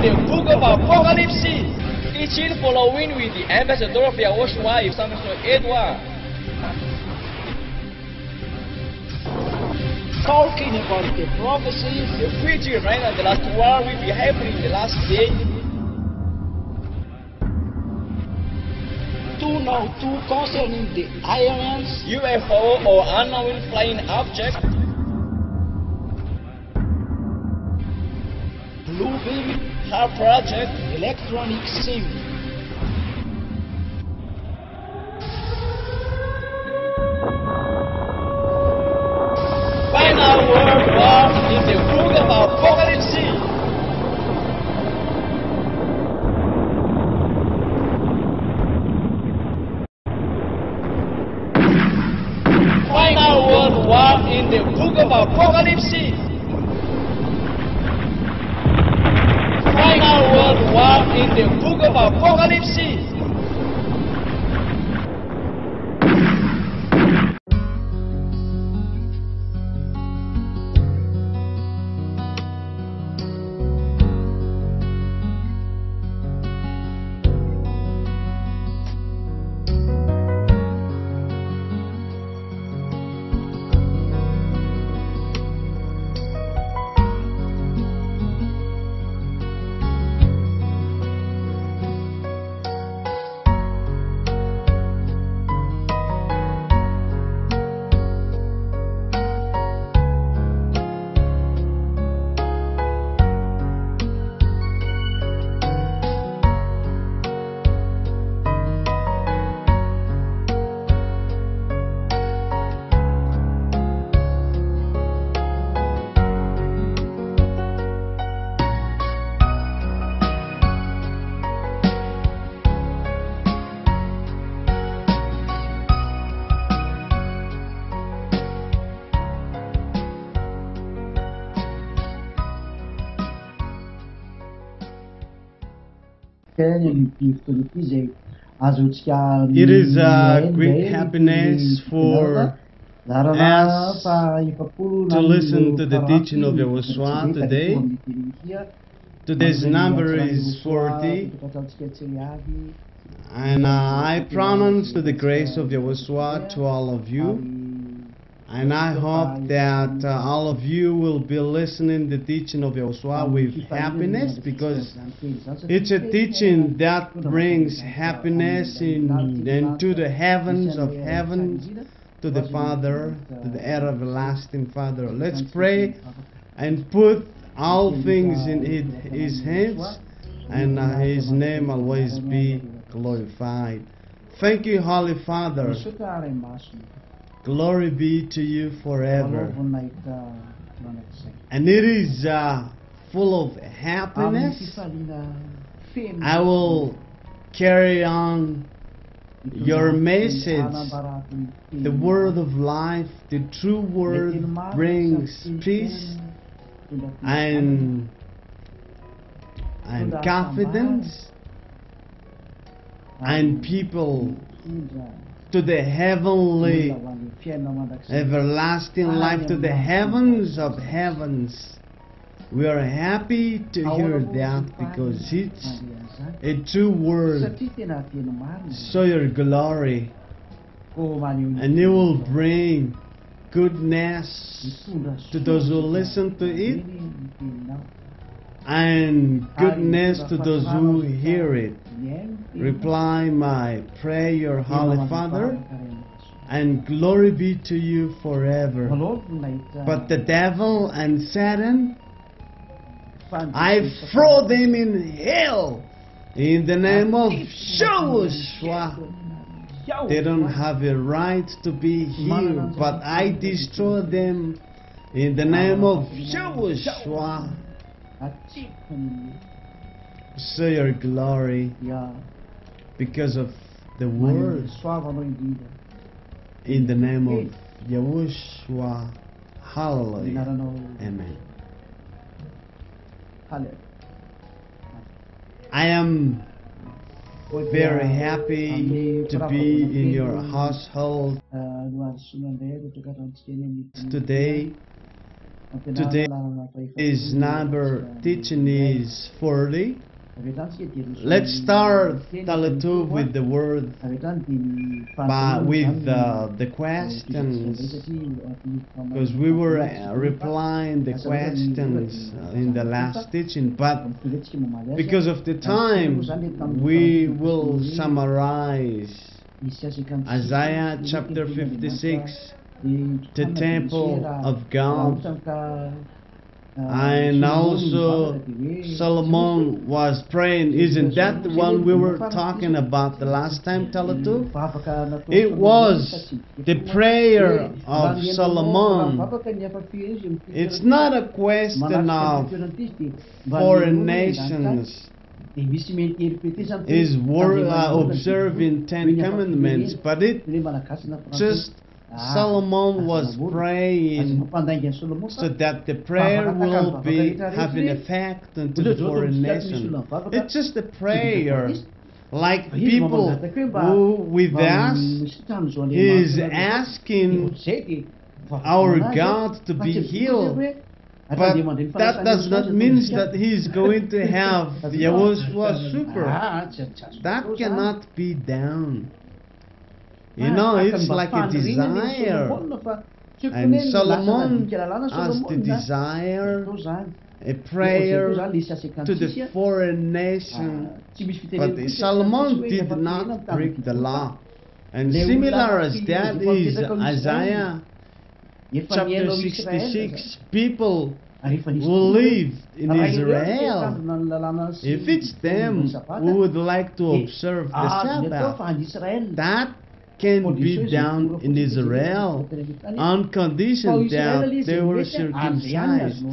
the book of Apocalypse, teaching following with the ambassador of Yahushua, Example Edward. Talking about the prophecies, the future reign of the last war will be happening in the last day. Now, concerning the aliens, UFO or unknown flying object, blue beam, HAR project, electronic SIM. Final world war in the book of Apocalypse. Final world war in the book of Apocalypse. Final world war in the book of Apocalypse. It is a great happiness for us to listen to the teaching of Yahushua today. Today's number is 40, and I pronounce to the grace of Yahushua to all of you. And I hope that all of you will be listening to the teaching of Yahushua with happiness, because it's a teaching that brings happiness into the heavens of heavens, to the Father, to the everlasting Father. Let's pray and put all things in His hands, and His name always be glorified. Thank you, Holy Father. Glory be to you forever. And it is full of happiness. I will carry on your message. The word of life, the true word, brings peace and confidence, and people to the heavenly, everlasting life, to the heavens of heavens. We are happy to hear that, because it's a true word. Show your glory, and it will bring goodness to those who listen to it, and goodness to those who hear it. Reply my prayer, Holy Father, and glory be to you forever. But the devil and Satan, I throw them in hell in the name of Yahushua. They don't have a right to be here, but I destroy them in the name of Yahushua. Show your glory because of the word, in the name of Yahushua. Hallelujah. Amen. I am very happy to be in your household today. Today's number teaching is 40. Let's start Talatu with the word, with the questions, because we were replying the questions in the last teaching, but because of the time, we will summarize Isaiah chapter 56, the temple of God, and also Solomon was praying. Isn't that the one we were talking about the last time, Talatu? It was the prayer of Solomon. It's not a question of foreign nations is observing 10 commandments, but it just Solomon was praying so that the prayer will be having effect into the foreign nation. It's just a prayer, like people who with us is asking our God to be healed. But that does not mean that he's going to have Yahushua super. That cannot be done. You know, it's like a desire. And Solomon has the desire, a prayer to the foreign nation. But Solomon did not break the law. And similar as that is Isaiah chapter 66. People who live in Israel, if it's them who would like to observe the Sabbath, that can be done in Israel on condition that they were circumcised.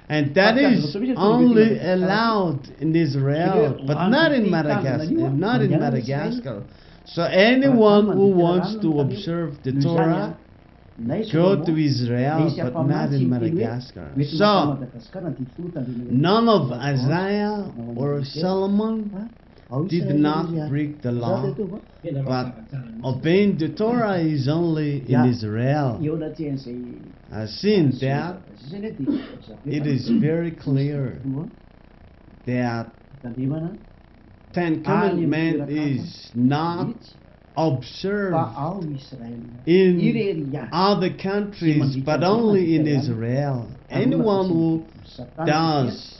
And that is only allowed in Israel, but not in Madagascar. So anyone who wants to observe the Torah, go to Israel, but not in Madagascar. So, none of Isaiah or Solomon did not break the law, but obeying the Torah is only in Israel. Seeing that, it is very clear that 10 Commandments is not observed in other countries, but only in Israel. Anyone who does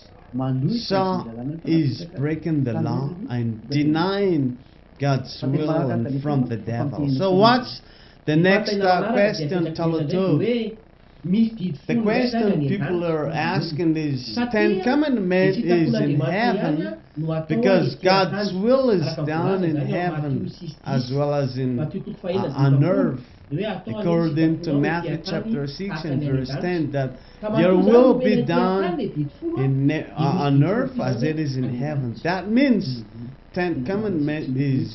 so is breaking the law and denying God's will and from the devil. So what's the next question, Talatu? The question people are asking is, 10 Commandments is in heaven because God's will is done in heaven as well as on earth. According to Matthew chapter 6 and verse 10, that your will be done on earth as it is in heaven. That means 10 Commandments is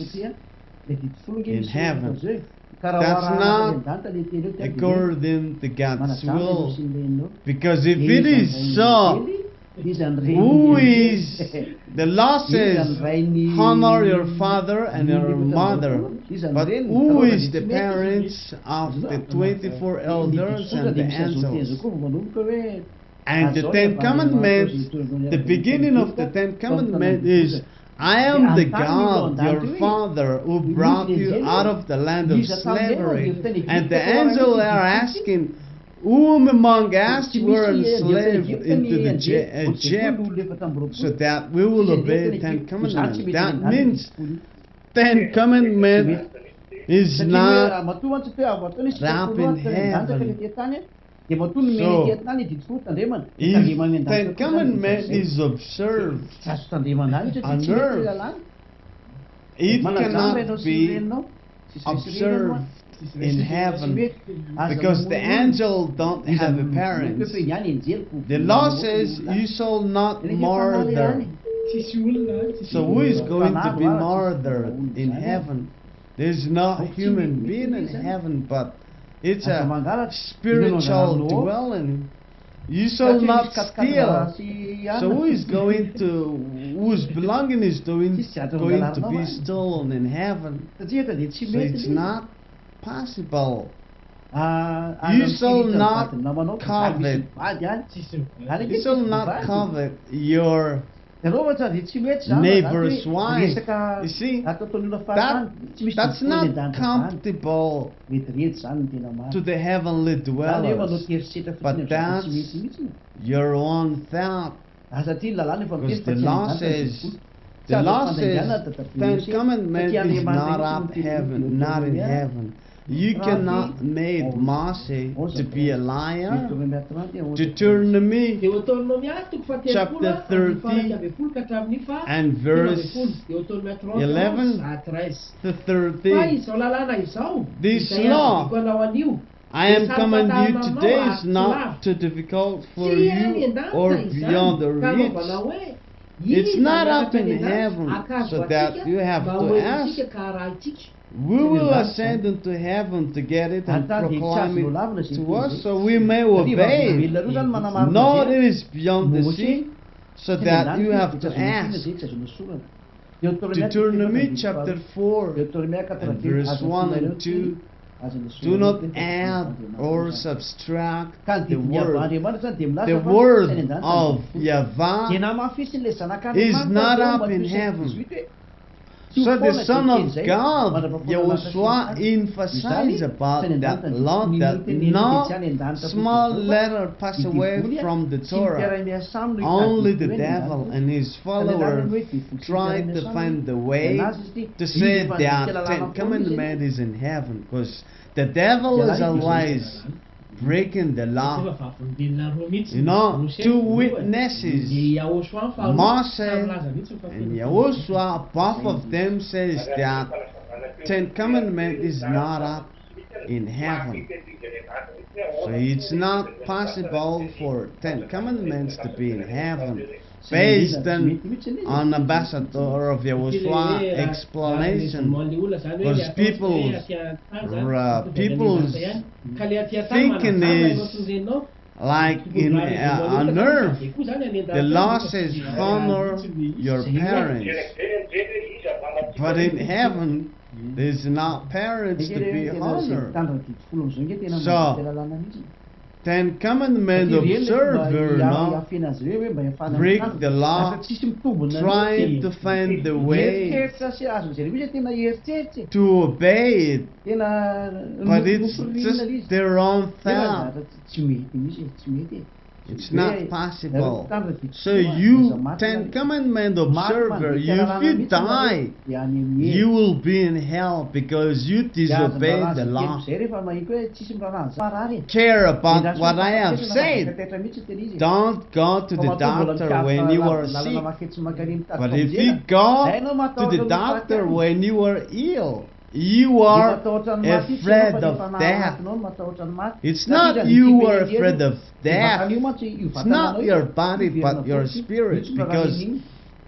in heaven. That's not according to God's will. Because if it is so, who is, the law says, honor your father and your mother, but who is the parents of the 24 elders and the angels? And the 10 Commandments, the beginning of the 10 Commandments is, I am the God, your father, who brought you out of the land of slavery. And the angels are asking, whom among us were enslaved into the Egypt, so that we will obey the 10 Commandments. That means 10 Commandments is not up in heaven. So, if 10 Commandments is observed on earth, it cannot be observed in heaven because the angels don't have a parent. The law says you shall not murder. So who is going to be murdered in heaven? There's no human being in heaven, but it's a spiritual dwelling. You shall not steal. So who is going to, whose belonging is going to be stolen in heaven? So it's not possible You shall not covet. You shall not covet your neighbor's wife. You see, that's not comfortable to the heavenly dwellers, but that's your own thought. Because the law says, Ten Commandments is not up heaven, not in heaven. You cannot make Moses to be a liar. Deuteronomy chapter 30 and verse 11 to 13. This law I am commanding you today is not too difficult for you or beyond the reach. It's not up in heaven, so that you have to ask. We will ascend into heaven to get it and proclaim it to us, so we may obey. No, it is beyond the sea, so that you have to ask. Deuteronomy chapter 4 and verse 1 and 2. Do not add or subtract the word of Yahweh is not up in heaven. So the Son of God, Yahushua, emphasized about that law, that no small letter pass away from the Torah. Only the devil and his followers tried to find the way to say that Ten Commandments is in heaven, because the devil is always breaking the law. You know, two witnesses, Moses and Yahushua, both of them says that Ten Commandments is not up in heaven. So it's not possible for Ten Commandments to be in heaven. Based on Ambassador of Yahushua explanation, because people's thinking is like on earth, the law says honor your parents, but in heaven there's not parents to be honored. So Ten Commandment observer now break the law, trying to find the way to obey it, but it's just their own thought. It's not possible. So you, Ten Commandment observer, if you die, you will be in hell because you disobeyed the law. Care about what I have said. Don't go to the doctor when you are sick. But if you go to the doctor when you are ill, you are afraid of death. It's not you are afraid of death. It's not your body but your spirit, because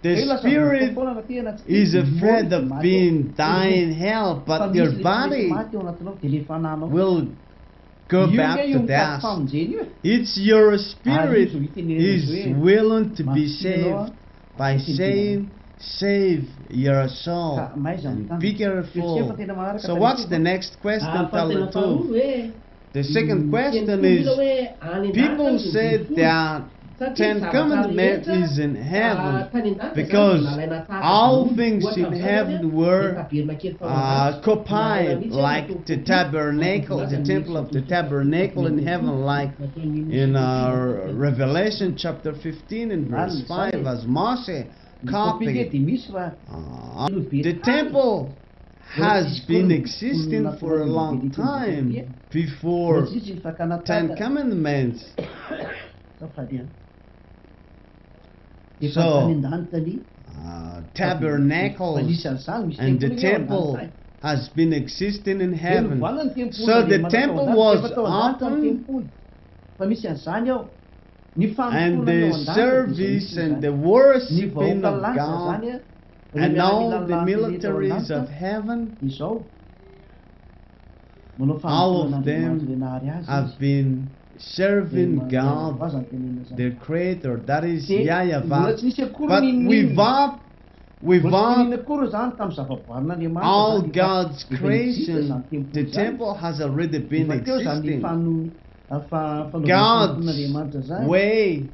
the spirit is afraid of being dying in hell, but your body will go back to death. It's your spirit is willing to be saved by saying, save your soul and be careful. So what's the next question, Father 2? The second question is, people say that Ten Commandments is in heaven because all things in heaven were copied, like the tabernacle, the temple of the tabernacle in heaven, like in Revelation chapter 15 and verse 5, as Moses copied. The temple has been existing for a long time before Ten Commandments. So, tabernacles and the temple has been existing in heaven. So the temple was open, and the service and the worshiping of God and all the militaries of heaven, all of them have been serving God, their Creator, that is Yahweh. But without without Kory zany tamin'ny zavaboarin'Andriamanitra all zany, God's efa creation, existe the zany temple has already been Efa teo zany existing. fanaovan'Andriamanitra God's zany way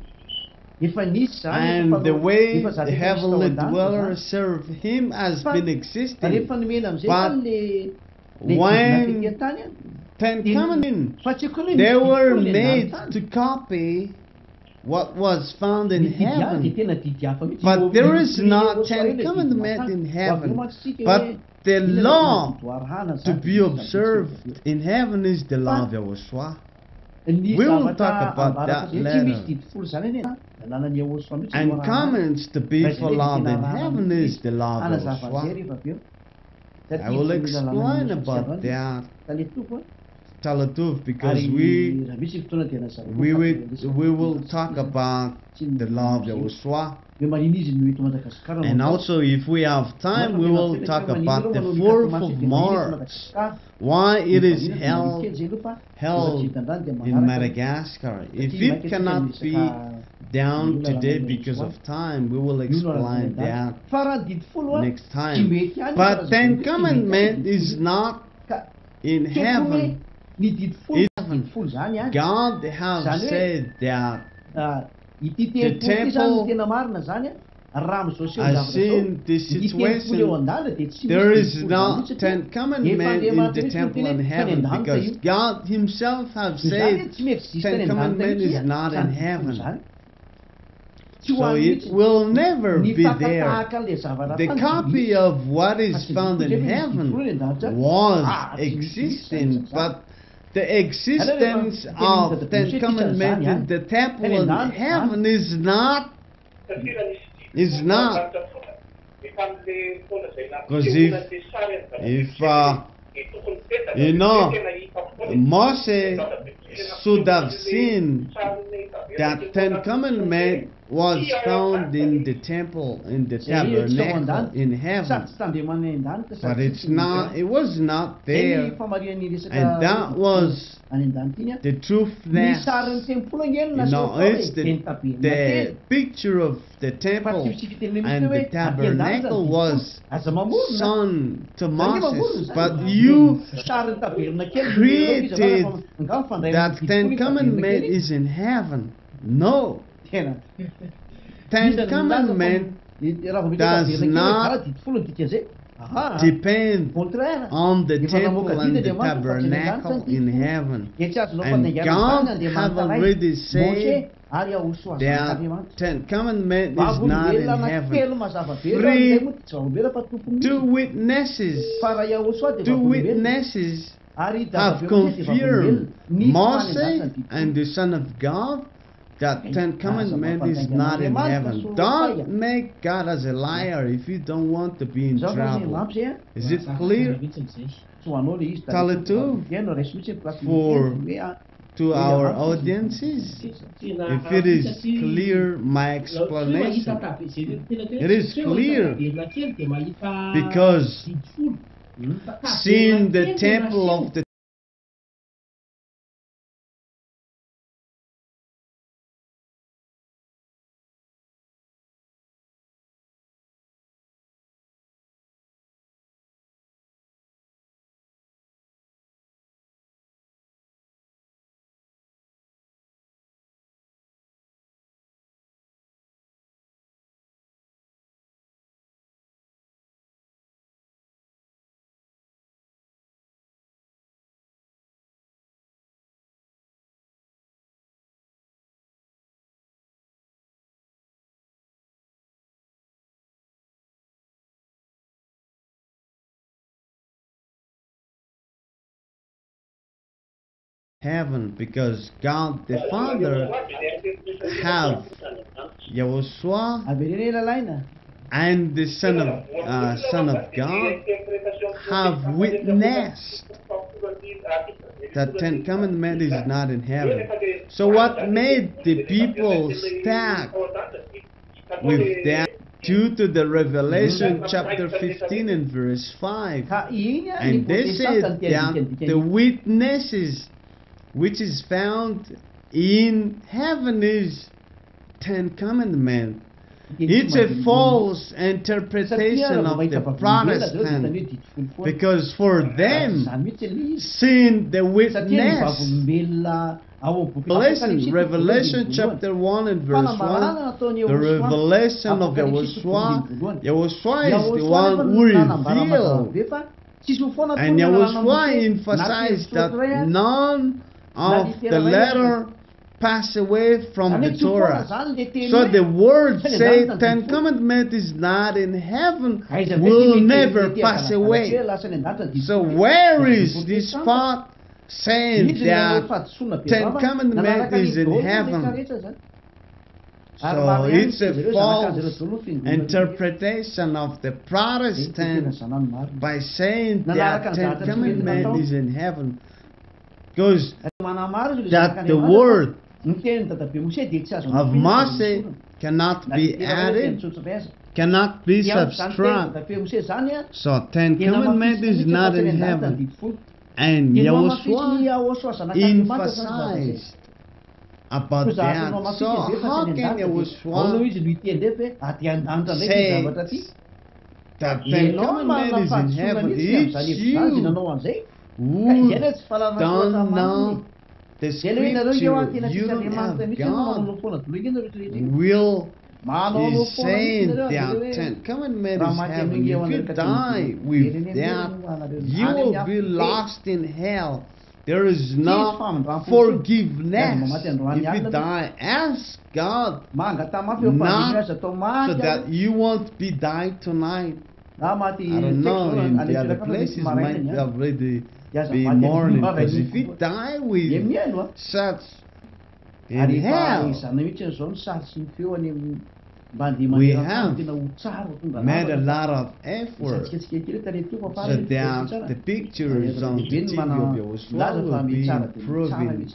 efa nisy zany and the way efa the zany efa heavenly nisy tao an-danitra dwellers zany. serve Him has Fa been existing. rehefa nomena am'izay But zany le when tetỳ tany Ten Commandments, fa tsy haiko hoe they misy were fotoana made tany. to copy what was found in Ny didy hafa heaven. dia tena didy hafa mihitsy. But there is Io- not io- Ten io- Commandments in Ho avy heaven. mantsy tsika But hoe the inona law tena doarahana to zany be dia observed in heaven is the law of Yahushua. Ny We will zavatra talk about ambarako that zay, tsy later. misy didy folo zany anie lalàn'ny Yahoshua mihitsy And doarahana. comments to be Raha izay for hoe law tena in rahana heaven mihitsy is the law of anazava zay Yahushua. rehefa avy eo. I will explain about that, Taletoko tell the truth, because ary we raha misy fotoana dia nazava we will talk about the law of Yahushua. hoe manino izy no eto Madagasikara. And also, if we have time, we will talk about the 4th of March, why it is held in Madagascar. If it cannot be down today because of time, we will explain that next time. But Ten Commandments is not in heaven. God has said that ity the tempolo zany temple, tena marina zany raha am'izao sy as in this situation, there is not Ten Commandments in the temple in heaven, because God Himself has said Ten Commandments is not in heaven. So it will never be there. The copy of what is found in heaven was existing, but the existence of Ten Commandments in the temple in heaven is not. Because if you know, Moses should have seen that Ten Commandments was found in the temple, in the tabernacle in heaven, but it's not. It was not there, and that was the truthness. You know, it's the picture of the temple and the tabernacle was shown to Moses, but you created that Ten Commandments is in heaven. No. Ten Commandments does not depend on the temple and the tabernacle in heaven. And God have already said that Ten Commandments is not in heaven. Two witnesses have confirmed, Moses and the Son of God, that Ten Commandments is not in heaven. Don't make God as a liar if you don't want to be in trouble. Is it clear? Tell it to our audiences. If it is clear, my explanation, it is clear, because seeing the temple of the heaven, because God the Father have Yahushua and the Son of God have witnessed that Ten Commandments is not in heaven. So what made the people stuck with that? Due to the Revelation chapter 15 and verse 5. And they said that the witnesses which is found in heaven is Ten Commandments. It's a false interpretation of the Protestant, because for them, sin, the witness. Revelation chapter 1 and verse 1, the revelation of Yahushua. Yahushua is the one who revealed. And Yahushua emphasized that none of the letter pass away from the Torah. So the word says, Ten Commandments is not in heaven, will never pass away. So where is this part saying that Ten Commandments is in heaven? So it's a false interpretation of the Protestant by saying that Ten Commandments is in heaven. Because that the word of Moses cannot be added, cannot be subtracted. So Ten Commandments is not in heaven. And Yahushua emphasized about that. So how can Yahushua say that Ten Commandments is in heaven? If you would don't know the scripture, you don't have God. Will is saying that Ten Commandments is heaven. If you die with that, you will be lost in hell. There is no forgiveness. If you die, ask God, not so that you won't be died tonight. I don't know, in the other places might already be mourning, because if you die with such in hell, we have made a lot of effort so that the pictures on the TV of Yahushua will be improving.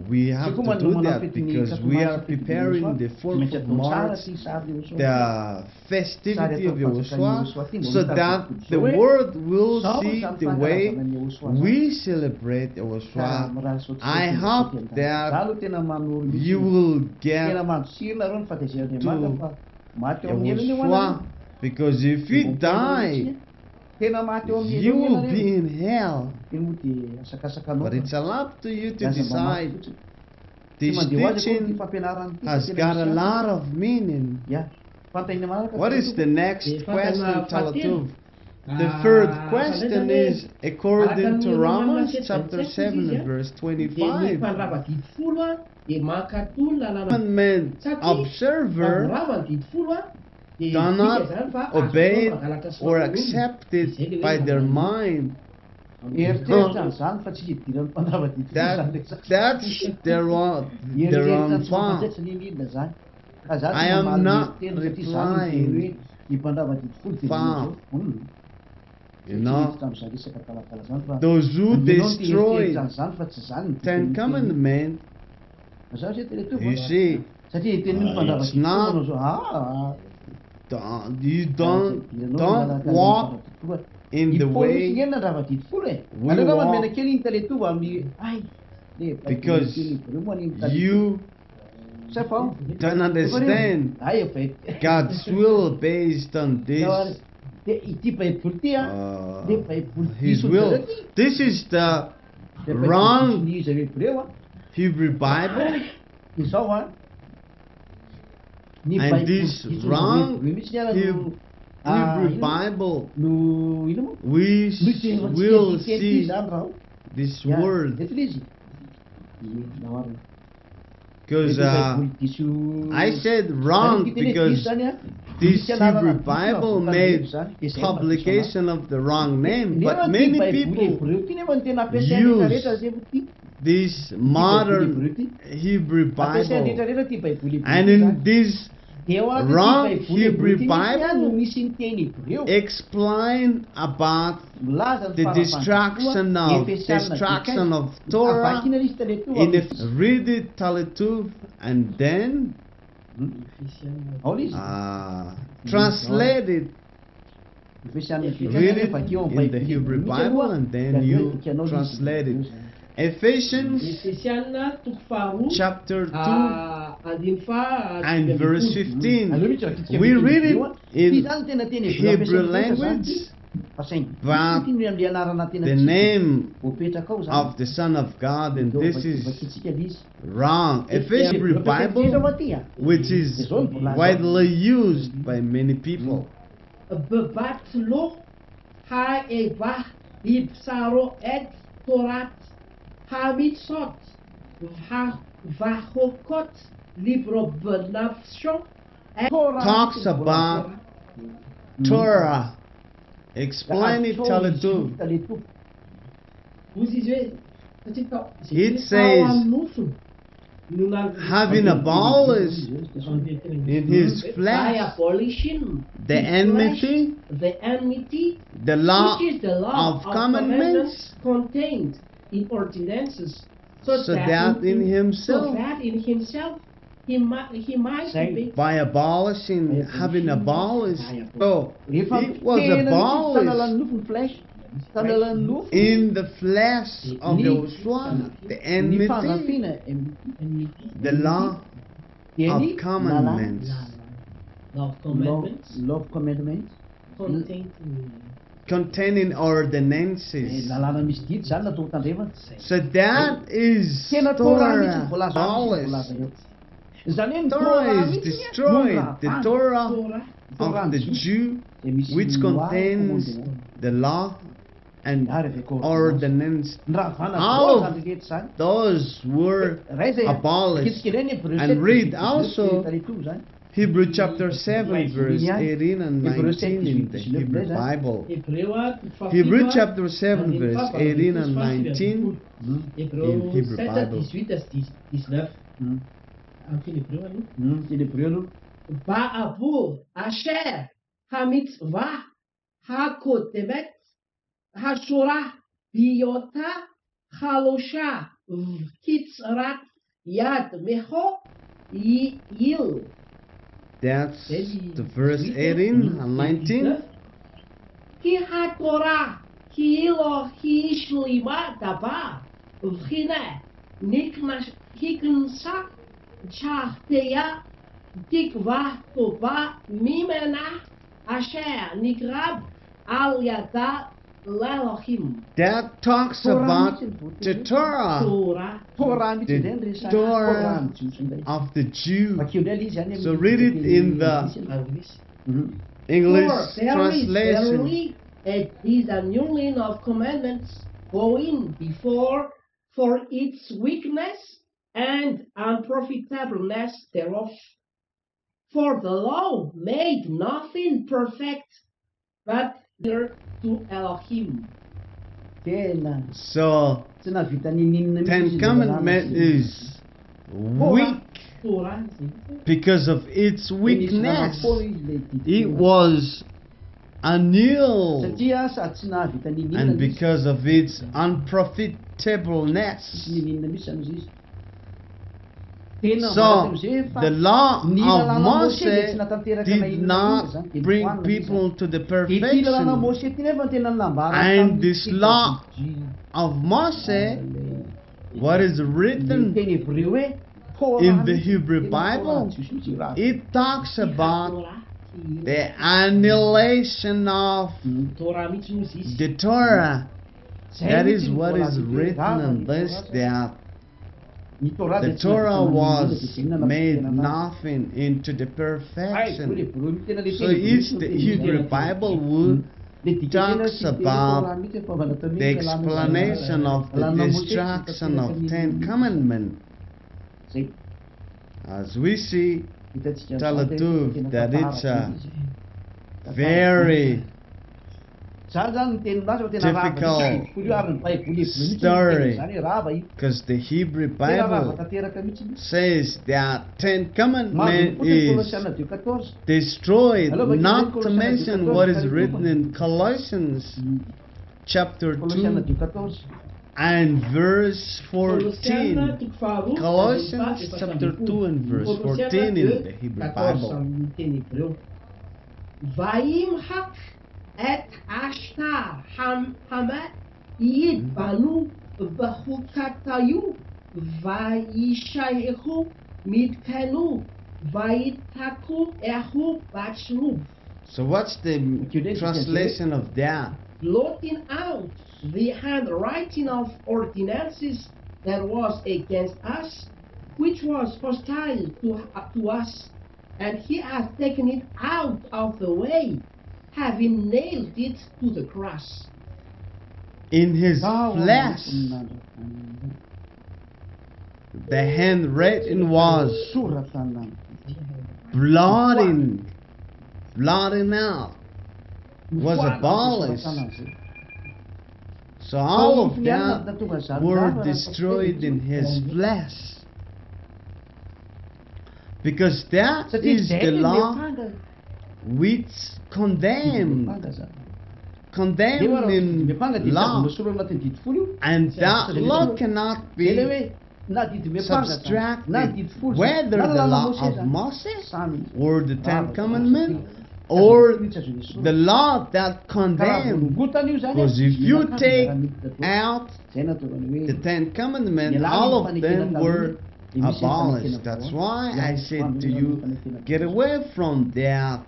We have to do that because we are preparing the 4th of March, the festivity of Yahushua, so that the world will see the way we celebrate Yahushua. I hope that you will get to Yahushua, because if you die, you will be in hell. But it's up to you to decide. This teaching has got a lot of meaning. What is the next question, Talatuv? The third question is according to Romans chapter 7 and verse 25. Commandment observer do not obey or accept it by their mind. That's their wrong path. I am not replying found. You know, those who destroy Ten Commandments, you see, it's not, you don't walk in the way we walk, because you don't understand God's will based on this. His will. This is the wrong Hebrew Bible, and this wrong Hebrew Bible, we will see this word. Because I said wrong because this Hebrew Bible made publication of the wrong name, but many people use this modern Hebrew Bible, and in this wrong Hebrew Bible explain about the destruction of Torah. Read it, Talituv, and then translate it. Read it in the Hebrew Bible, and then you translate it. Ephesians chapter 2 And verse 15, we read it in Hebrew language, but the name of the Son of God, and this is wrong. If it's Hebrew Bible, which is widely used by many people. Bebat loh ha eva ib saro et torat ha mitzot ha vahokot libro benafsho. Talks about Torah. Explain it, tell it to. It says, having abolished in his flesh the enmity, the law of commandments, contained in ordinances, so that in himself, he might be by abolishing, having abolished, so it was abolished in the flesh of Yahushua, the enmity, the law of commandments, Love commandments. containing ordinances. So that is Torah abolished. Torah is destroyed. The Torah of the Jew, which contains the law and ordinance, all of those were abolished. And read also Hebrew chapter 7 verse 18 and 19 in the Hebrew Bible. Hebrew chapter 7 verse 18 and 19 in Hebrew Bible. Ba'abu asher hamitzvah hakotemet hashorah biyota chalosha kitzrat yad mecho yil. That's the verse 18 and 19. Ki haTorah ki lo ki shlima daba v'china niknash hiknsa Chachteya tikva tova mimena asher nikrab al yada l'Elohim. That talks about the Torah, the Torah of the Jew. So read it in the English translation. It is a new line of commandments going before for its weakness and unprofitableness thereof. For the law made nothing perfect, but near to Elohim. So, Ten Commandments is weak because of its weakness. It was annulled, and because of its unprofitableness. So, the law of Moses did not bring people to the perfection. And this law of Moses, what is written in the Hebrew Bible, it talks about the annihilation of the Torah. That is what is written on this, that the Torah was made nothing into the perfection. So it's the Hebrew Bible who talks about the explanation of the destruction of 10 Commandments. As we see, tell the truth that it's a very difficult story, because the Hebrew Bible says that 10 Commandments is destroyed, not to mention what is written in Colossians chapter 2 and verse 14. Colossians chapter 2 and verse 14 in the Hebrew Bible. Et ashtar hamat yid banu v'chukatayu v'yishayechu mitkanu vaitako ehu bachnub. So what's the translation of that? Blotting out the handwriting of ordinances that was against us, which was hostile to us, and he has taken it out of the way, having nailed it to the cross. In his flesh, the handwriting was blotting out, was abolished. So all of that were destroyed in his flesh. Because that is the law which condemned in law. And that law cannot be subtracted, whether the law of Moses or the Ten Commandments or the law that condemned. Because if you take out the Ten Commandments, all of them were abolished. That's why I said to you, get away from that.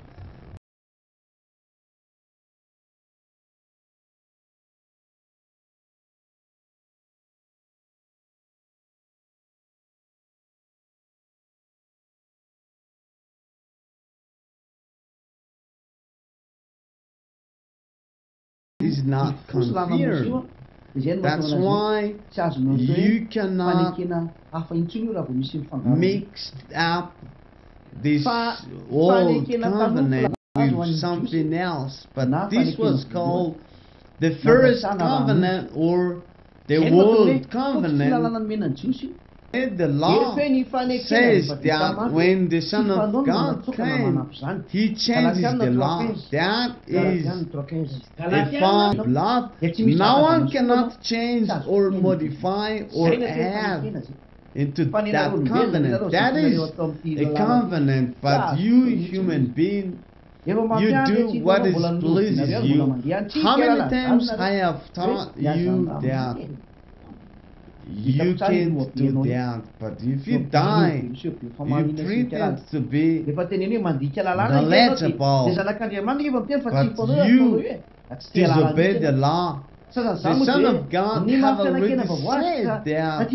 Is not confirmed. That's why you cannot mix up this old covenant with something else. But this was called the first covenant or the old covenant. The law says that when the Son of God came, He changes the law. That is a form of blood. No one cannot change or modify or add into that covenant. That is a covenant, but you, human being, you do what is pleases you. How many times I have taught you that you can't do that, but if you die, you treat it to be knowledgeable, but you disobey the law. The Son of God have already said that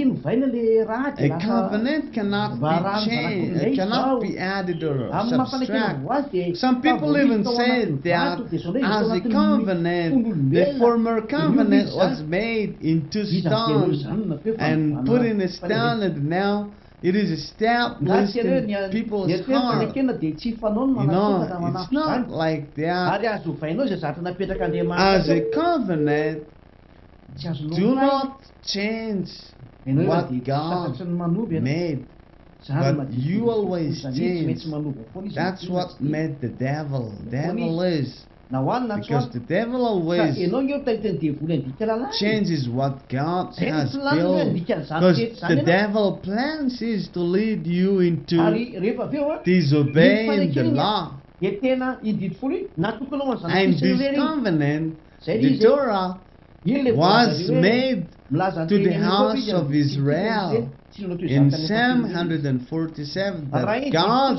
a covenant cannot be changed, it cannot be added or subtracted. Some people even say that as a covenant, the former covenant was made into stone and put in a stone, and now it is established in people's heart. You know, it's not like that. As a covenant, do not change what God made, but you always change. That's what made the devil. Devil is. Because the devil always changes what God has built. Because the devil plans is to lead you into disobeying the law. And this covenant, the Torah, was made to the house of Israel. In Psalm 147, that God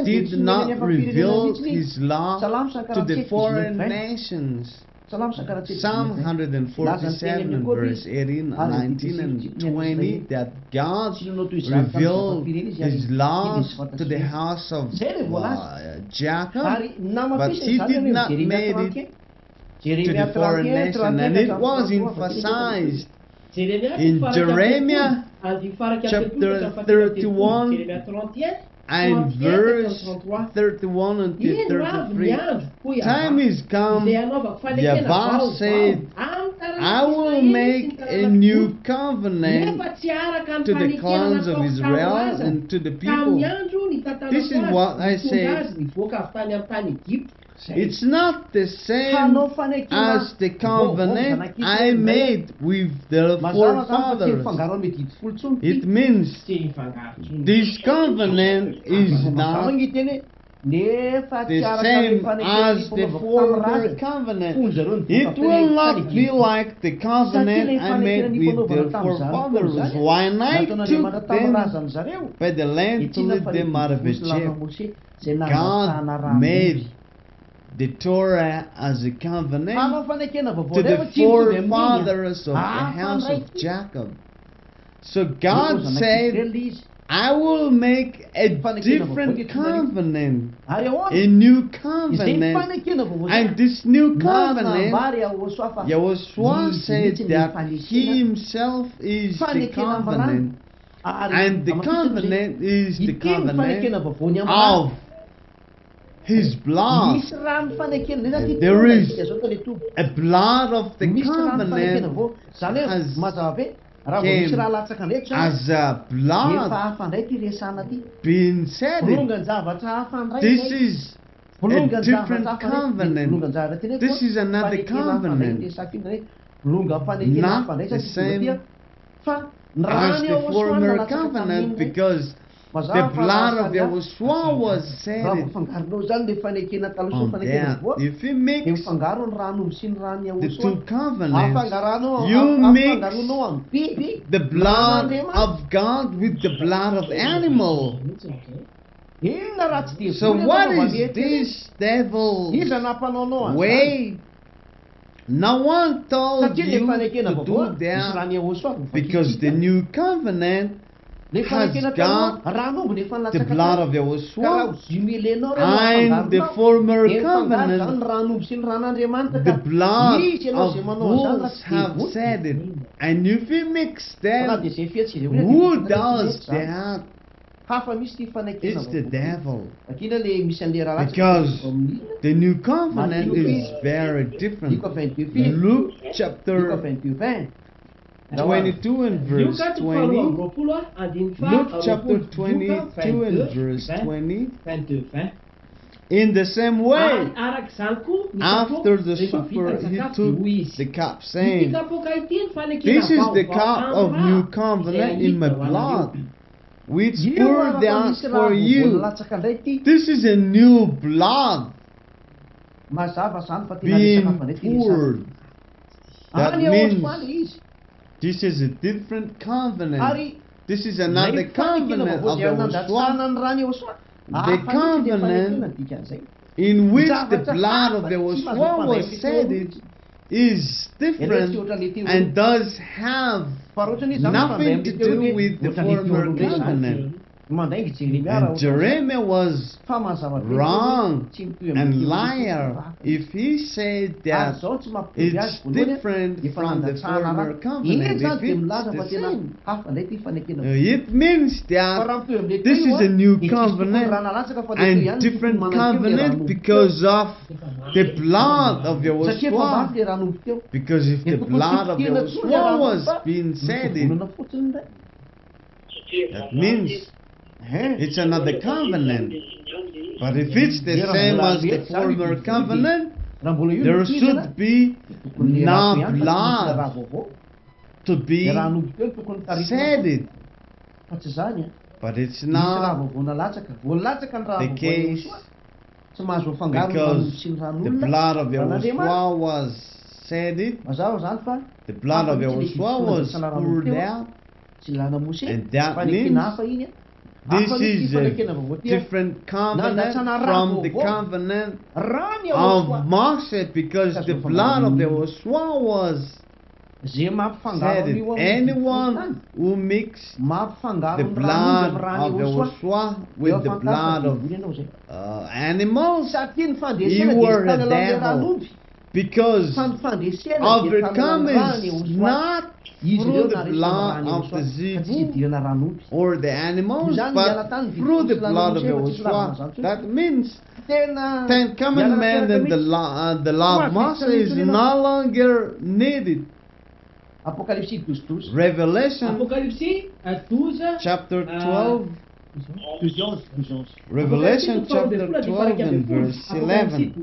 did not reveal His law to the foreign nations. Psalm 147 verse 18, 19 and 20, that God revealed His laws to the house of Jacob, but He did not make it to the foreign nation, and it was emphasized in Jeremiah chapter 31 and verse 31 until 33. Time is come, Yahweh said, I will make a new covenant to the clans of Israel and to the people. This is what I say. It's not the same as the covenant I made with the forefathers. It means this covenant is not nefa the tsy araka same ny fanekena as the fanaovako former tamin'ny covenant. fony zareo ny It voka will fanahy not tany be Egypte. like the covenant I made with their forefathers when I nataona took Andriamanitra tamin'ny them razany zareo by the land to lead them out of Egypt. God made the Torah as a covenant hanao fanekena to vaovao the rehefa tsy mitovy amin'iny forefathers of the house of Jacob. So God said, I will make a different covenant, a new covenant. And this new covenant, Yahushua said that He Himself is the covenant. And the covenant is the covenant of His blood. There is a blood of the covenant as a blood being said. This is a different covenant. This is another covenant. Not the same as the former covenant, because the blood of Yahushua was shed on that. If you mix the two covenants, you mix the blood of God with the blood of animal. So what is this devil's way? No one told you to do that, because the new covenant has got the blood of Yahushua, and the former covenant, the blood of bulls have said it. And if you mix them, who does that? It's the devil. Because the new covenant is very different. Luke chapter 22 and verse 20. Luke chapter 22 and verse 20. In the same way, after the supper, he took the cup, saying, this is the cup of new covenant in my blood, which poured out for you. This is a new blood being poured. That means this is a different covenant. This is another covenant of Yahushua. The covenant in which the blood of Yahushua was shed is different and does have nothing to do with the former covenant. And Jeremiah was wrong and liar if he said that it's different from the former covenant. If it's the same, it means that this is a new covenant and different covenant because of the blood of Yahushua. Because if the blood of Yahushua was being said, that means it's another covenant. But if it's the same as the former covenant, there should be no blood to be shed. But it's not the case, because the blood of Yahushua was shed, the blood of Yahushua was poured out, and that means this is a different covenant from the covenant of Moses, because the blood of Yahushua was said. Anyone who mixed the blood of Yahushua with the blood of animals, you were a devil. Because overcome is not through the blood of the zebu or the animals, but through the blood of Yahushua. That means 10 Commandments and the law of Moses is no longer needed. Revelation chapter 12. Revelation chapter 12 and verse 11.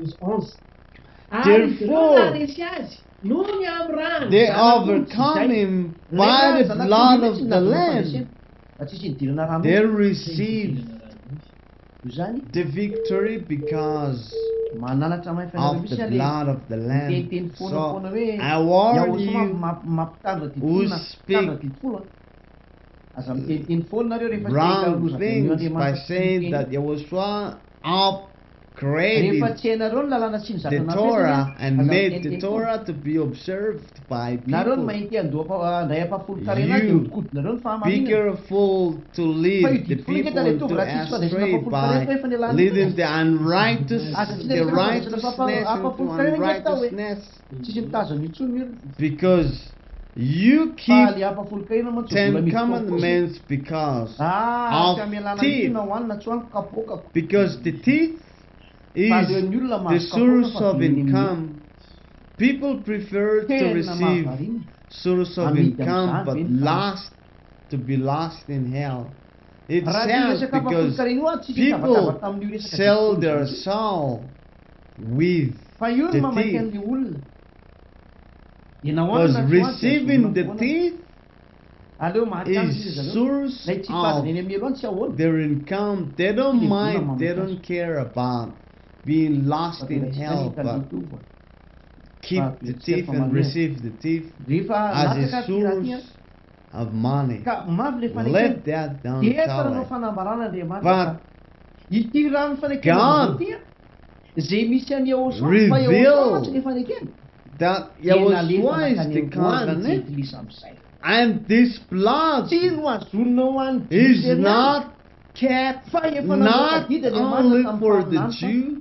Therefore, they overcome him by the blood of the Lamb. They received io zany the victory because mananatra of the blood of the Lamb. teteny foana So foana hoe I warn Yahosoa you mampitandra who ditolona speak tandra ditolo aza miteniteny foana nareo rehefa wrong loza things by saying that Yahushua upgraded rehefa tsy hainareo ny lalàna sy ny the zatra Torah and aza made miteniteny the Torah to be observed by nareo ny people. mahity andray apafolo karena dia You mikodinareo ny be fahamarinana careful to lead the people to astray by leading the righteousness into unrighteousness, tsisy mitazana intsony io because you fa keep le apafolo karena mantsy 10 commandments because tsy of amelana teeth, na hoanina tsy hoaniko kapokako because the teeth is fa leon'ny olona the mahazo source kapoka fa of vileny amin'ny income. People prefer to tena receive mahavariana source of Amidy income am'izany but ve ny lost to be lost in hell. It's raha io sad resaka apafolo because karena io tsisy people hitavakava tamin'io resaka sell ditolo their zany. soul with fa io the no mamaky teeth. an'le olona dia na Because hoanina receiving the teeth aleo mahaty aminy izy is zareo source lay tsy hitazana of eny amelo any tsy ahoana their income. They don't Hindi mind, ko they naman don't care about being lost in hell, but keep the teeth and receive the teeth rehefa as latsaka a ty raha ty source of money. ka mavy le fanekena Let that down dia efa nanao tell fanambarana Andriamanitra But fa ity rano fanekena God ty zay misy any Yahosoa revealed fa Yahosoa tsy le fanekena that dia Yahushua is nalefanaka the ny hoany covenant, jetilisa am'izay and this blood tsy no azonina ho any is not kept fa efa not nanokadida only Andriamanitra for the tamin'ny Jew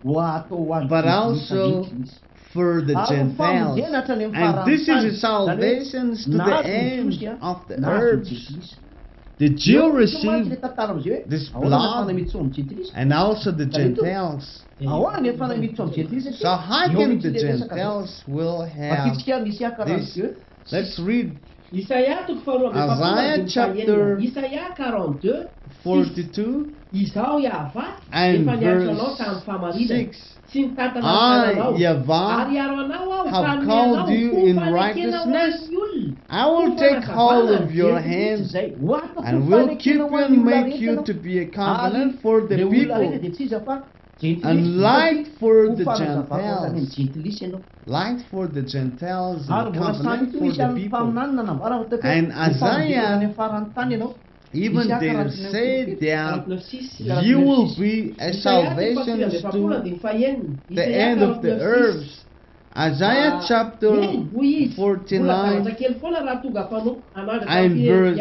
ho atao ho any but jetilisa also jetilisa. for the Ary Gentiles. famonjena hatrany amin'ny And this farany is tany. salvation to Na the azony end Jiosy, of the na azony earth. jetilisa. The Jew Eo, received le tantara am'izay hoe, this ahoana blood ny fanamiditso amin'ny jetilisa? and also the Gentiles. Ahoana ny fanamiditso amin'ny jetilisa? So how Eo can mihitsy the le resaka zay. Gentiles will have Matitsika misy akara this? am'izay hoe, Let's read Isaia toko faharoa Isaiah chapter Isaia 42 42 Izao Yahva and efa niantso anao verse tamin'ny famarinana 6. sy nitantana I, tananao Yahweh, ary aro anao aho have tamin'ny called anao you ho in fanekena ho righteousness. an'ny olona. I will take hold of your hands zay, ho atao and ho will fanekena keep ho you an'ny and olona make rehetra you ianao. to be a covenant for the Le olona rehetra people dia tsy iza fa and light for ho the fanazavako ao tany amin'ny Gentiles. jetilisa ianao. Light for the Gentiles Ary and mbola samy covenant ito for misy the amin'ny people. mpaminany nanambara fa teko And ho famonjena Isaiah any amin'ny farany tany ianao. Even Misy they akara say that 49:6 you will be a Isaia salvation to 4:1 the end of the earth. Isaiah chapter 49 and verse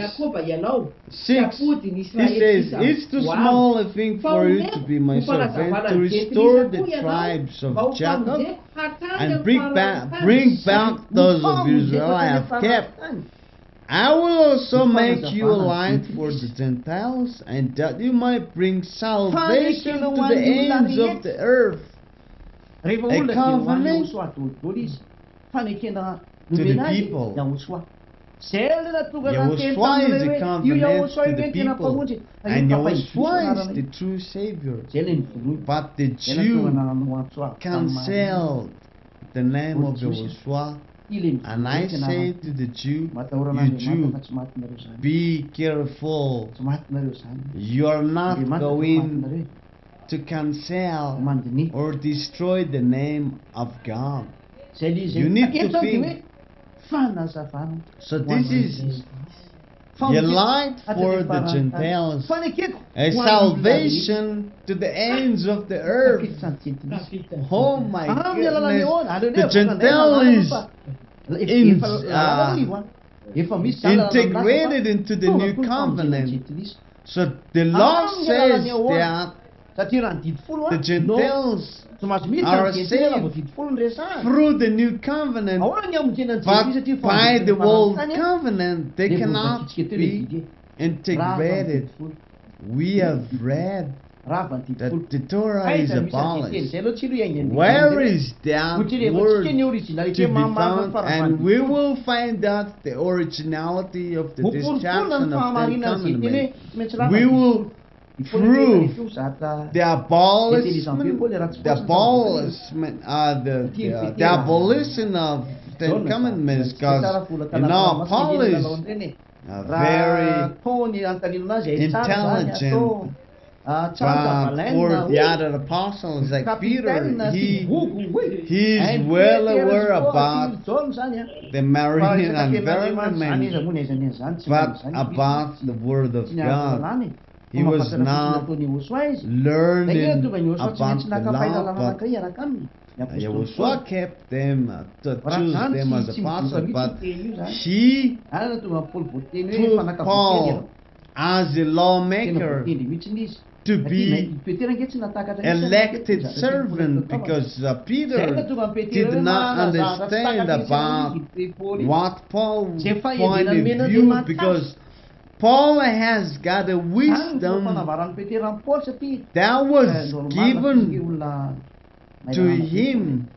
6, he says, it's too small a thing for you to be my servant, to restore the tribes of Jacob and bring back those of Israel I have kept. I will also make you a light for the Gentiles, and that you might bring salvation to the ends of the earth. Rehefa A olona dia ho an'ny covenant Yahosoa daholo izy. Fanekena to the nomena azy people. Yahosoa. Zay le natonga Yahushua nateny is the taminy hoe io covenant Yahosoa to io the hoe tena people, mpamonjy. and Io Yahushua is mpapahidy the true Savior. zay le nivolohany. But the Zay natonga Jew nanao antso azy tamin'ny cancelled the name of Jews. Yahushua, Ile and I mivolohany say tena to the Jew, matahorana you Andriamanitra Jew, fa tsy matinareo zany. be careful. Tsy matinareo zany. You are not Andriamanitra fa going matinareo. to cancel Mandini. or destroy the name of God. Zay le You need to eto zao dia think. hoe fanazavana. So this is a light for the Gentiles, Fanekeko. a salvation to the ends of the earth. Oh my goodness, the Gentiles integrated into the new covenant. So the law says that the Gentiles are saved through the new covenant, but by the old covenant they cannot be integrated. We have read that the Torah is abolished. Where is that word to be found? And we will find out the originality of the destruction of the commandment. We will prove the abolition of the commandments, because Paul is very intelligent Tsara But for Balaine the other apostles like Peter, kapitaine sy gogo hoe. he is well aware about John zany a. the marine Zany izy environment, moa izany zany tsy but mahay zany. about the Word of Tsy niaraka God. lalany. He was Mampafantatra not fotony nataony Joshua izy. learning Tonga ny Joshua tsy about maintsy the naka law, fahailalana but anankiray araka aminy. Ny apôstôly Yahushua kept them, to choose them as apostles, but he Ana tonga Paul voateny hoe took mpanaka Paul as a tena lawmaker voateny mihitsiny izy. to Satria be Petera ange tsy natakatra elected servant, because Peter did not understand about what Paul point of view, because Paul has got a wisdom that was given to him.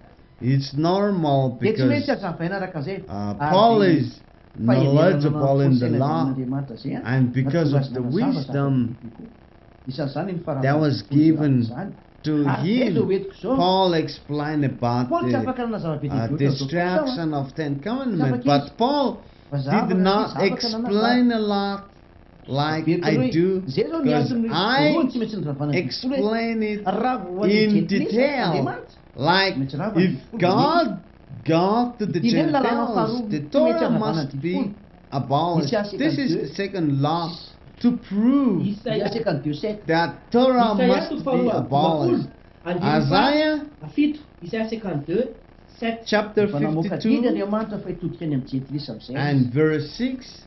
It's normal because Paul is knowledgeable in the law, and because of the wisdom that was given to him, Paul explained about the destruction of 10 Commandments. But Paul did not explain a lot like I do, because I explain it in detail. Like, if God got to the Gentiles, the Torah must be abolished. This is the second law to prove that Torah must be abolished. Isaiah chapter 52 and verse 6,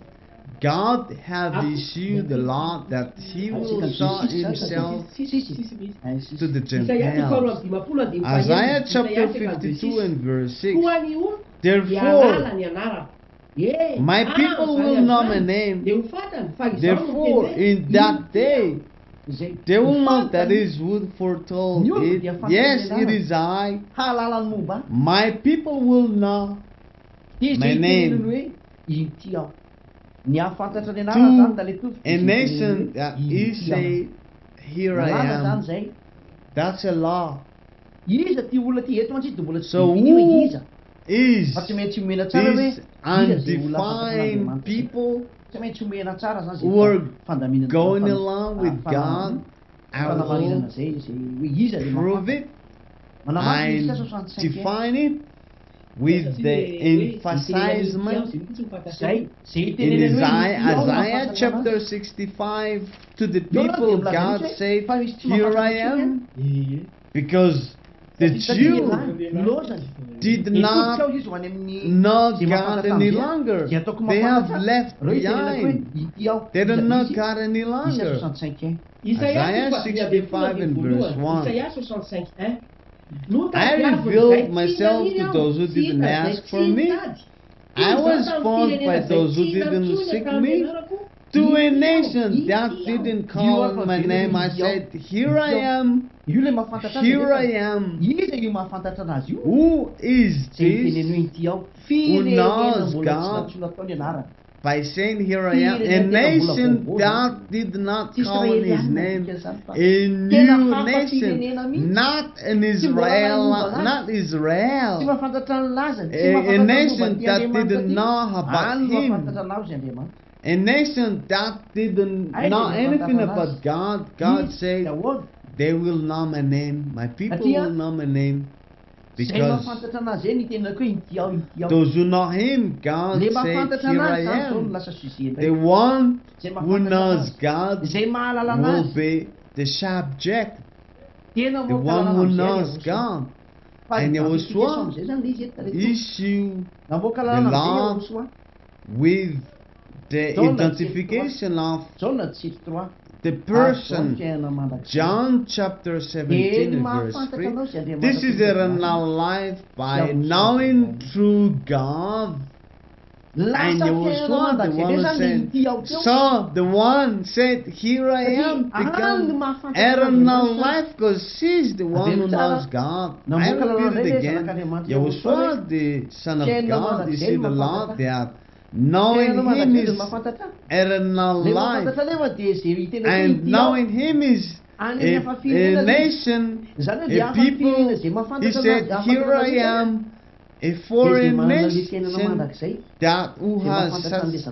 God have issued the law that he will show himself to the Gentiles. Isaiah chapter 52 and verse 6, therefore my people will know my name, therefore in that day they will know that is wood foretold it. Yes, it is I. My people will know my name. To a nation that is say, here I am. That's a law. So who is these undefined people who are going along with God? I will prove it and define it with the emphasizement in Isaiah chapter 65 to the people. God said, here I am, because the Jew did not know God any longer. They have left behind. They don't know God any longer. Isaiah 65 and verse 1. I revealed myself to those who didn't ask for me. I was found by those who didn't seek me. To a nation that didn't call on my name, I said, here I am. Here I am. Who is this who knows God by saying, here I am? A nation that did not call on his name. A new nation, not an Israel, not Israel. A nation that didn't know about him. A nation that didn't know anything about God. God said, they will know my name. My people will know my name. Because those who know him, God said, here I am. The one who knows God will be the subject. The one who knows God. And Yahushua issued the law with the identification of the person. John chapter 17 and verse 3. This is eternal life by knowing true God. And Yahushua, the one who said, so the one said, here I am, become eternal life, because she's the one who knows God. I repeat it again. Yahushua, the Son of God, you see the Lord that knowing him is eternal life, and knowing him is a nation, a people. He said, here I am, a foreign nation that who has such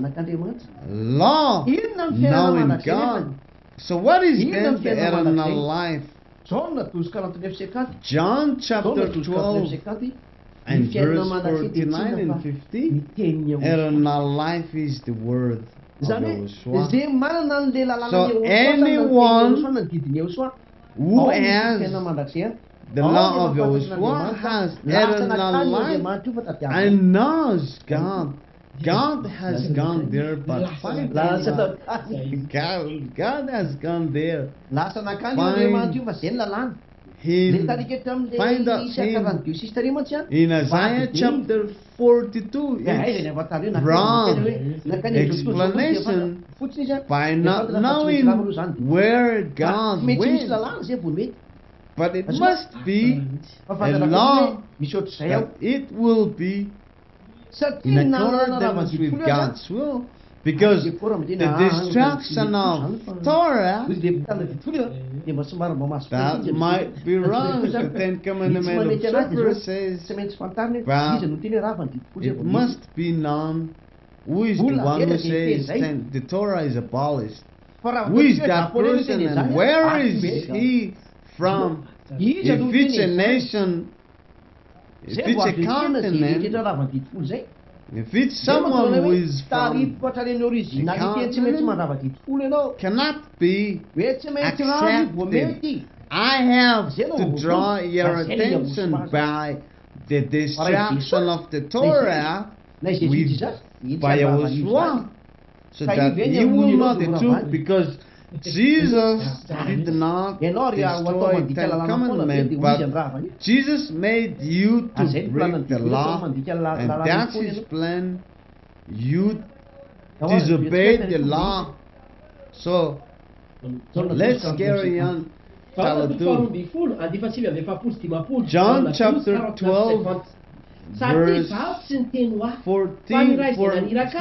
law, knowing God. So what is Ino then ang the pinamalaking- eternal life? John natosika anaty verset 4. John John chapter natosika anaty 12 verset 4. and Ny fiainana verse manakely dia 49 and tsina fa 50. miteny Yahoshua. Eternal life is the word of Zany hoe Yahushua. izay manana an'le lalàna So ny anyone Yahoshua nanodidiny Yahoshua. Who Ao ny has fiainana mandrakzay a. the Ao law ny of mahafantatry Yahushua has n'Andriamanitra. Lasa eternal nakany life Andriamanitra io fa taty avy. and knows God. God has gone there but find Lasa not. nakany. God has gone there. Lasa nakany Find Andriamanitra io fa zay ny lalàna. Le Him tarika eto find out amin'le Isaka him Diosy tary mantsy a. in Isaiah Vady chapter 42. Aiza It's ny avatary io broad nakany explanation fotsiny izy a. by not knowing where God Mety misy went. lalàna zay vao mety. But it must be a Fahafantarako law hoe misy ohatr'izay ao. that it will be in Satria na accordance with God's will. Because the destruction of Torah, that might be wrong. The Ten Commandment observer says, but it must be known who is the one who says the Torah is abolished. Who is that person and where is he from? If it's a nation, if it's a continent, if it's someone who is from cannot be accepted. I have to draw your attention by the destruction of the Torah by Yahushua, so that you will know the truth, because Jesus did not destroy Ten Commandments, but Jesus made you to break the law, and that's His plan. You disobeyed the law. So let's carry on. John chapter 12 verse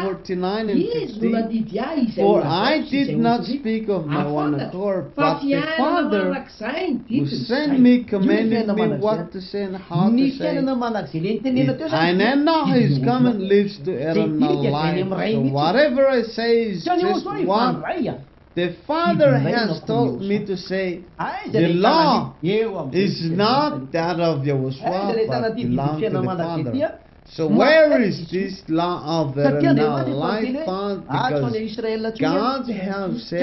49 and 50. For I did not speak of my own accord, but the Father who sent me commanded me what to say and how to say. And now His command leads to eternal life. So whatever I say is just what the Father has told me to say. The law is not that of Yahushua, but belongs to the Father. So where is this law of eternal life found? Because God has said,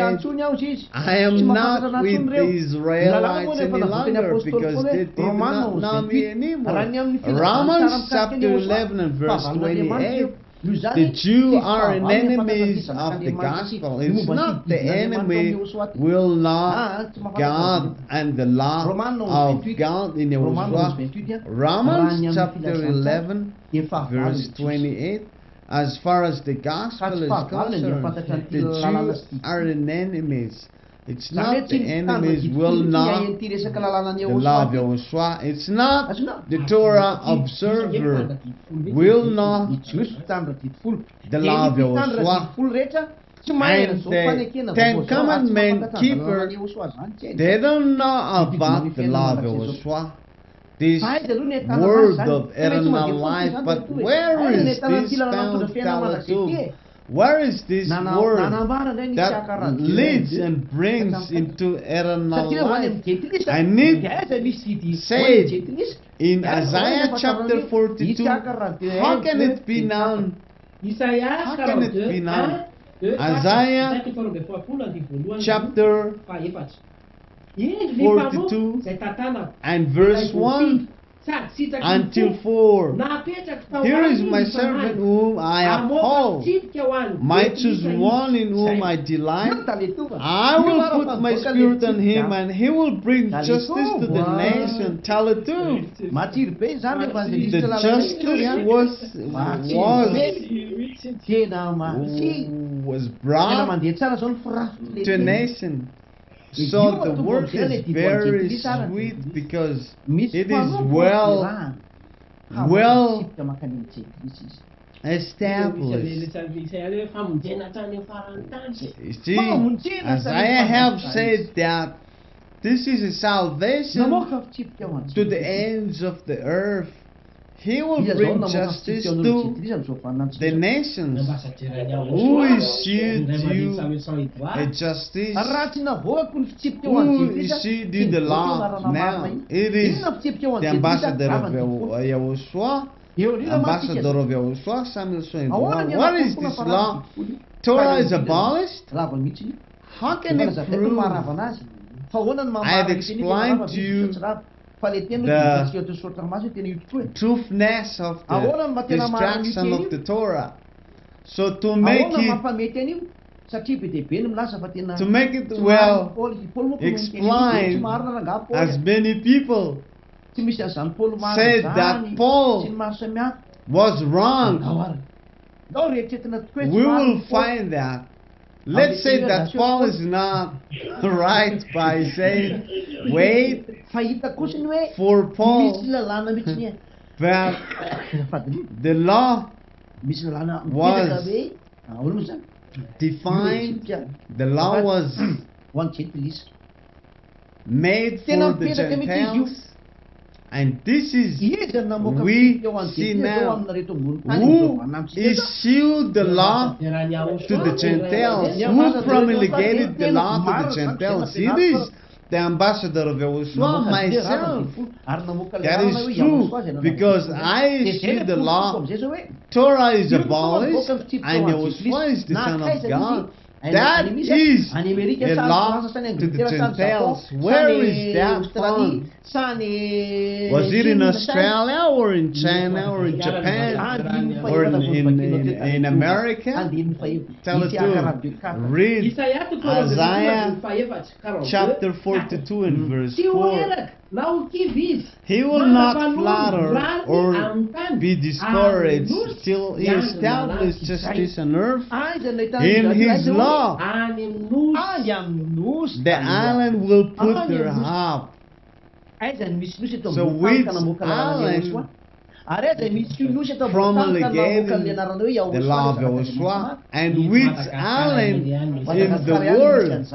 I am not with the Israelites any longer, because they did not know me anymore. Romans chapter 11 and verse 28. The Jews are enemies of the gospel. It's not the enemy will not God and the law of God in Yahushua. Romans chapter 11 verse 28. As far as the gospel is concerned, the Jews are an enemies. It's not the enemies will not the law of Yahushua. It's not the Torah observer will not the law of Yahushua. And the Ten Commandment keeper, they don't know about the law of Yahushua, this word of eternal life. But where is this found, Talatub? Where is this word that leads and brings into eternal life? I need to say it in Isaiah chapter 42. How can it be known? How can it be known? Isaiah chapter 42 and verse 1 until 4. Here is my servant whom I uphold, my chosen one in whom I delight. I will put my spirit on him, and he will bring justice to the nation. Talatub. The justice was brought to a nation. So the work is very sweet because it is well established. You see, as I have said that this is a salvation to the ends of the earth. He will Iza zao bring namoaka justice fitiavan'olo to Jetri zany zao vaninandro the nations. Who Who issued you a justice? raha tsy navoako ny fitsipika eo an'ny Who Jetri iza, issued tsy you the nivoaka eo law marana marina now? iny. It is Inona fitsipika eo an'ny the Jetri iza, ambassador of gravany tokoa. Yahushua, Eo rinona ambassador mantsika of Yahushua, Samuel ahoana 21. ny What is anapofoana this fa law? raha ny Torah is abolished? lava mihitsy iny. How can Fa it zakaiko prove? maharavana azy. Fa ahoana ny I have mamarana explained to you fa le teny the hoe tsika teo soratra maso tena io tokoa. Truthfulness of Ahoana the ny matena marina destruction mihitsy of the Torah. So to Ahoana make ny it mampamety an'io satria be dia be ny milaza fa tena To make it tsy well marina Paul moa tsy explained, marina raha nga Paul. as many people Tsy misy an'izany Paul marina said zany, that Paul sy ny maro samihafa. was wrong, Ao rehetretina tokoa we will find that. Let's say that Paul is not right by saying, wait fa hita kosiny hoe for misy Paul lalàna mihitsy ny that fadiny the law misy lalàna Was mipetraka hoe ahoana moa zany defined, the law was ho an'ny Jetri izy. made Tena for the mipetraka mihitsy izy io. Gentiles, and this is Izy no namoaka we fitsipika eo an'ny see Jetri zao now. amina reto ambony tany Who izao vanamitsika zao. issued the law to the Gentiles? Who promulgated the law to the Gentiles? It is the ambassador of Yahushua, myself. That is true, because I issued the law. Torah is abolished, and Yahushua is the Son of God. That is a law to the Gentiles. Where is that from? Was it in Australia or in China or in Japan or in America? Tell it to read Isaiah chapter 42 and verse 4. He will not flatter or be discouraged till he establishes justice on earth. In his law, the island will put their hope. So which island promulgated the law of Yahushua, and which island in the world?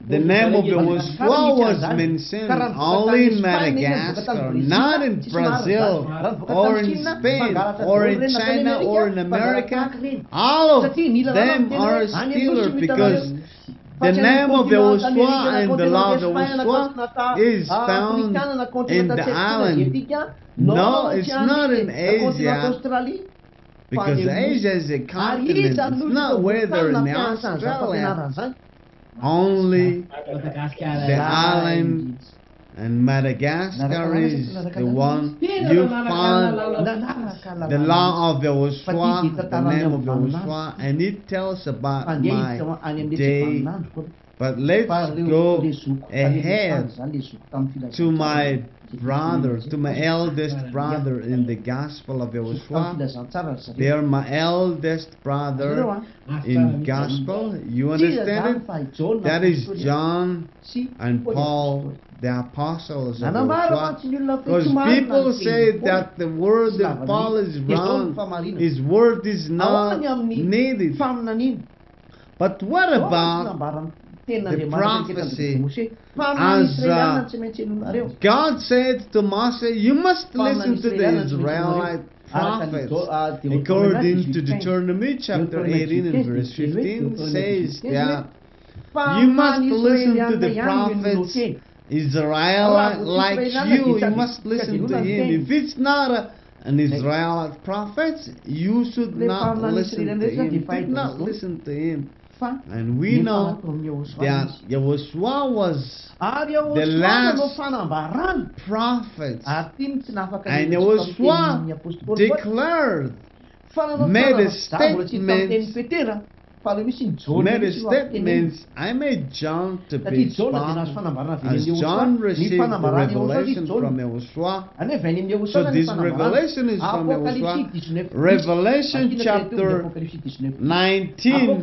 The name of Yahushua was mentioned only in Madagascar, not in Brazil, or in Spain, or in China, or in America. All of them are still, because the name of Yahushua and the law of Yahushua is found in the island. No, it's not in Asia, because Asia is a continent. It's not whether in Australia. Only the island and Madagascar is the one you find the law of Yahushua, the name of Yahushua, and it tells about my day. But let's go ahead to my brother, to my eldest brother in the gospel of Yahushua. They are my eldest brother in gospel. You understand it? That is John and Paul, the apostles of Yahushua. Because people say that the word of Paul is wrong, his word is not needed. But what about the prophecy? As God said to Moses, you must listen to the Israelite prophets. According to Deuteronomy chapter 18 and verse 15 says that you must listen to the prophets Israelite like you must listen to him. If it's not an Israelite prophet, you should not listen to him. Do not listen to him. And we know that Yahushua was the last prophet, and Yahushua declared, made a statement, I made John to be his prophet, as John received the revelation from Yahushua. So this revelation is from Yahushua. Revelation chapter 19.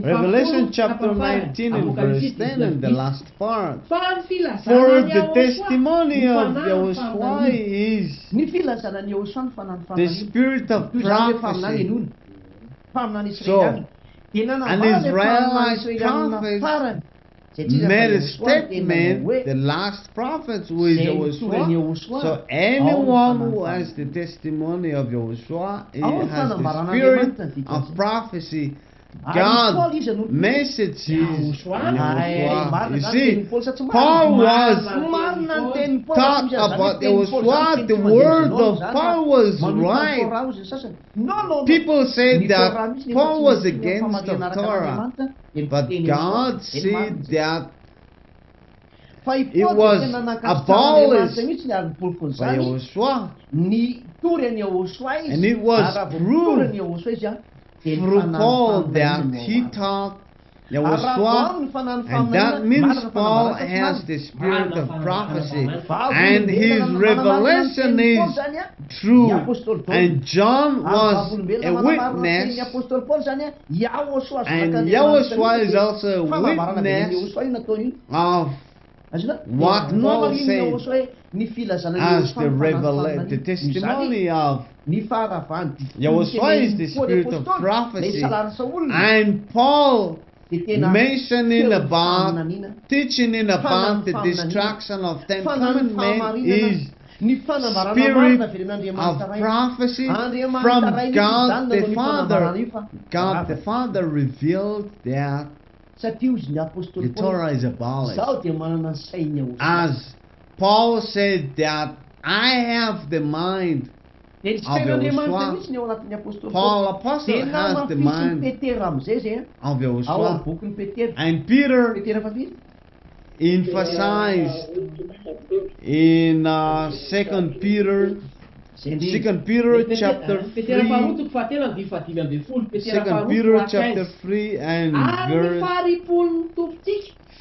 Revelation chapter 19 and verse 10 and the last part. For the testimony of Yahushua is the spirit of prophecy. So, an Israelite prophet made a statement, the last prophets with Yahushua. So anyone who has the testimony of Yahushua, he has the spirit of prophecy. God's message is Yahushua. You see, Paul was taught about Yahushua. The word of Paul was right. People say that Paul was against the Torah, but God said that it was abolished by Yahushua, and it was proved through Paul that he taught Yahushua, and that means Paul has the spirit of prophecy, and his revelation is true, and John was a witness, and Yahushua is also a witness of what Paul said as the testimony of Yahushua is the spirit of prophecy. And Paul mentioning about, teaching about the destruction of 10 commandments is spirit of prophecy from God the Father. God the Father revealed that the Torah is abolished. As Paul said that I have the mind of Yahushua. Paul Apostle has the mind of Yahushua. And Peter emphasized in 2 Peter chapter 3, 2 Peter chapter 3 and verse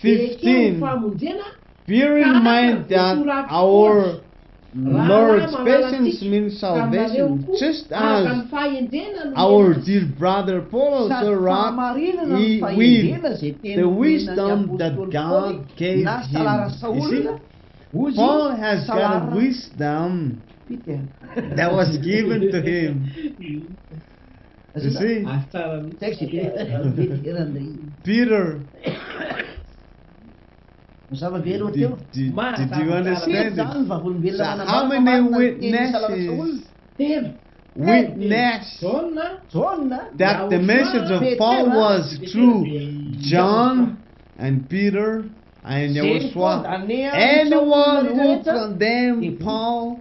15. Bear in mind that our Lord's patience means salvation, just as our dear brother Paul also wrote with the wisdom that God gave him. You see, Paul has got a wisdom that was given to him. You see, Peter, did you understand it? So how many witnesses witnessed that the message of Paul was true? John and Peter and Yahushua. Anyone who condemned Paul,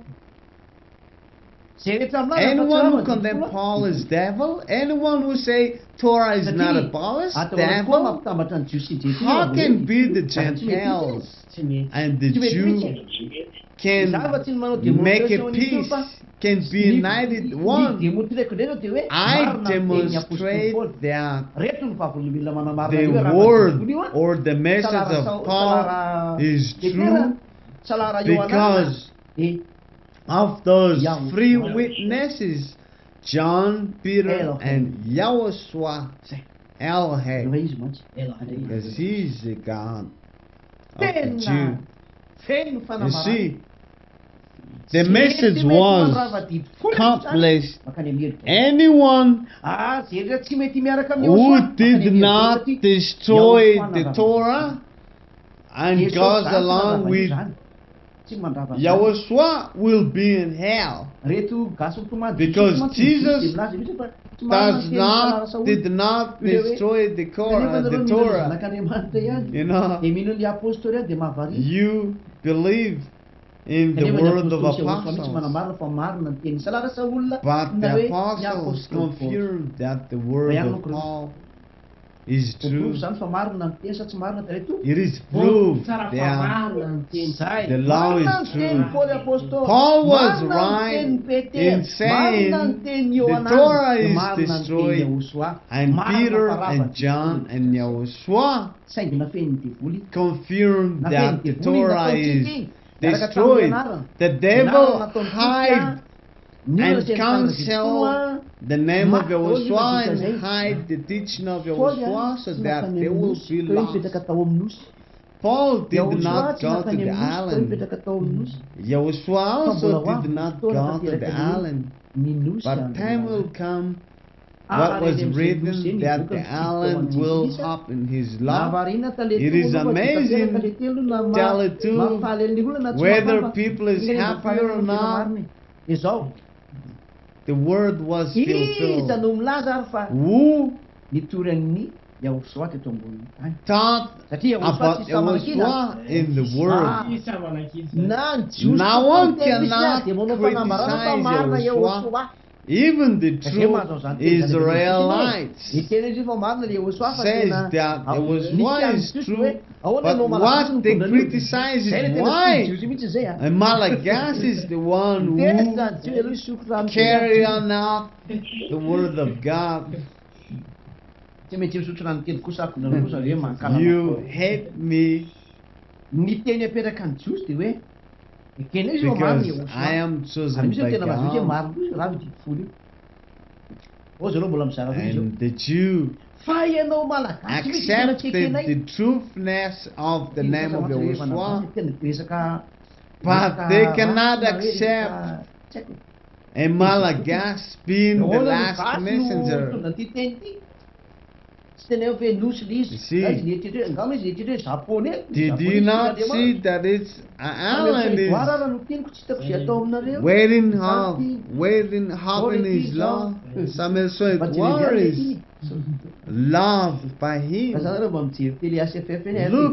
anyone who condemned Paul is devil. Anyone who say Torah is not abolished, devil. How can be the Gentiles and the Jew can make a peace, can be united one? I demonstrate that the word or the message of Paul is true because of those three witnesses, John, Peter, and Yahushua, because he's the God of the Jew. You see, the message was accomplished. Anyone who did not destroy the Torah and goes along with Yahushua will be in hell, because Jesus did not destroy the Torah. You know, you believe in the word of apostles, but the apostles confirmed that the word of Paul is true. It is proved that the law is true. Paul was right in saying the Torah is destroyed, and Peter and John and Yahushua confirmed that the Torah is destroyed. The devil hide and cancel the name of Yahushua and hide the teaching of Yahushua so that they will be lost. Paul did not go to the island. Yahushua also did not go to the island. But time will come what was written that the island will happen his love. It is amazing, tell it too, whether people is happy or not, Izao, the word was iza fulfilled. no milaza ary fa Who nitoran'ny Yahosoa teto ambony tany. taught Satria about Yahosoa tsy samanakina. Yahushua in the word? Isa manakitsy. Na ny jiosy No one dia cannot manao fanambarana fa criticize marina Yahushua. Yahosoa. Even the true Israelites Ny tena izy fa marina le Yahosoa fa says tena that Yahushua is true, ahoana but no what they criticize is why jiosy mihitsy zay a. and Malagas is the one who Tena jiosy aloha sokra amin'ny carry on out the word of God. tsy mety misotro rano telo kosa ako nareo kosa hoe mankala You hate me ny teny aperaka ny jiosy dia hoe ekena izy eo marina because Yahosoa. I am Ary chosen misy eo by tena mazoto hoe God, marina kosa raha vity folo io. O zareo mbola mizara roa izy eo. and the Jew Fa ianao malagasy misy tena accepted kekenay. the truthfulness of the name of Yahushua, Tena resaka but they cannot accept a Malagas being the last messenger. You see, did you not see that it's an island is waiting having his love? Samuel said, war is loved by him. Look,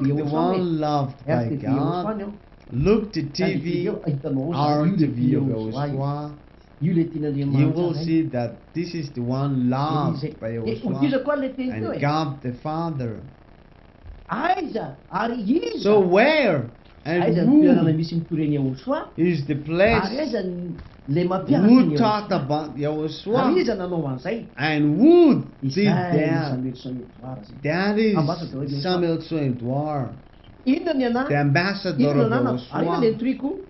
the one loved by God. Look the TV, our TV of Yahushua. You will see that this is the one loved by Yahushua and God the Father. So where and who is the place who taught about Yahushua and who did that? That is Samuel Sointwar, the ambassador of Yahushua.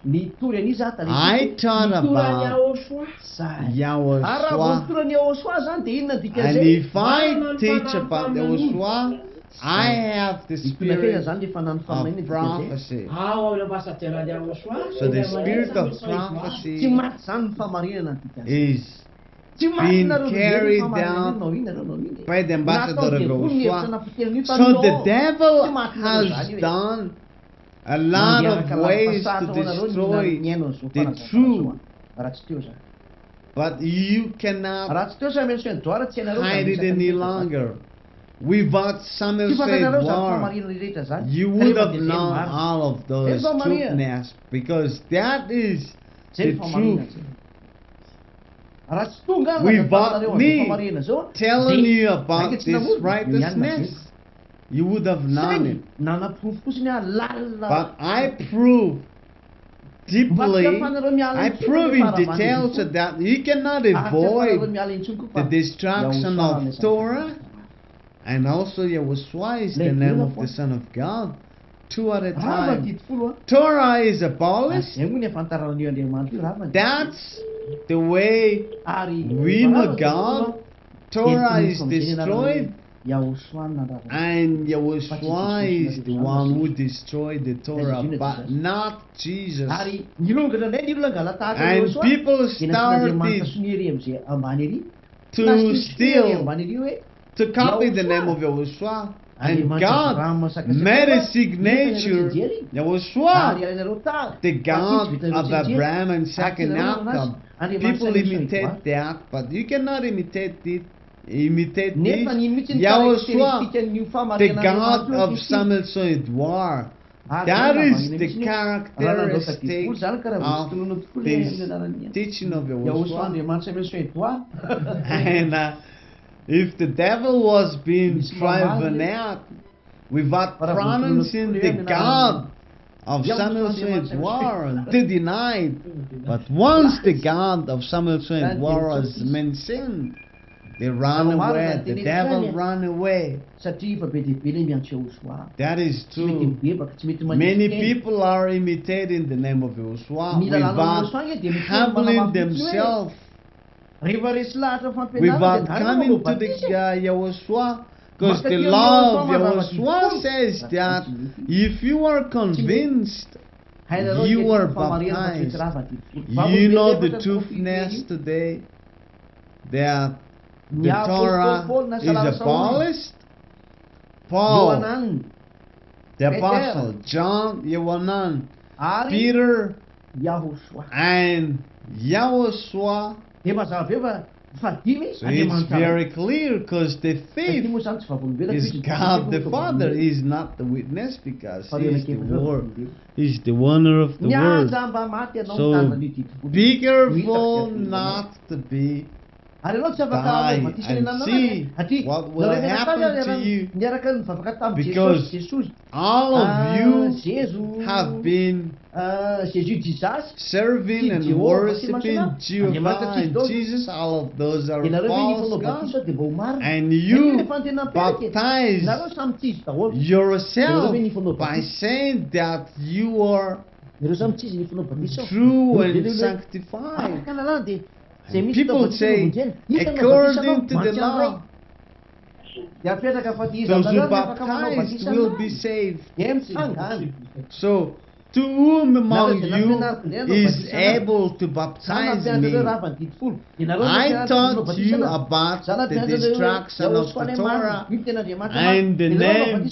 I thought about Yahushua, and if I teach about Yahushua, I have the spirit of prophecy. So the spirit of prophecy is being carried down by the ambassador of Yahushua. So the devil has done a lot of ways to destroy the truth, but you cannot hide it any longer. Without Samuel said war, you would have known all of those truthness, because that is the truth. Without me telling you about this righteousness, you would have known it. But I prove deeply, I prove in detail so that you cannot avoid the destruction of Torah, and also Yahushua is the name of the Son of God, two at a time. Torah is abolished. That's the way we know God. Torah is destroyed. And Yahushua is the one who destroyed the Torah, but not Jesus. And people started to steal, to copy the name of Yahushua. And God made a signature, Yahushua, the God of Abraham and Isaac and Jacob. People imitate that, but you cannot imitate it. Imitate this. Yahushua, the God of Samuel Sointwar. That is the characteristic of this teaching of Yahushua. And if the devil was being driven out without pronouncing the God of Samuel Sointwar, they denied. But once the God of Samuel Sointwar was mentioned, they ran away. The devil ran away. That is true. Many people are imitating the name of Yahushua without humbling themselves, without coming to the Yahushua. Because the law of Yahushua says that if you are convinced, you are baptized. You know the truthness today that the Torah is abolished. Paul, the Apostle, John, Yohanan, Peter, Yahushua. and Yahushua. Dia mazava eo fa dimy So it's very clear because the fifth is God the Father. Is not the witness because He is the Word. He's the wonder of the Word. So be careful not to be die and see what will happen to you, because all of you have been serving and worshiping Jehovah and Jesus. All of those are false gods, and you baptize yourself by saying that you are true and sanctified. And people say, according to the law, those who baptized will be saved. So, to whom among you is able to baptize me? I taught you about the destruction of the Torah and the name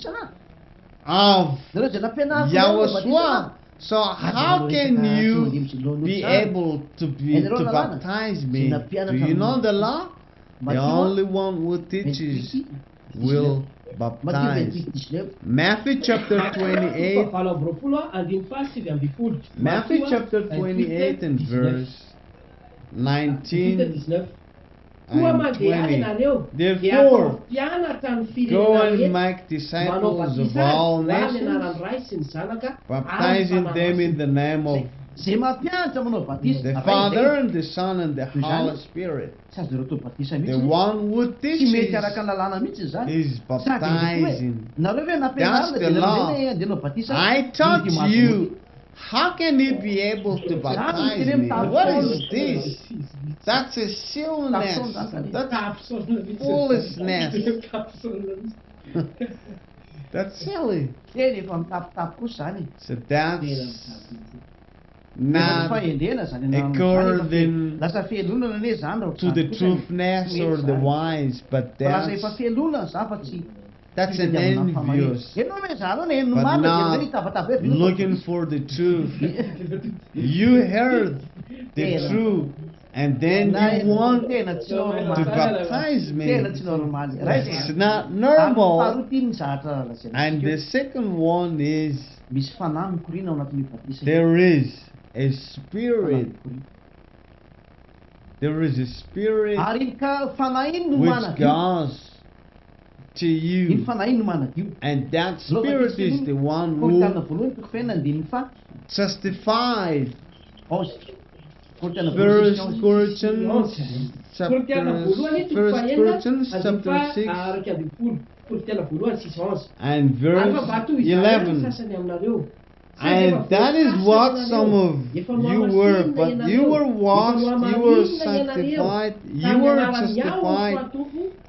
of Yahushua. So how can you be able to baptize me? Do you know the law? The only one who teaches will baptize. Matthew chapter 28. Matthew chapter 28 and verse 19 and 20. Therefore, go and make disciples of all nations, baptizing them in the name of the Father and the Son and the Holy Spirit. The one who teaches is baptizing. That's the law. I taught you. How can he be able to baptize me? What is this? That's a silliness. That's foolishness. That's silly. So that's not according to the truthness or the wise, but that's an envious, but not looking for the truth. You heard the truth, and then you want to baptize me. That's not normal. And the second one is, there is a spirit. There is a spirit which goes to you, and that spirit is the one who justified. First Corinthians chapter 6 and verse 11. And that is what some of you were, but you were washed, you were sanctified, you were justified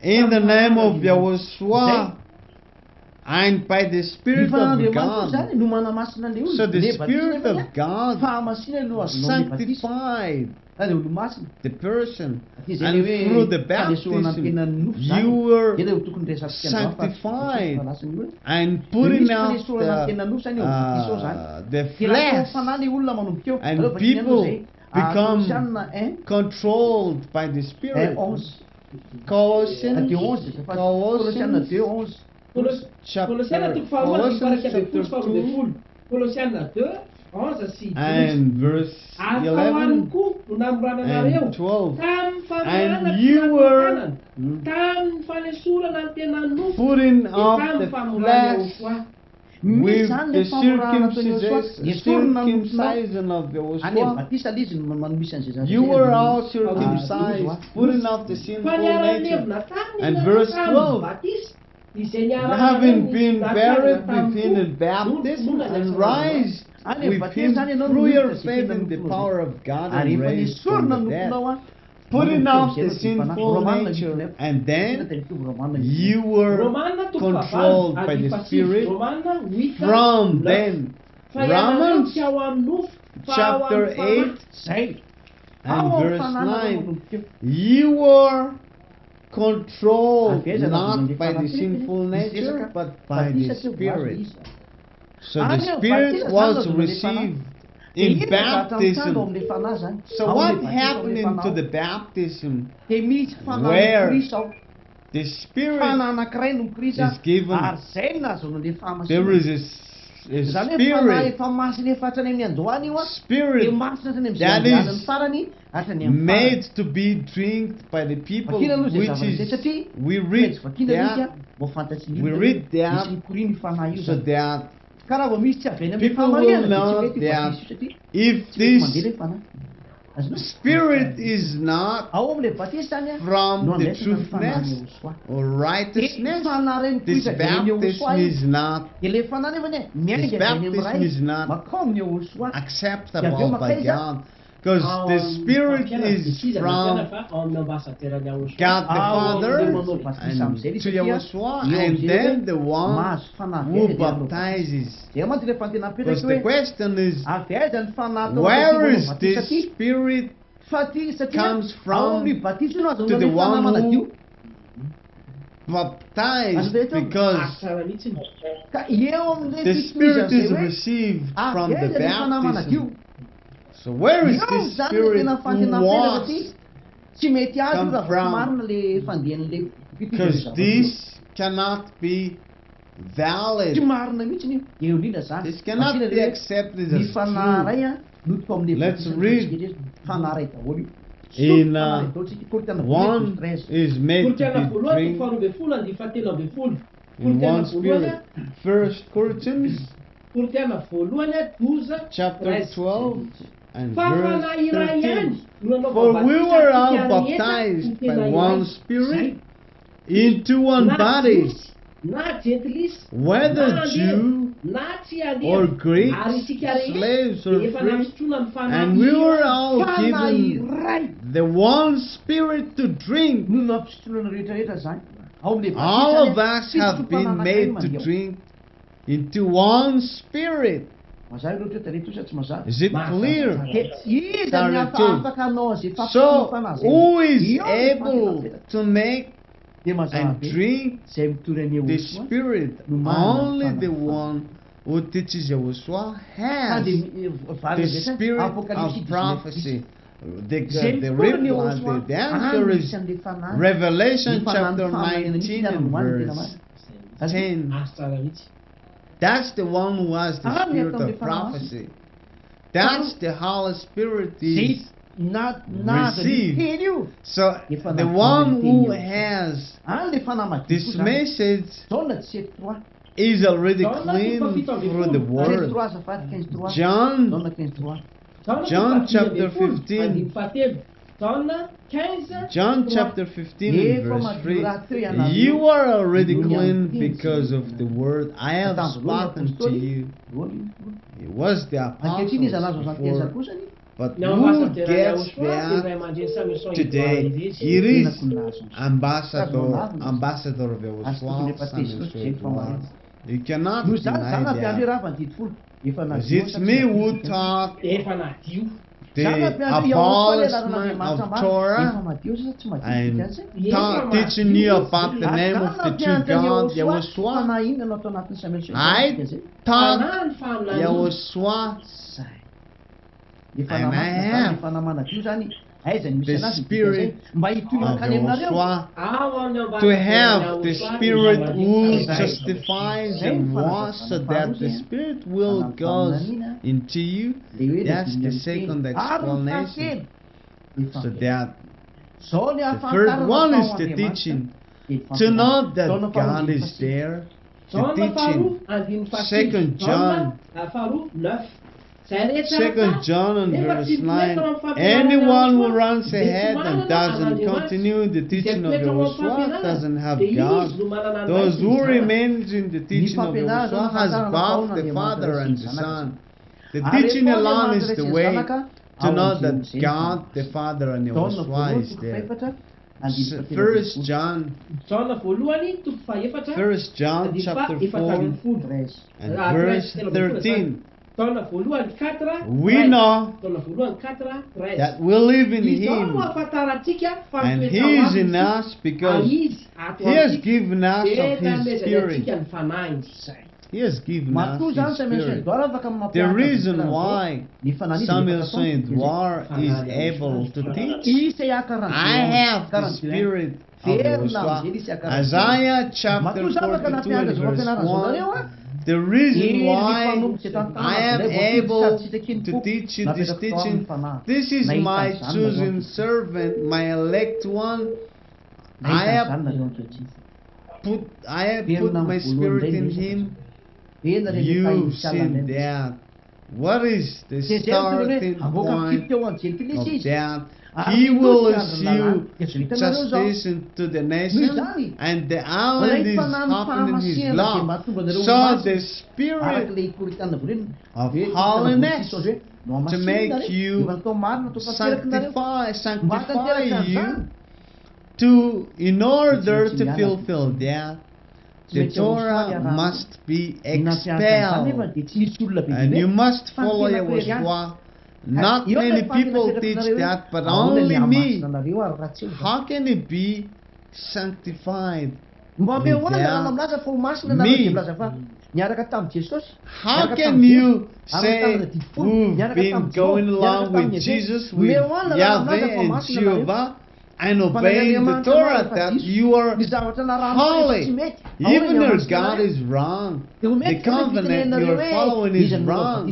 in the name of Yahushua and by the Spirit of God. So the Spirit of God sanctified the person, and through the baptism you were sanctified and putting out the flesh, and people become controlled by the Spirit. Colossians chapter 2 and verse 11 and 12. And you were putting off the flesh with the circumcision of Yahushua. You were all circumcised, putting off the sinful nature. And verse 12, having been buried with him in baptism and raised with him through your faith in the power of God and raised from the dead, putting off the sinful nature, and then you were controlled by the Spirit from them. Romans chapter 8 and verse 9, you were controlled Avezana not amin'ny by the fanahy sinful misy nature, resaka but by the batisa tsy ho azo Spirit. izy. So the Any Spirit batisa was zany no received Dia in iny no zatra mitandro baptism. amin'ny fanahy zany. So Ao what ilay batisa happened amin'ny into fanahy the ao. baptism? Dia misy fanahy Where Kristy ao. the Spirit Fanahy anankiray no Kristy is given. ary zay no nahazoana ilay There fahamasina. is a Zany hoe fanahy Spirit, efa masina efa hatrany amin'ny Androany io a. Dia Spirit masina hatrany amin'ny that andehanan'ny is farany hatrany amin'ny farany. made to be drinked by the people, Vakina aloha zay which zavatra zay is, satria we tsy read maintsy vakina aloha izy a, that vao fantatry ny we Biblia read hoe that misy mikoriny io fanahy io so zany. that Ka raha vao misy tsy avy any amin'ny people will fahamarihana dia know tsy mety that batisa io satria if tsy mety mandeha this ilay fanahy. Azonao? Spirit is not Ao amin'ilay batisa zany a from no the andraisana ny fanahy truthness ny Osoa. or Dia righteousness, fanahy ray ny this Kristy avy any baptism Osoa io. is not Dia ilay fanahy nefa ny miainga avy any amin'ny baptism ray is not makao amin'ny Osoa. acceptable by God, because the Spirit is from God the Father and to Yahushua, and then the one who baptizes. Dia mantsy ilay fantenapetraka Because the hoe question is, avy aiza ny fanahy tao where anaty is batisa this ty? Spirit Satria comes from ao amin'ny batisa no to azahoana the ilay fanahy one manadio. who baptized? Because Ka eo amin'ilay the Spirit is fitohizan'izay hoe received from avy the aiza ilay fanahy manadio. baptism. So where is Eo this zany Spirit tena who fantenapetraka ty. was? Tsy mety azy come io raha from? vao marina ilay fandehan'ilay Because fitohizan'izay. this cannot be Tsy valid. marina mihitsy io. Eo indrindra zany. This cannot Vakina be ilay hoe accepted ny as fanahy true. ray a notiko amin'ilay Let's batisa read. ny fanahy ray daholo io. In Fanahy daholo tsika Korintana one 13. is made Korintena to be voalohany drink faharoa ambin'ny folo andiny fahatelo ambin'ny folo. in Korintena one voalohany Spirit. First Corinthians Korintena voalohany 12 chapter 13. 12 and Fa verse fanahy iray 13. ihany no nanao For we baptisa were all tsika rehetra baptized ny tena by iray. one Spirit Zay. into one Na body, Jiosy, na gentilisy, whether na Jew alevo, na tsy or alevo, Greek, ary isika rehetra slaves or dia efa free, napisotroana amin'ny fanahy and we were iray. all Fanahy given ray the one Spirit to drink. no nampisotroana rehetrarehetra zany. Ao amin'ilay All of batisa us have been fisotrofanana made iray to mandeha. drink into one Spirit. Mazava loatra tarehy tosa tsy mazava. Is it clear? Dia iza ny afaka hanao azy efa So, fanahy who is Io ny able fantenapetraka. to make Dia mazava and be drink zay mitory the Osoa. Spirit? Only the one who teaches Yahushua has the spirit of prophecy. The reply, the answer is Revelation chapter 19 and verse 10. Tsara mihitsy. That's the one who has the spirit of prophecy. That's the Holy Spirit is received. So the one who has this message is already clean through the word. John chapter 15. John chapter 15 and verse 3. You are already clean because of the word I have spoken to you. It was the apostles before, but who gets that today? It is ambassador of Yahushua, Son and Spirit. You cannot deny that. Because it's me who taught the abolishment of Torah and teaching you about the name of the true God, Yahushua. I taught Yahushua, and I have the Spirit of Yahushua to have the Spirit who justifies and washes, so that the Spirit will go into you. That's the second explanation. So that the third one is the teaching. To know that God is there. The teaching. Second John and verse 9. Anyone who runs ahead and doesn't continue the teaching of Yahushua doesn't have God. Those who remain in the teaching of Yahushua has both the Father and the Son. The teaching alone is the way to know that God, the Father, and Yahushua is there. First John chapter 4 and verse 13. Taona voalohany 4. We know Taona voalohany 4, 13. that we live in Izao no Him, ahafantarantsika fa and mitoetra He ho is azy in izy. us because Izy ato He has amintsika. given us Dia of His namezany Spirit. antsika ny fanahy izay. He has given us Matoa zany His Samuel Spirit. Saint-Edouard afaka The mampianatra reason ny why fanan'izy Samuel rehefa Saint-Edouard is able to teach, Isay akaran'izao. I have the Karan'izao, Spirit of Verina Yahushua. amin'izay isy akaran'izao. Isaiah chapter Matoa zany afaka 42 and nampianatra zao verse ampianaran'izao nareo 1. a. The reason Iny why fanomboka eto an-tany I am izay voafidy able sady tsy takiany to foko. teach you this Napetraka tao teaching, amin'ny fanahy. this is Nahita my izany chosen nareo. servant, my elect one. I Nahita have izany nareo ankehitriny. put my spirit in him. Ena rehefa You izy see salamena. that. What is the Zay zay starting avoaka point teo anjely filisy of izy. that? Ary He will mitosy andro issue lalàna. Hitanareo zao. justice to the nation, Zany. and the island is happening His Fahamasihana law. dia mahatonga anareo So maso. the Araka spirit ilay koritana voalohany of hoe holiness hoe no to amasina make nareo. you Efa natao marina natao tanteraka nareo. sanctify Mba you tanteraka to, in order Tsy to miala. fulfill that, the Tsy maintsy Torah Yahushua iarahana. must be Nampianatra izany nefa expelled. dia tsy misy olona be And be. you must Fa follow tena koery ihany. Yahushua. Not Io many ilay people fampianarana teach nareo that, but ao only ilay me. hamasina nareo ary ratsy eo. How can it be sanctified? Mba with be hoana that? lalana milaza fa ho masina Me. nareo dia milaza fa niaraka tamin'i Jesosy. How niaraka can tamin'i you Jesosy, say ary tamin'ny Diffusion, we've niaraka been tamin'i going Jehovah, along niaraka with tamin'ny Jesus, Ezra? with Me hoana lalana milaza Yahweh fa and masina nareo. Jehovah, and obeying the Torah that you are Ny zavatra narahana holy? tsy mety. Even Ahoana your ny God hamasina is wrong. dia ho The mety covenant you're following is wrong.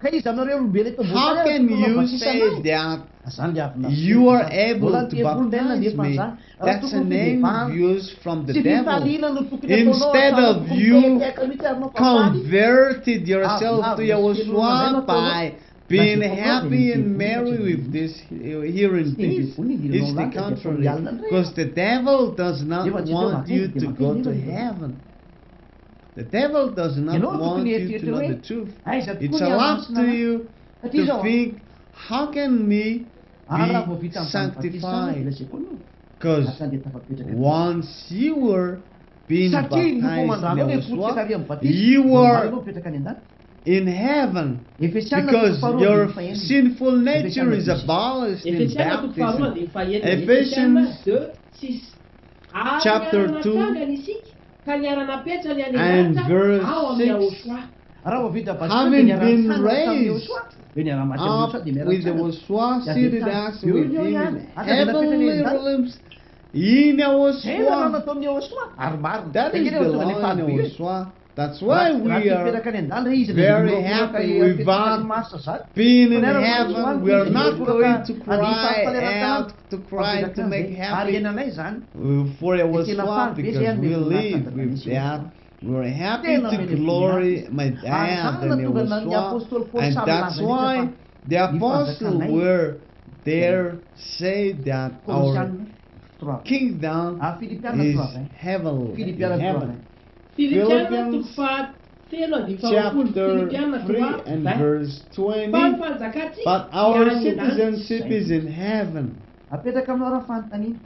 Ka izy aminareo olombelona eto ambony How tany can tokony you mabatisa say anao? that Zany liavina. you are able Mbola to ny tebolombelona baptize nefa me? zany. Raha That's a tokony name fidebahana. used from the Tsy devil. fifaliana no tokony ataonao, Instead atao of tokony you miaika mihitsy ary mafafaly. converted yourself Ah, to ah, Yahushua by being Mas- happy and mas- merry with this hearing this. It's the contrary. Because the devil does not want you to go to heaven. The devil does not want you to know the truth. It's a lot to you to think, how can me be sanctified? Because once you were being baptized in Yahushua, you were in heaven, because your sinful nature is abolished in Efesiana toko faharoa baptism. dia fahaenina. Ephesians chapter 2 ka niarana-petra ny and verse ao amin'ny 6. Yahoshua. Having been raised up with Yahushua, seated us with him in heavenly realms in Yahushua. That is the law in Yahushua. That's why we are very happy without being in heaven. We are not going to cry out to cry to make happy for Yahushua, because we live with that. We're happy to glory my dad and Yahushua, and that's why the apostles were there say that our kingdom is heavenly. Heaven. Filipiana toko fahatelo andiny faharoapolo. Chapter Filipiana 3 toko and verse 20. fahafanjakatsika But our ny any citizenship is in heaven. Apetraka aminao raha fanontaniana.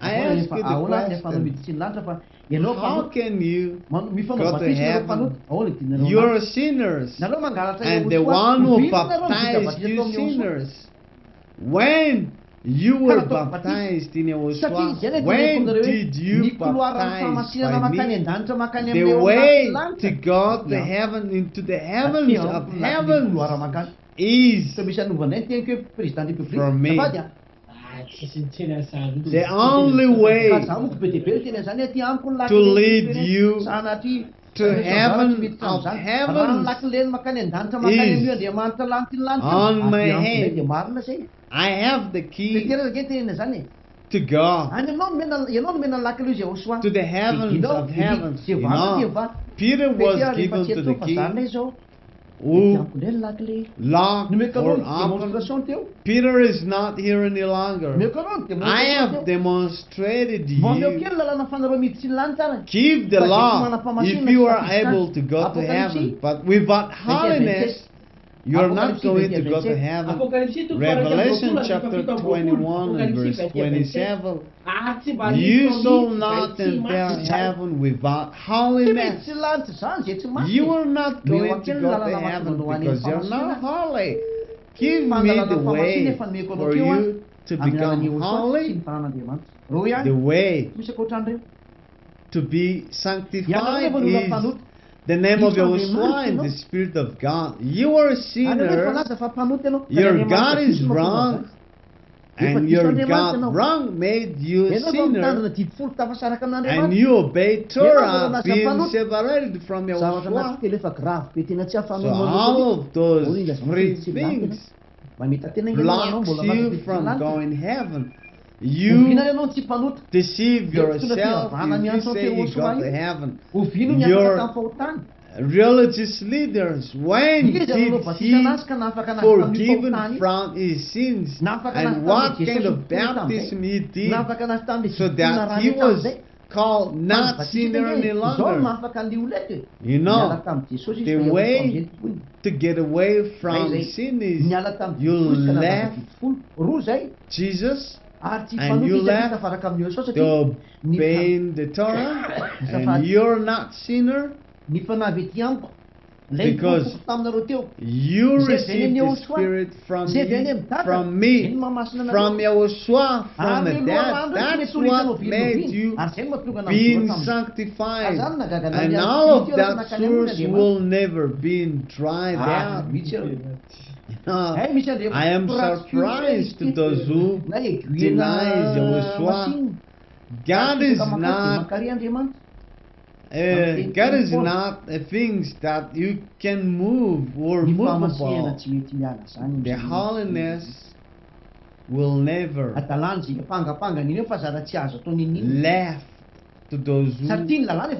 I ask you the Ahoana ny efa question, miditsy ny lanitra fa ianao how can you go to mifanao heaven? ahoana dinareo You're sinners, nareo mangalatra and the one who baptized you sinners. When you were baptized in Yahushua, when did you baptize by me? The way to go to heaven, into the heavens of heavens, is for me. The only way to lead you to heaven of heavens is on my head. I have the key to go to the heavens of heavens. You know, Peter was given to the key who locked or opened. Peter is not here any longer. I have demonstrated you. Keep the law if you are able to go to heaven. But without holiness, You're not going to go to heaven. Revelation chapter 21 and verse 27. You shall not enter heaven without holiness. You are not going to go to heaven because you're not holy. Give me the way for you to become holy, the way to be sanctified is the name of Yahushua and the Spirit of God. You are a sinner. Your God is wrong. And your God wrong made you a sinner. And you obey Torah, being separated from Yahushua. So all of those three things blocks you from going heaven. You deceive yourself if you say you go to heaven. Your religious leaders, when did he forgiven from his sins? And what kind of baptism he did so that he was called not sinner any longer? You know, the way to get away from sin is you left Jesus and you left to obeying the Torah, and you're not sinner because you received the Spirit from me, from Yahushua, from the dead. That's what made you being sanctified, and all of that source will never be dried out. I am surprised to those who deny Yahushua. God is not things that you can move or movable. The holiness will never left to those who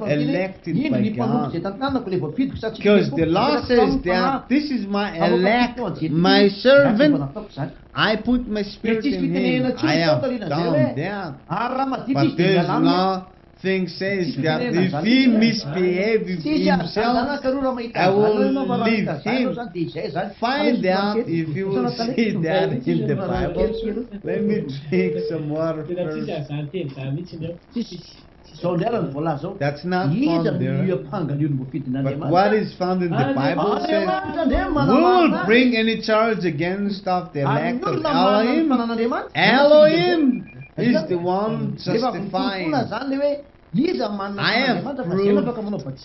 elected by God. Because the law says that this is my elect, my servant. I put my spirit in him. I have done that. But there's nothing says that if he misbehaves himself, I will leave him. Find out if you will see that in the Bible. Let me drink some water first. That's not found there. But what is found in the Bible says, who will bring any charge against of the elect of Elohim? Elohim is the one justifying. I have proved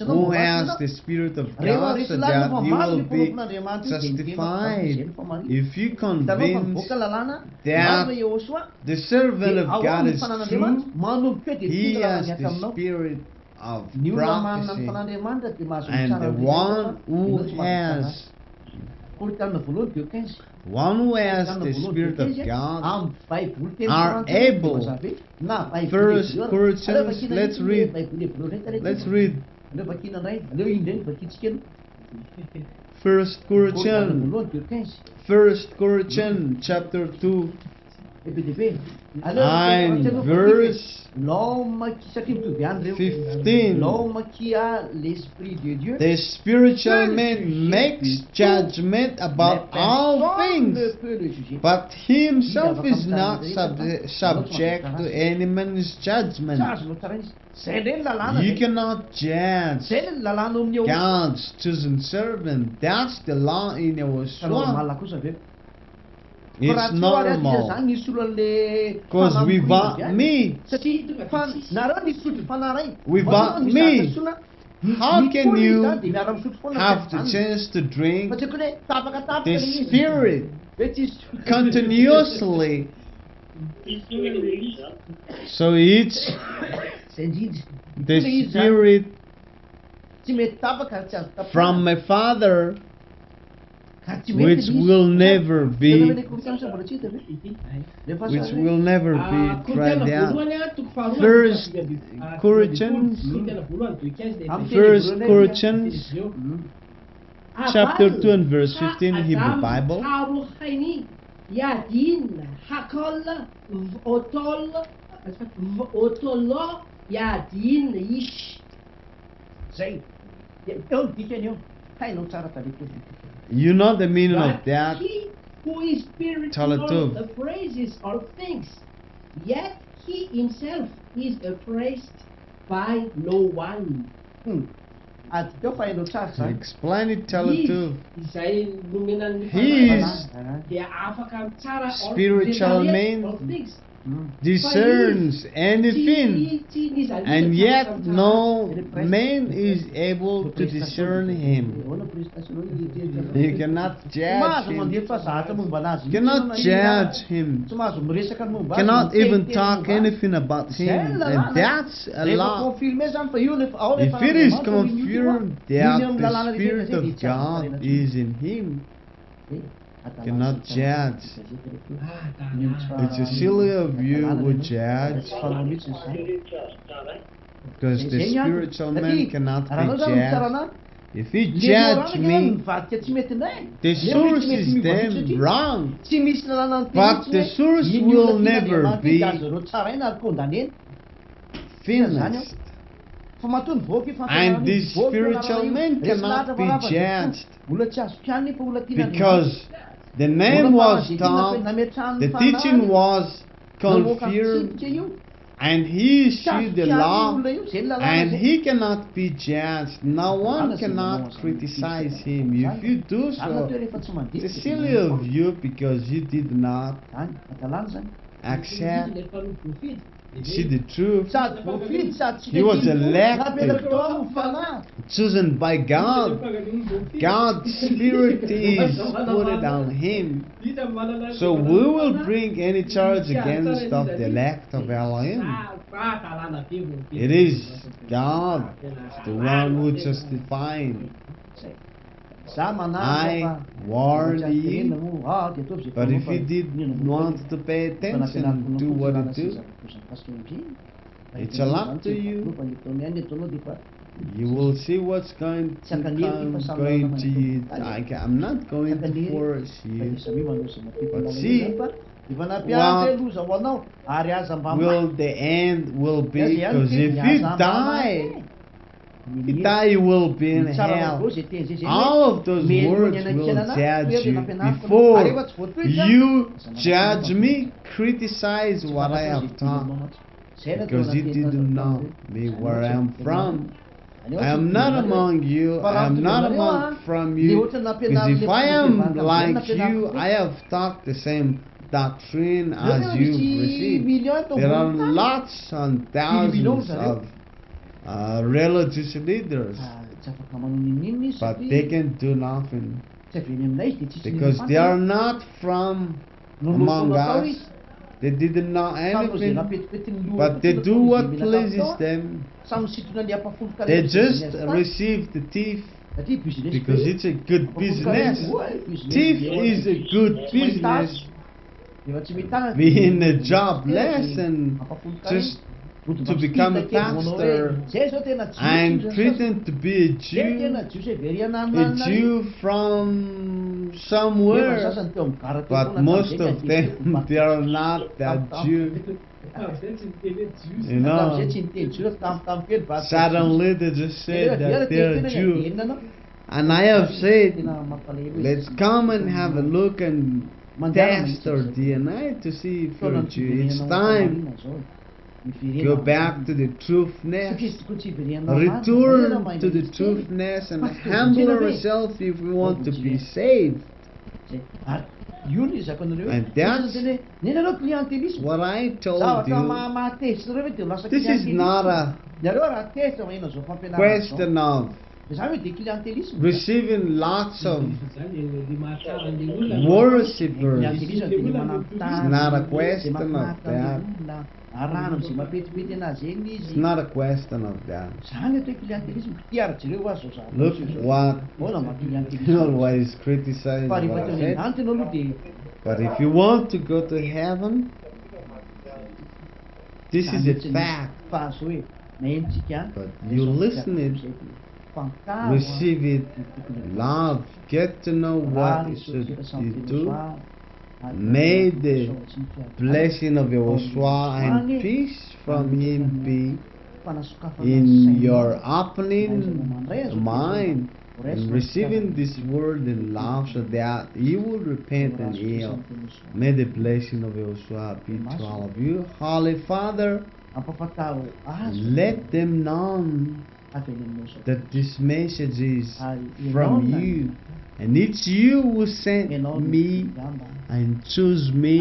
who has the Spirit of God so that you will be justified. If you convince that the servant of God is true, he has the Spirit of prophecy, and the one who has the Spirit of God are able. First Corinthians, let's read. First Corinthians chapter 2 and verse 15. The spiritual man makes judgment about all things, but he himself is not subject to any man's judgment. You cannot judge God's chosen servant. That's the law in Yahushua. It's normal. Because without me, how can you have the chance to drink the Spirit continuously? So it's the Spirit from my Father, which will never be tried out. First Corinthians chapter 2 and verse 15 in Hebrew Bible. You know the meaning But of that? he who is spiritual Talatuf. appraises all things, yet he himself is appraised by no one. At teo fahaino tsara zany. Explain it, Talatuf. Izay nomenan'ny He fanahy is dia afaka tsara spiritual man. all things. discerns anything, and yet no man is able to discern him. You cannot judge him. Cannot judge him. Cannot even talk anything about him. And that's a lot. If it is confirmed that the Spirit of God is in him, cannot judge. It's a silly of you would judge, because the spiritual man cannot be judged. If he judge me, the source is then wrong, but the source will never be finished. And the spiritual man cannot be judged, because the name was taught, the teaching was confirmed, and he issued the law, and he cannot be judged. No one cannot criticize him. If you do so, it's silly of you, because you did not accept, see the truth. He was elected, chosen by God. God's Spirit is put it on him. So we will bring any charge against of the elect of Elohim. It is God, the one who justifying. I warned you, but if you did want to pay attention to what it do, it's a lot to you. You will see what's going to come, going to you. I'm not going to force you, but see what will the end will be, because if you die, you will be in hell. All of those words will judge you. Before you judge me, criticize what I have taught, because you didn't know me, where I am from. I am not among you, I am not among from you, because if I am like you, I have taught the same doctrine as you've received. There are lots and thousands of religious leaders, but they can do nothing, because they are not from among us. They didn't know anything, but they do what pleases them. They just receive the thief, because it's a good business. Thief is a good business. Being a jobless and just to become a pastor and pretend to be a Jew from somewhere, but most of them, they are not that Jew. You know, suddenly they just said that they're a Jew. And I have said, let's come and have a look and test our DNA to see if you're a Jew. It's time. Go back to the truthness, return to the truthness, and humble ourselves if we want to be saved. And that's what I told you. This is not a question of receiving lots of worshippers. It's not a question of that. It's not a question of that. Look what always criticized what I said. But if you want to go to heaven, this is a fact. But you listen it, receive it, love, get to know what it should you do. May the blessing of Yahushua and peace from Him be in your opening mind and receiving this word in love so that you will repent and yield. May the blessing of Yeshua be to all of you. Holy Father, Ang papatao, ahas. let them know that this message is from you, and it's you who sent me and choose me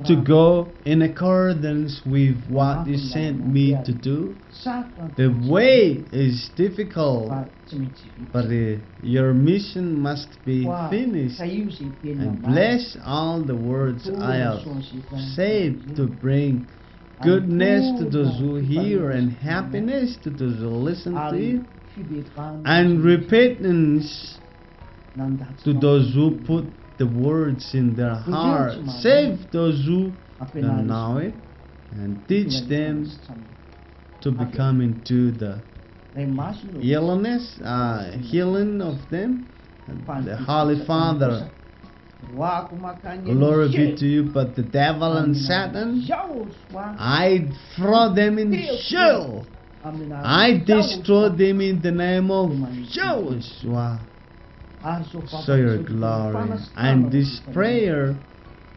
to go in accordance with what you sent me to do. The way is difficult, but your mission must be finished. And bless all the words I have said to bring goodness to those who hear and happiness to those who listen to it, and repentance to those who put the words in their heart. Save those who don't know it and teach them to become into the healing of them. The Holy Father, glory be to you, but the devil and Satan, I throw them in jail. I destroy them in the name of Joshua. So your glory. And this prayer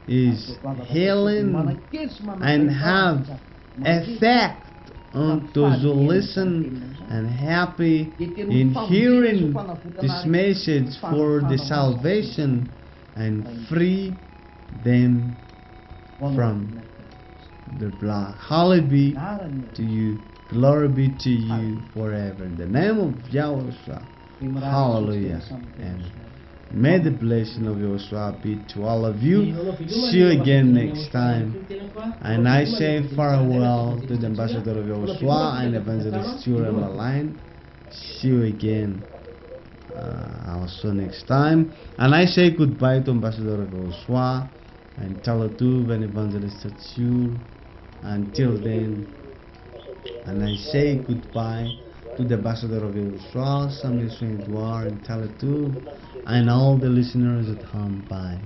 is healing and have effect on those who listen and happy in hearing this message for the salvation and free them from the blood. Hallelujah be to you. Glory be to you forever. In the name of Yahushua. Hallelujah. And may the blessing of Yahushua be to all of you. See you again next time. And I say farewell to the ambassador of Yahushua and evangelist Stuart Maline. See you again also next time. And I say goodbye to ambassador of Yahushua and Talatuv and evangelist Stuart. Until then, and I say goodbye to the ambassador of Yahushua, Samuel Edward and Talatuv, and all the listeners at home. Bye.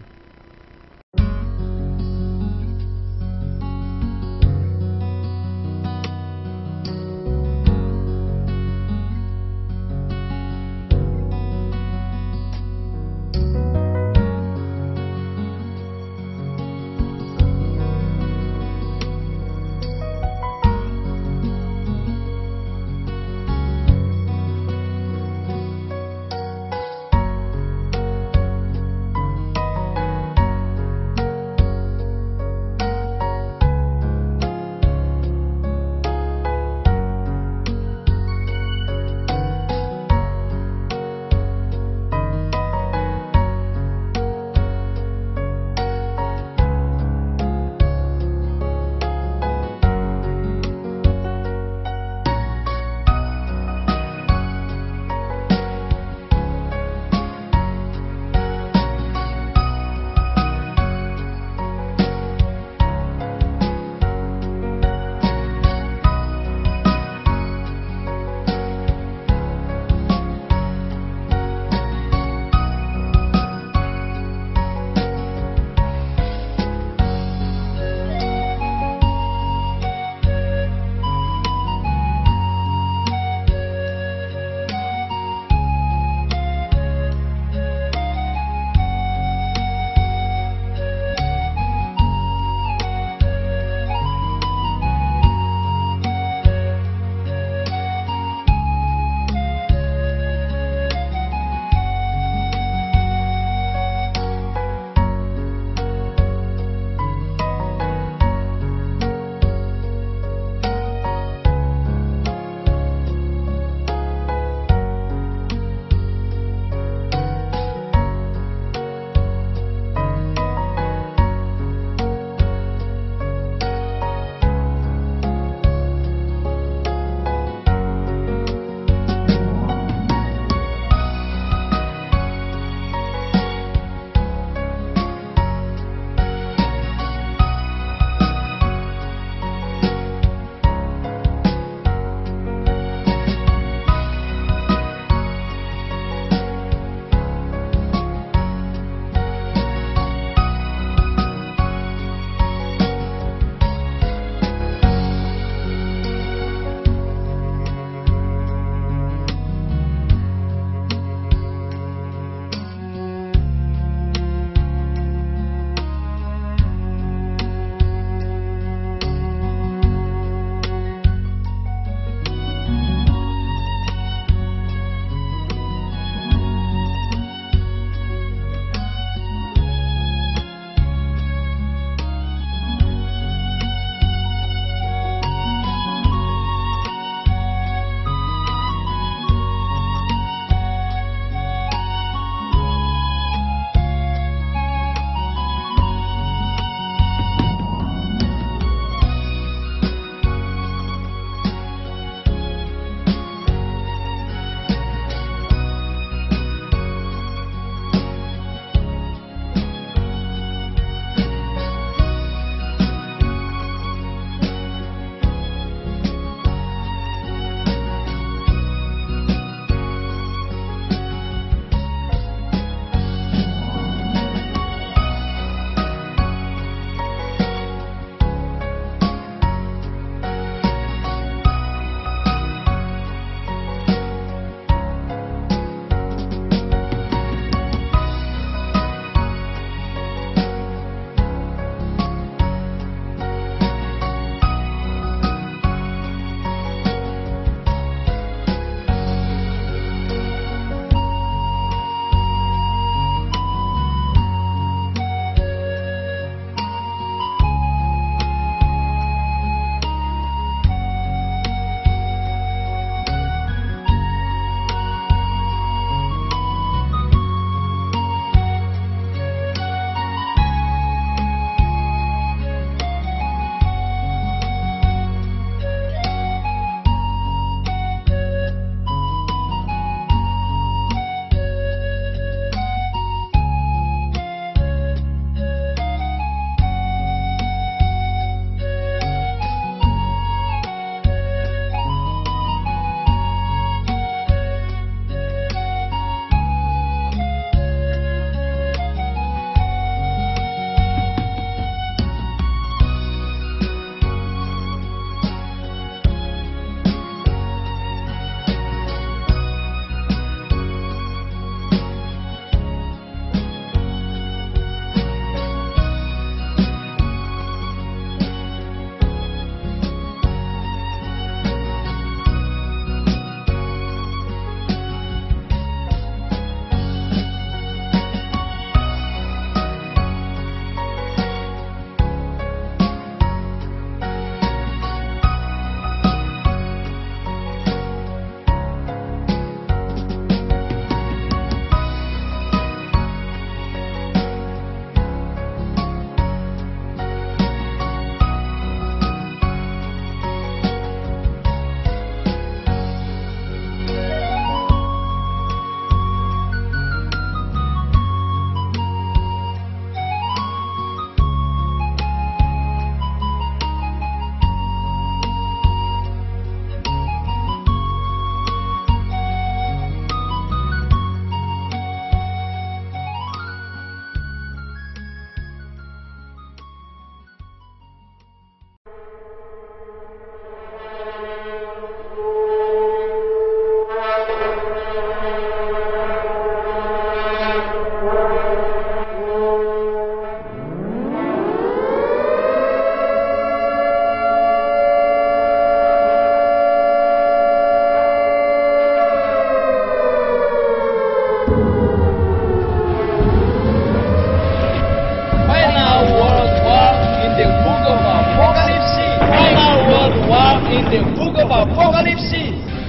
Apocalypse,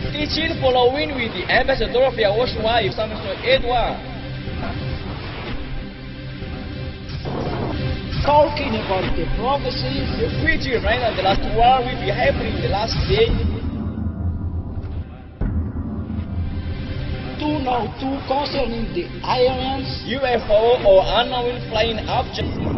teaching following with the ambassador of Yahushua, Psalm 8:1. Talking about the prophecies which will reign on the last world will be happening in the last day. Now concerning the aliens, UFO or unknown flying objects.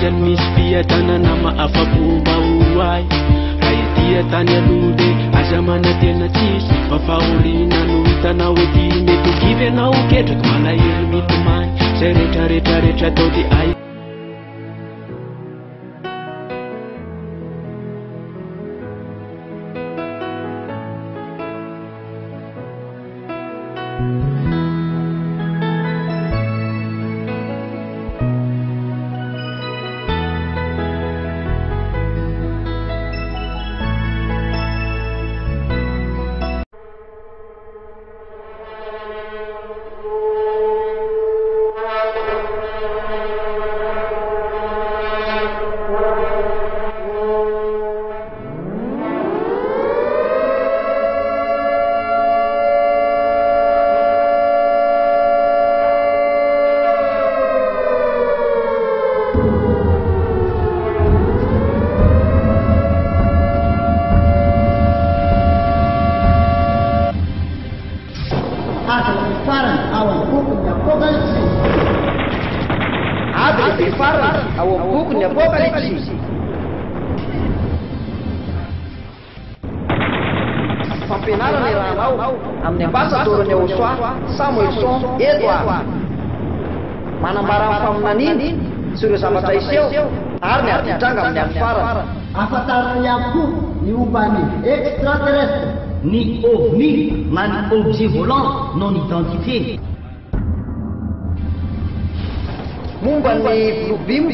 Rehetra misy fiadanana mahafa-po mahoay raha etỳ tany aloha dia aza manantena tsisy mafahoriana no hitanao ety mety ho givy ianao ketraka malahelo mitomany zay rehetrarehetra atao dia ay fampianarana iarahanao amin'ny ambasadorany Ahosoa Samuelson Edouard manambara amin'ny faminaniny sy ireo zavatra iseho ary ny arditranga amin'ny amin'ny farany afatarana ihany koa ny omban'ny extraterrestre ny ovni na ny objet volant non identifié momba ny blue beam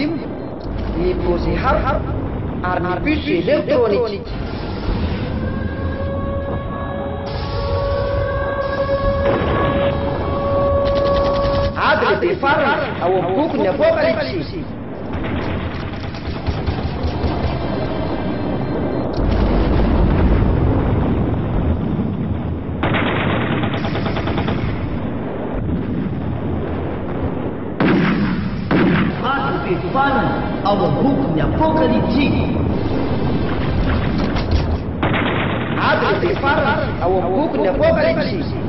ny brosihar ary ny puce électronique ady lehibe farany ao amin'ny bokyny Apocalypse ao amin'ny bokyny Apocalypse ady lehibe farany ao amin'ny bokyny Apocalypse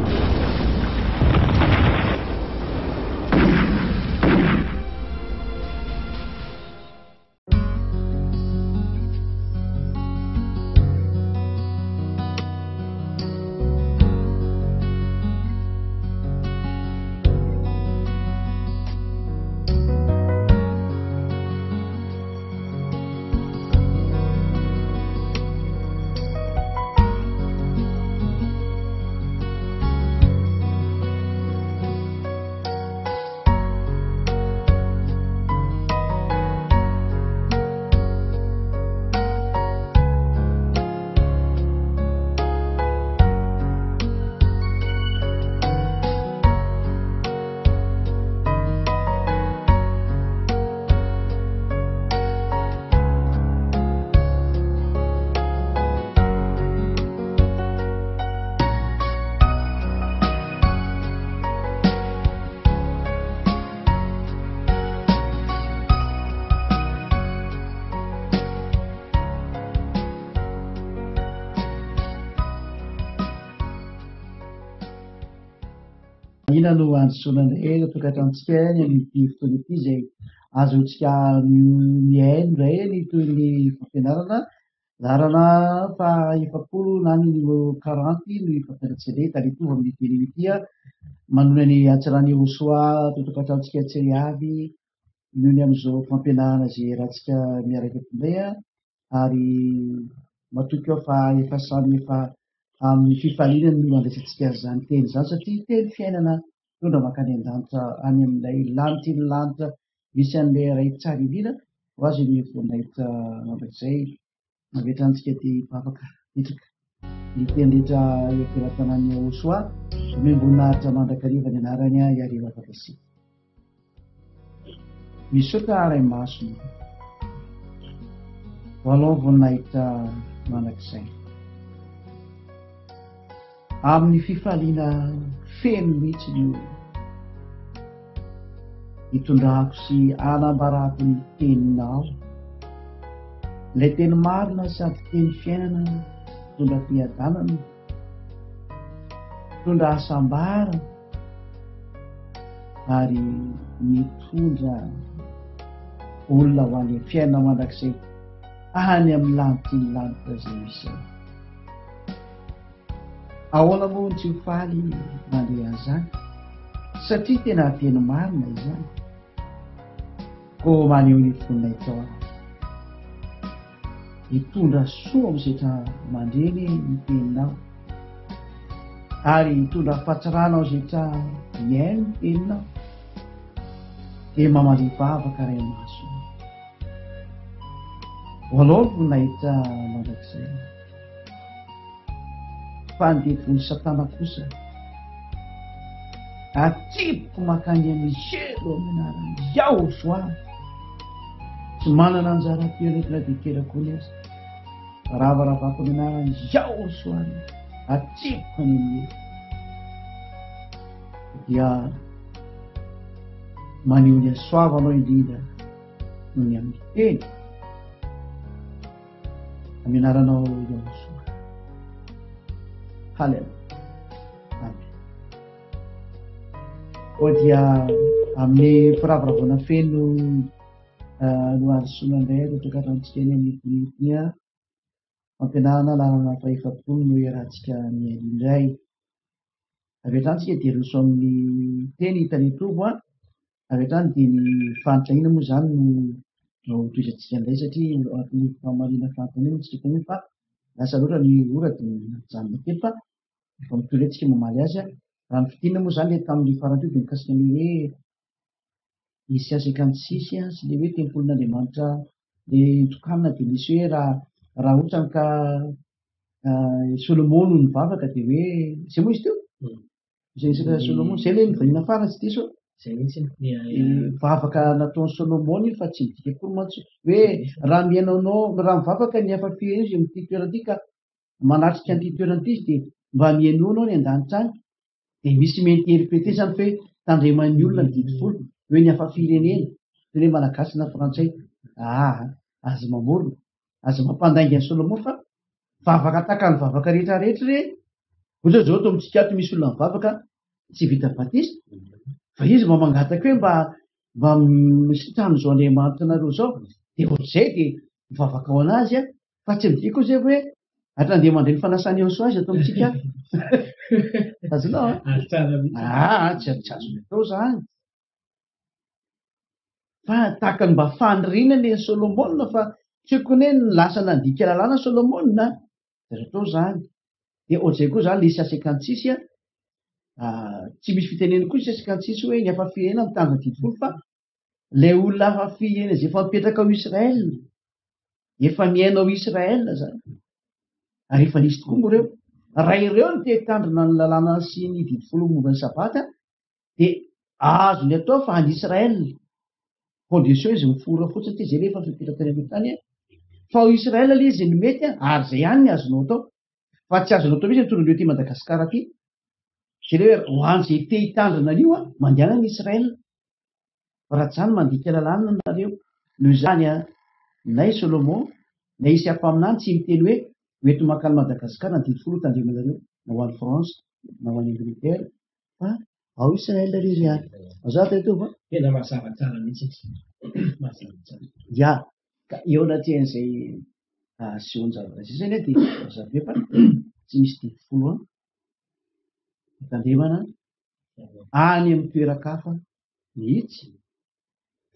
ina no androsoana eny tokatrantsika eny amin'ity fotoana ity izay azontsika mihaino ray ny toy ny fampianarana larana fa efapolo na ny numéro 40 no fampianarana eny taritovy amin'ny teny ity manona ny atsarany Ahosoa tokatrantsika tsy avy noho ny amin'izao fampianarana izay rahantsika miaraka tonday ary matoky ao fa efa samy efa amin'ny fifalinany no andraisantsika zany teny zany satria teny fiainana tondra makany an-danitra any amin'ilay lanitra ny lanitra misy an'ilay ray tsara indrindra ho azy ny voanahitra mandrakizay navetrantsika ty papaka hitraka ny teny rehetra efiran-tanany Ahosoa miambonahitra mandrakariva ny anarany iariva fatasika misaotra ray masony voalao voanahitra mandrakizay amin'ny fifaliana feno mihitsy no hitondrako sy anambarako ny teninao ilay teny marina sady teny fiainana tondra fiadanana tondra asambara ary mitondra olona ho any fiainana mandrakizay any amin'ny lanitra ny lanitra izay misy zany. Ahoana moa ny tsy ho faly mandeha an'izany satria tena teny marina izany. Ko maneho ny fononay tao hitondra soa misetra mandreny ny teninao ary hitondra fahatsiranao zetra miaino ny teninao dia mamalivavaka ray maso. Voalohany no nahita mandrakizay fa ndevoly satana kosa atsipoko makany amin'ny zelo amin'ny anarany iao soa tsy manana anjara toerana dia kerako ny azy ravaravako amin'ny anarany iao soany atsipoko any amin'ny dia maneho ny asoavanao indrindra no ny amin'ny teny aminaranao iao soa. Haleluya. Amen. Dia amin'ny firavoravoana feno no azosoana indray tokarantsika eny amin'ny minitinia fampianarana lalana fahefapolo no iarahantsika miaino indray. Avy hatransika dia roso amin'ny teny hitany tovo avy hatrany dia ny fanontaniana moa zany no toizantsika indray satria ny famarina fanontaniana tsika teny fa lasa loatra ny ora dia najanona kely fa efa mitorentsika mamaly azy raha ny fidinina moa zany le tamin'ny faran'io dia mikasika ny hoe isy sekantsisy sy le hoe tempolin'Andriamanitra le tokanina dia misy hoe raha ohatrany ka Solomon no nivavaka dia hoe zay moa izy teo izay resaka Solomon zay le nivanina farany tsy diso zay mihitsy vavaka nataon'ny Solomon fa tsy midika akory mantsy hoe raha miainanao raha mivavaka ny hafa firenena izy amin'ity toerana ity ka manatrika an'ity toerana ity izy dia mba miainonao ny an-danitra any dia misy miinterprété zany hoe tandreman'ny olona ny didy folo hoe ny hafa firenena teny hoe malagasy na frantsay azo mamorona azo mampandainga ny Solomon fa vavaka taka ny vavaka rehetra rehetra re ohatra zao ato amintsika ato misy olona mivavaka tsy vita batista fa izy mba mangataka hoe mba misitano zao Andriamanitra nareo zao dia ohatr'izay dia mivavaka ao anazy fa tsy midika koa zay hoe hatrandeha mandray ny fanasany ao soa azy atao amintsika azonao tsy azo atao zany fa tahaka ny mba faniriana le Solomona fa tsy hoe koa ny lasa nandika lalàna Solomona azo atao zany dia ohatr'izay koa zany le sasekantsisy tsy misy fiteneny koa sasekantsisy hoe ny hafa firenena mitandrina didy folo fa ilay olona hafa firenena izay efa mipetraka ao Israel efa miaina ao Israel zany ary efa nisy tokoa moa ireo raha ireo no te hitandrina ny lalàna sy ny didy folo momba ny sabata dia azo ny atao fa any Israel condition izy mifora fotsiny ty zay le efa fipetraka any tany fa ao Israel le izy no mety ary zay ihany ny azonao atao fa tsy azonao atao mihitsy tonga ty Madagasikara aty zay le hoe ho an'izay te hitandrina an'io mandehana any Israel raha tsy zany mandika lalàna nareo noho izany nay Solomon nay isy ampaminany tsy miteny hoe eto makany Madagasikara ny didy folo tandremanareo na ho an'ny France na ho an'ny Angleterre fa ao Israel rery any azatra eto va tena mazava tsara mihitsy mazava tsara ya ka eo anatin'izay sionjavatra zay zany dia mazava fa tsy misy didy folo tandremana any amin'ny toeran-kafa mihitsy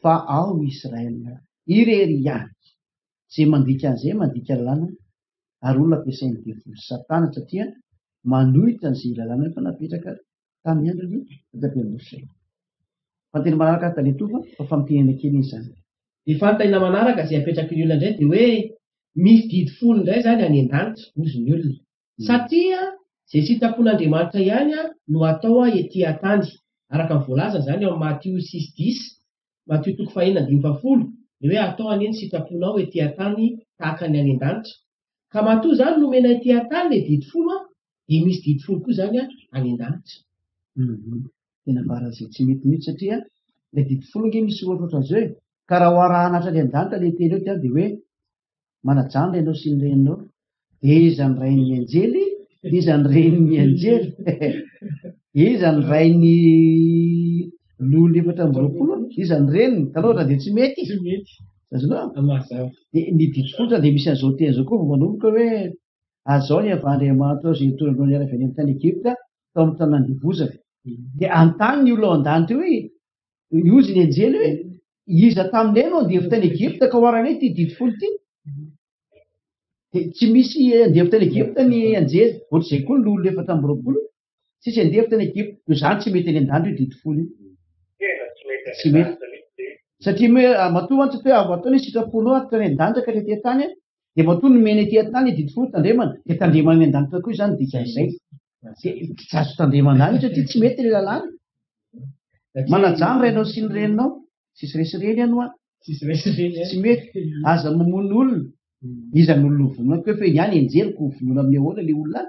fa ao Israel irery ihany zay mandika an'izay mandika lalàna ary olona ampiasain'ny didy folo satana satria manohitra an'izay lalàna efa napetraka tamin'ny androny tataben'Mosè fa tena manaraka taletofa fa fampihenana kely izany ny fanontaniana manaraka zay apetraky ny olona indray dia hoe misy didy folo indray zany any an-danitra ozy ny olona satria zay sitrapon'Andriamanitra ihany no atao etỳ an-tany araka ny voalaza zany ao Matthieu 6:10 Matthieu 5:20 dia hoe atao aneny sitraponao etỳ an-tany tahaka ny any an-danitra ka matoa zany nomena etỳ an-tany le didy folo dia misy didy folo koa zany any an-danitra tena barazay tsy mety mihitsy satria le didy folo nge misy ohatrotra azy hoe ka raha ho arahana hatrany an-danitra le teny eo dia hoe manajano ianao sy ny reninao iza ny rain'ny anjely iza ny ren'ny anjely iza ny rain'ny lolo efatra amby roapolo izany reniny taloha dia tsy mety Tsy mety. azonao Mazava. dia ny didy fotra dia misy an'izao teny izao koa vao manomboka hoe azao ny avy Andriamanitra izay toranao ny avy any amin'ny tany Egipta tao amin'ny tanàny Diffusion dia antany ny olona ao an-danitra hoe iozy ny anjely hoe iza taminay no andeha tany Egipta ka hoaranay ty didy folo ty dia tsy misy andeha tany Egipta ny anjely ohatr'izay koa ny lolo efatra amby roapolo tsisy andeha tany Egipta io zany tsy mety any an-danitra io didy folo io tsy mety satria hoe matoa mantsy hoe avy ataony sitraponao atitra any an-danitra ka tetỳ tany dia matoa nomena etỳ tany didy folo tandremana dia tandremana any an-danitra koa izany dikan'izay dia tsy azo tandremana any satria tsy mety ilay lalàna manajano rainao sy ny reninao tsisy resireny iano a Tsisy resireny. tsy mety aza mamono olona izany olona vonona koa fa ny any enjely ko vonona amin'ny ahoana ilay olona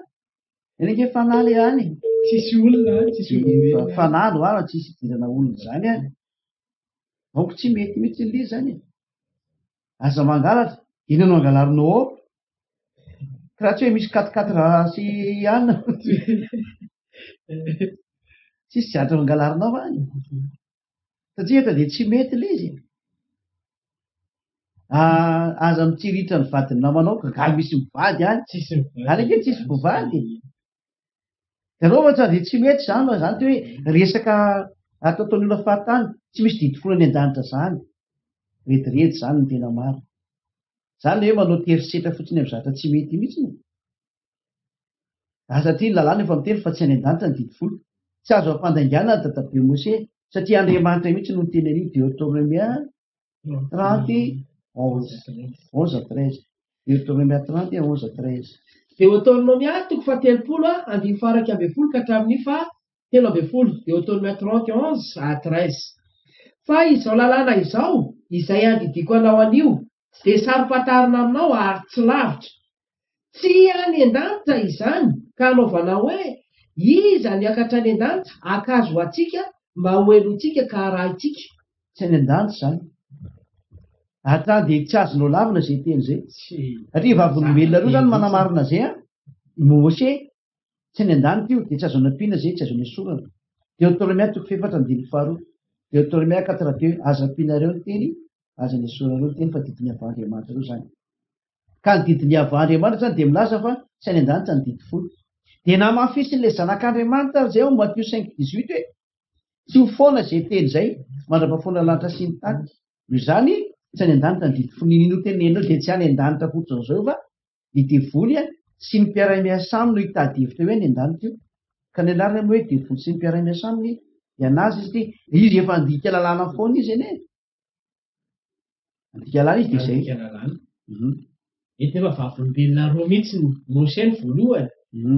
any enke fanahy ilay any Tsisy olona, tsisy olona. fanahy no ara tsisy idirana olona zany a aoko tsy mety mihitsy le zany aza mangalatra ina no angalarinao ao ka raha tsy hoe misy katikatra sy anina tsisy zatra angalarinao any satria eto dia tsy mety le izy aza mitsiritra ny vadiny namanao ka galy misy mivady any Tsisy any ake tsisy mpivady ianao ohatra dia tsy mety zany fa zany hoe resaka atao ataony olona fahatany tsy misy didy folo any an-danitra zany retirety zany ny tena maro zany hoe manao terisetra fotsiny amin'ny zatra tsy mety mihitsy satria ny lalàna efa miteny fa tsy any an-danitra ny didy folo tsy azo ampandainganana ny dadabe Mose satria Andriamanitra mihitsy no teny an'io Deutéronomia 30 11 Deutéronomia 30 11 Deutéronomia toko fahatelopolo andimy faraka ambin'ny folo ka hatramin'ny telo ambin'ny folo. Deutéronomia 30 11 à 13. Fa izao lalàna izao izay andidiko anao anio dia sarom-patarina aminao ary tsy lavitra. Tsy any an-danitra izany ka anaovanao hoe iza niakatra any an-danitra akazo atsika mba hoenontsika ka arahintsika. tsy any an-danitra zany hatrany dia tsy azonao lavina zay teny zay satria vavolombelona roa zany manamarina zay a Mose tsy any an-danitra io dia tsy azo nampiana zay tsy azo nesorana Deutéronomia toko fefatra andiny faharoa Deutéronomia 42 azo ampianareo ny teny azo nesorareo ny teny fa didiny avy Andriamanitra reo zany ka ny didiny avy Andriamanitra zany dia milaza fa tsy any an-danitra ny didy folo dia namafisin'ilay zanak'Andriamanitra zay ao Matthieu 5:18 hoe tsy ho foana zay teny zay mandra-pahafoana lanitra sy ny tany io zany tsy any an-danitra ny didy folo nino tenenao dia tsy any an-danitra fotsiny zao fa ny devoly a sy ny mpiara-miasa aminy no hitady hevitra hoe any an-danitra io ka ny anarana moa hoe devoly sy ny mpiara-miasa aminy ianazy izy dia izy efa andika lalàna foana izy ene andika lalàna izy dia zay Eto efa vavolombelona roa mihitsy ny Mose ny voalohany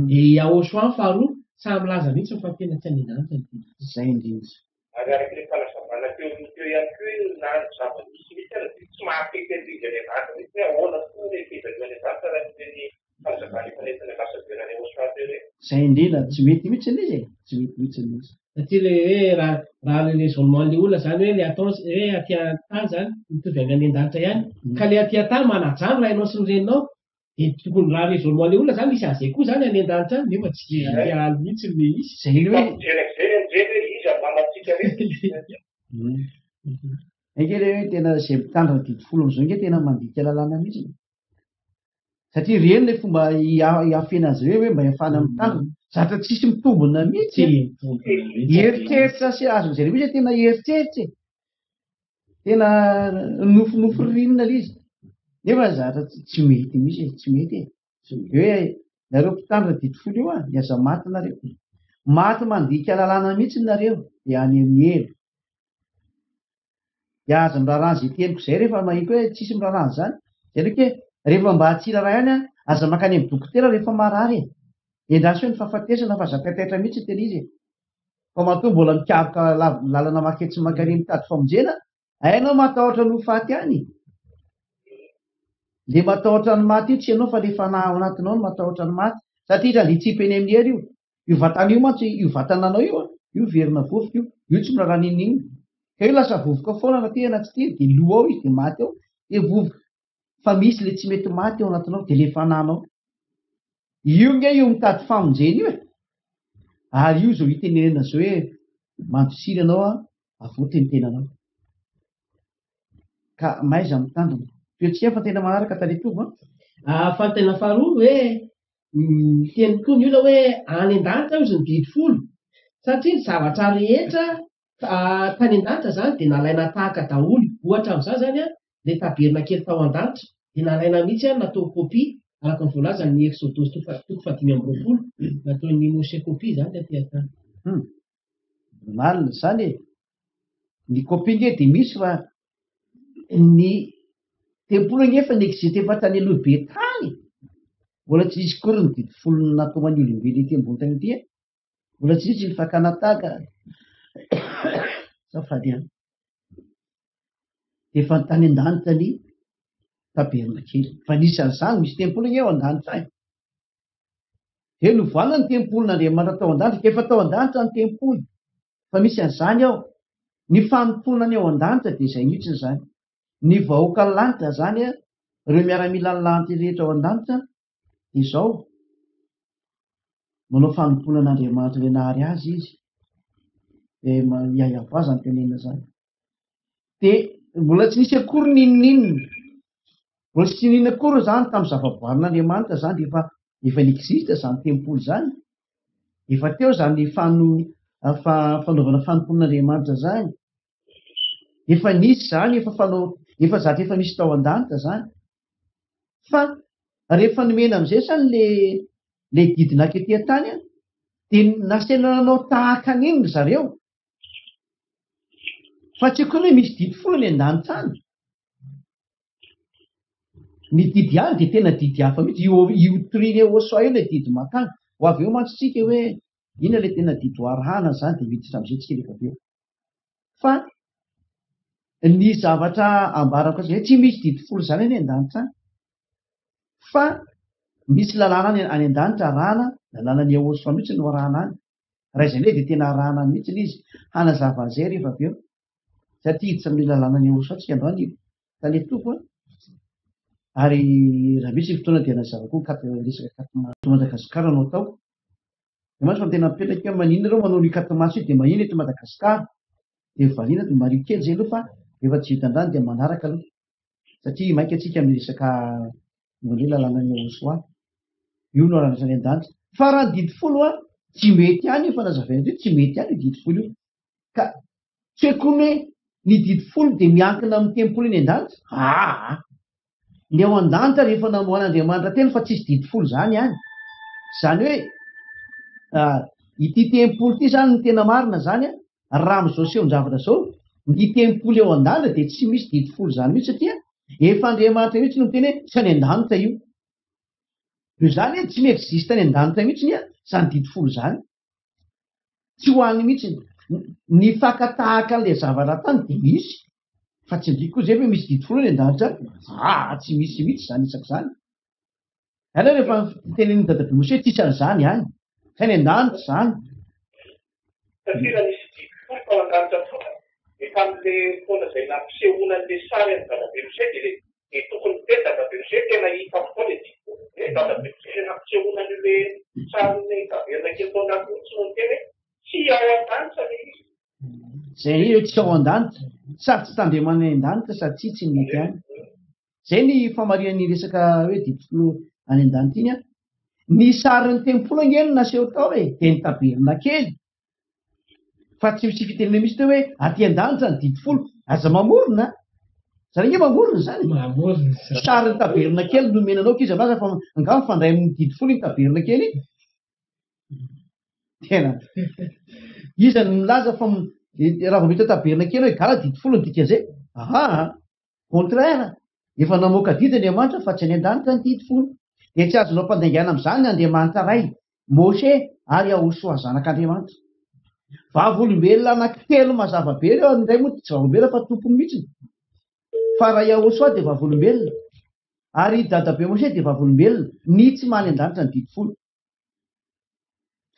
dia Yahoshua ny faharoa samy milaza mihitsy fa tena tsy any an-danitra ny didy. zay indrindra ary arak'ilay fanazavana teo ihany koa na zava-misy mihitsy ary tsy mahafety an'ilay any an-danitra mihitsy hoe ahoana koa ilay fehezan'io any an-danitra raha tsy teny fanazavana efa nentina lasabenany Yahoshua teo hoe zay indrindra tsy mety mihitsy ilay izy tsy mety mihitsy ilay izy Satria ilay hoe raha ilay raisonnementn'ilay olona zany hoe ilay atao hoe atỳ tany zany mitovy any an-danitra ihany ka ilay atỳ tany manajano raha ianao sy ny reninao dia tokony raha raisonnementn'ilay olona zany misy an'izay koa zany any an-danitra any nefa tsy aly mihitsy ilay izy. zay hoe mijery anjely hoe izy mamatsika rehetra enke le hoe tena zay mitandra ny didy folo am'izao nge tena mandika lalàna mihitsy satria reny le fomba hiafena azy ireo hoe mba hiafana mitandrina zatra tsisy mitombona mihitsy eritreritra sy azon'izay le mihitsy tena eritreritra tena nofinofo ririnina le izy nefa zatra tsy mety mihitsy tsy mety hoe nareo mpitandra didy folo io a niaza maty nareo maty mandika lalàna mihitsy nareo dia any amin'ny elo dia aza mirarany zay teniko zay rehefa mahiko hoe tsisy mirarany zany zay ndraiky hoe rehefa mba hatsira raha ihany a aza makany amin'ny dokotera rehefa marary endrasy hoe ny fahafatesana fa zakataitra mihitsy tena izy fa matoa mbola mikavoka lalana maketsy makany mitady famonjena ainao matahotra no faty any le matahotra ny maty io tsy ianao fa le fanahy ao anatinao no matahotra ny maty satria le tsipeny amin'ny hery io vatana io mantsy io vatananao io io verina vovoka io tsy mirarany in'iny ka io lasa vovoka foana na tena tsy teny dia loha ao izy dia maty ao dia vovoka fa misy le tsy mety maty ao anatinao dia le fananao io nge io mitady famonjena io ary io zao hitenenana zao hoe mandosira anao a avoty ny tenanao ka maiza mitandrina toetsika fa tena manaraka taletova Fa ny tena faharoa hoe teny koa ny olona hoe any an-danitra izy ny didy folo satria ny zavatra rehetra tany an-danitra zany dia nalaina tahaka daholo. Ohatra amin'izany zany a ilay taberna kely tao an-danitra dia nalaina mihitsy a natao kopia araka ny voalaza ny Exodus toko 5:20 nataon'ny Mose kopia zany aty an-tany. Marina zany e ny kopia nge dia misy fa ny tempolo nefa ny existe efa tany aloha be tany mbola tsy misy kory ny didy folo natao an'ny olombelona ety ambony tany ity mbola tsy misy ny fakana tahaka safady any dia efa tany an-danitra ny taberna kely fa nisan'izany misy tempolo eo an-danitra any dia novoana ny tempolon'Andriamanitra tao an-danitra efa tao an-danitra ny tempolo fa misy an'izany ao ny fanomponany ao an-danitra dia izay mihitsy zany ny vahoaka ny lanitra zany a ireo miaramila ny lanitra rehetra ao an-danitra izao manao fanomponan'Andriamanitra ilay nahary azy izy iayavo azy ny tenena zany dia mbola tsy nisy akory ninon'inona mbola tsy ninona akory zany tamin'ny zavaboarin'Andriamanitra zany dia efa n'existe zany tempolo zany efa teo zany fanaovana fanomponan'Andriamanitra zany efa nisy zany efa zatra efa misy tao an-danitra zany fa rehefa nomena amin'izay zany le didina ketỳ tany a dia nasena nanao tahaka n'inona zareo fa tsy akory hoe misy didy folo ny an-danitra any ny didy any dia tena didy hafa mihitsy io trine osoa io le didy makany ho avy eo mantsitsika hoe ina le tena didy hoarahana zany dia miditra amin'izay tsika rehefa avy eo fa ny zavatra ambarako azy hoe tsy misy didy folo zany any an-danitra any fa misy lalàna any an-danitra arahana lalàna ny ahosoa mihitsy no arahana any raha izay le dia tena arahana mihitsy izy hanazava an'izay rehefa avy eo satria hiditra amin'ny lalàna ny ahosoa tsika androany taletoko ary raha misy fotoana dia nazava koa resaka katimaso Madagasikara no atao dia maso fa tena mipetraka eo maninona ireo manao ny katimaso io dia mahina eto Madagasikara dia variana dia mario kely zay aloha fa efa tsy vitan-drano dia manaraka aloha satria mainka atsika amin'ny resaka hoe lalàna ny ahosoa io no aranaisany an-danitra fa raha ny didy folo a tsy mety any io fa nazavaina io tsy mety any io didy folo io ka tsy haiko hoe ny didy folo dia miankina amin'ny tempolo iny an-danitra ny ao an-danitra rehefa namoan'Andriamanitra teny fa tsisy didy folo zany any zany hoe ity tempolo ity zany ny tena marina zany a raha amin'izao sehon-javatra zao ny tempolo eo an-danitra dia tsy misy didy folo zany mihitsy satria efa Andriamanitra mihitsy no miteny hoe tsy any an-danitra io io zany hoe tsy miexiste any an-danitra mihitsy ny zany didy folo zany tsy ho any mihitsy ny fakatahaka an'ilay zavatra tany dia misy fa tsy ndriky koa zay hoe misy didy folo any an-danitra tsy misy mihitsy zany isaka zany aleo rehefa tenen'ny dadabe Mose hoe tsisy an'izany any tsy any an-danitra zany satria raha nisy didy folo tao an-danitra foana efa amin'ilay fotoana izay nampisehoanan'ilay sary any dadabe Mose dia tokony te dadabe Mose tena hita fotoa le didy folo dadabe Mose nampisehoanan'ile sarin'ny taberna kely tao an-danitra no teny hoe tsy ao an-danitra le izy zay hoe tsy ao an-danitra sady tsy tandremana an-danitra sady tsy mety any zay ny famarian'ny resaka hoe didy folo any an-danitra iny a ny sarin'ny tempolo angeny naseho tao dia ny taberna kely fa tsy misy fitenena misy teo hoe aty an-danitra ny didy folo aza mamorona zany nge mamorona zany sarin'ny taberna kely nomenanao kizy anazy fa angao mifandray amin'ny didy folo iny taberna kely iny tena iza ny milaza fa raha vao mita taberna kely hoe gala didy folo ny dikan'izay contraire efa namoaka didy Andriamanitra fa tsy any an-danitra ny didy folo dia tsy azonao ampandaingana amin'izany Andriamanitra ray Mose ary Ahosoa zanak'Andriamanitra vavolombelona anankitelo mazava be reo indray moa tsy vavolombelona fa tompony mihitsy fa raha Ahosoa dia vavolombelona ary dadabe Mose dia vavolombelona ny tsy maly an-danitra ny didy folo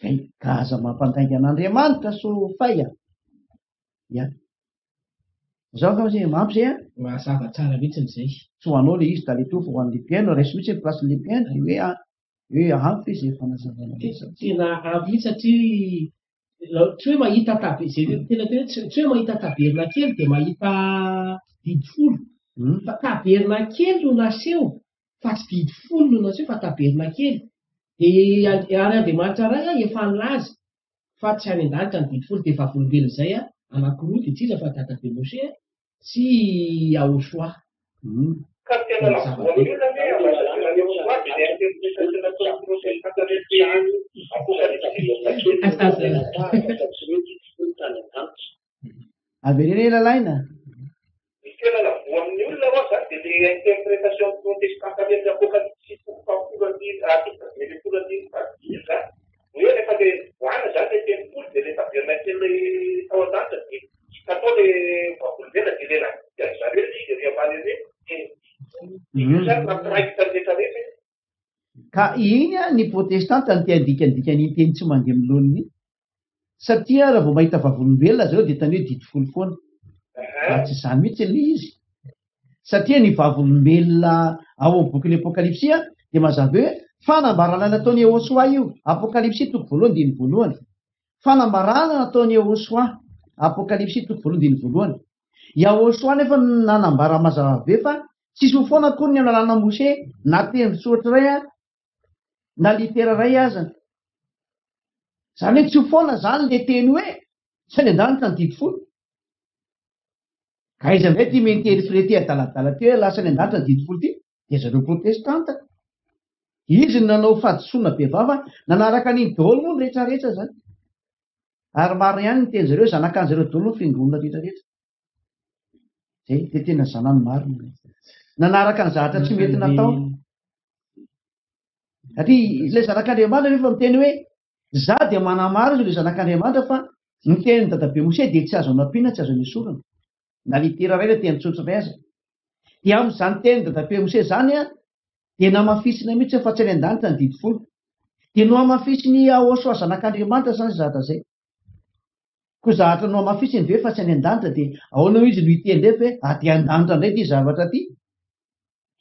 zay gaza mampandaingan'Andriamanitra so faya zao fa zay mampy zay mazava tsara mihitsy n'izay tsy ho anao le izy taletofo ho an'le mpiaino raiso mihitsy ny plasin'le mpiaino hoe ampy izy efa nazavana tena ampy mihitsy satria tsy hoe mahita zay tena tena tsy hoe mahita taberna kely dia mahita didy folo. Fa taberna kely no naseho fa tsy didy folo no naseho fa taberna kely. Dia ary Andriamanitra ray efa nilaza fa tsy any an-danitra ny didy folo dia vavolombelona izay anankiroa dia tsisa fa dadabe Mose sy Yahosoa. Ka tena lavoan'io zany hoe ambassadeur Yahosoa dia ny interprétation nataon'ny protestanta rehetra averena lalaina ny tena lavoan'ny olona roa zany dia le interprétation protestanta rehetra apokalypsy zany hoe rehefa le voana zany le teny folo dia le taberna kely tao an-danitra dia tsy tatao le vavolombelona dia le nadia zareo dia riavaly re zany mampiraikitra rehetra rehetra. ka iny a ny protestanta ny tiandikandikany teny tsy mandeha miloniny satria raha vao mahita vavolombelona zareo dia tany hoe didy folo foana fa tsy izany mihitsy le izy satria ny vavolombelona ao amin'ny bokin'ny apokalypsia dia mazava hoe fanambarana nataony Yahosoa io apokalypsia toko voalohany diny voalohany fanambarana nataony Yahosoa apokalypsia toko voalohany diny voalohany Yahosoa nefa nanambara mazava be fa tsisy ho foana akory ny analana Mose na teny soratra ray na litera ray aza zany hoe tsy ho foana zany le teny hoe tsy any an-danitra ny didy folo ka izy amin'izay ty miinterprete adaladala ty hoe lasa any an-danitra ny didy folo ty dia zareo protestanta izy ny nanao fahadisoana bevava nanaraka an'iny daholo moa ny rehetrarehetra zany ary maro ihany ny teny zareo zanakan'zareo daholo no fiangonana rehetrarehetra zay dia tena zanany maro nanaraka ny zavatra tsy mety natao satria ilay zanak'Andriamanitra nefa miteny hoe za dia manamaro izy ilay zanak'Andriamanitra fa ny tenin'ny dadabe Mose dia tsy azo anampiana tsy azo anesorana na litera ray na teny tsotra ray aza dia amin'izany tenin'ny dadabe Mose zany a dia namafisina mihitsy fa tsy any an-danitra ny didy folo dia no amafisiny Yahosoa zanak'Andriamanitra zany zavatra zay ko zavatra no amafisiny ve fa tsy any an-danitra dia ahoana izy no iteny ndefa hoe aty an-danitra indray ty zavatra ty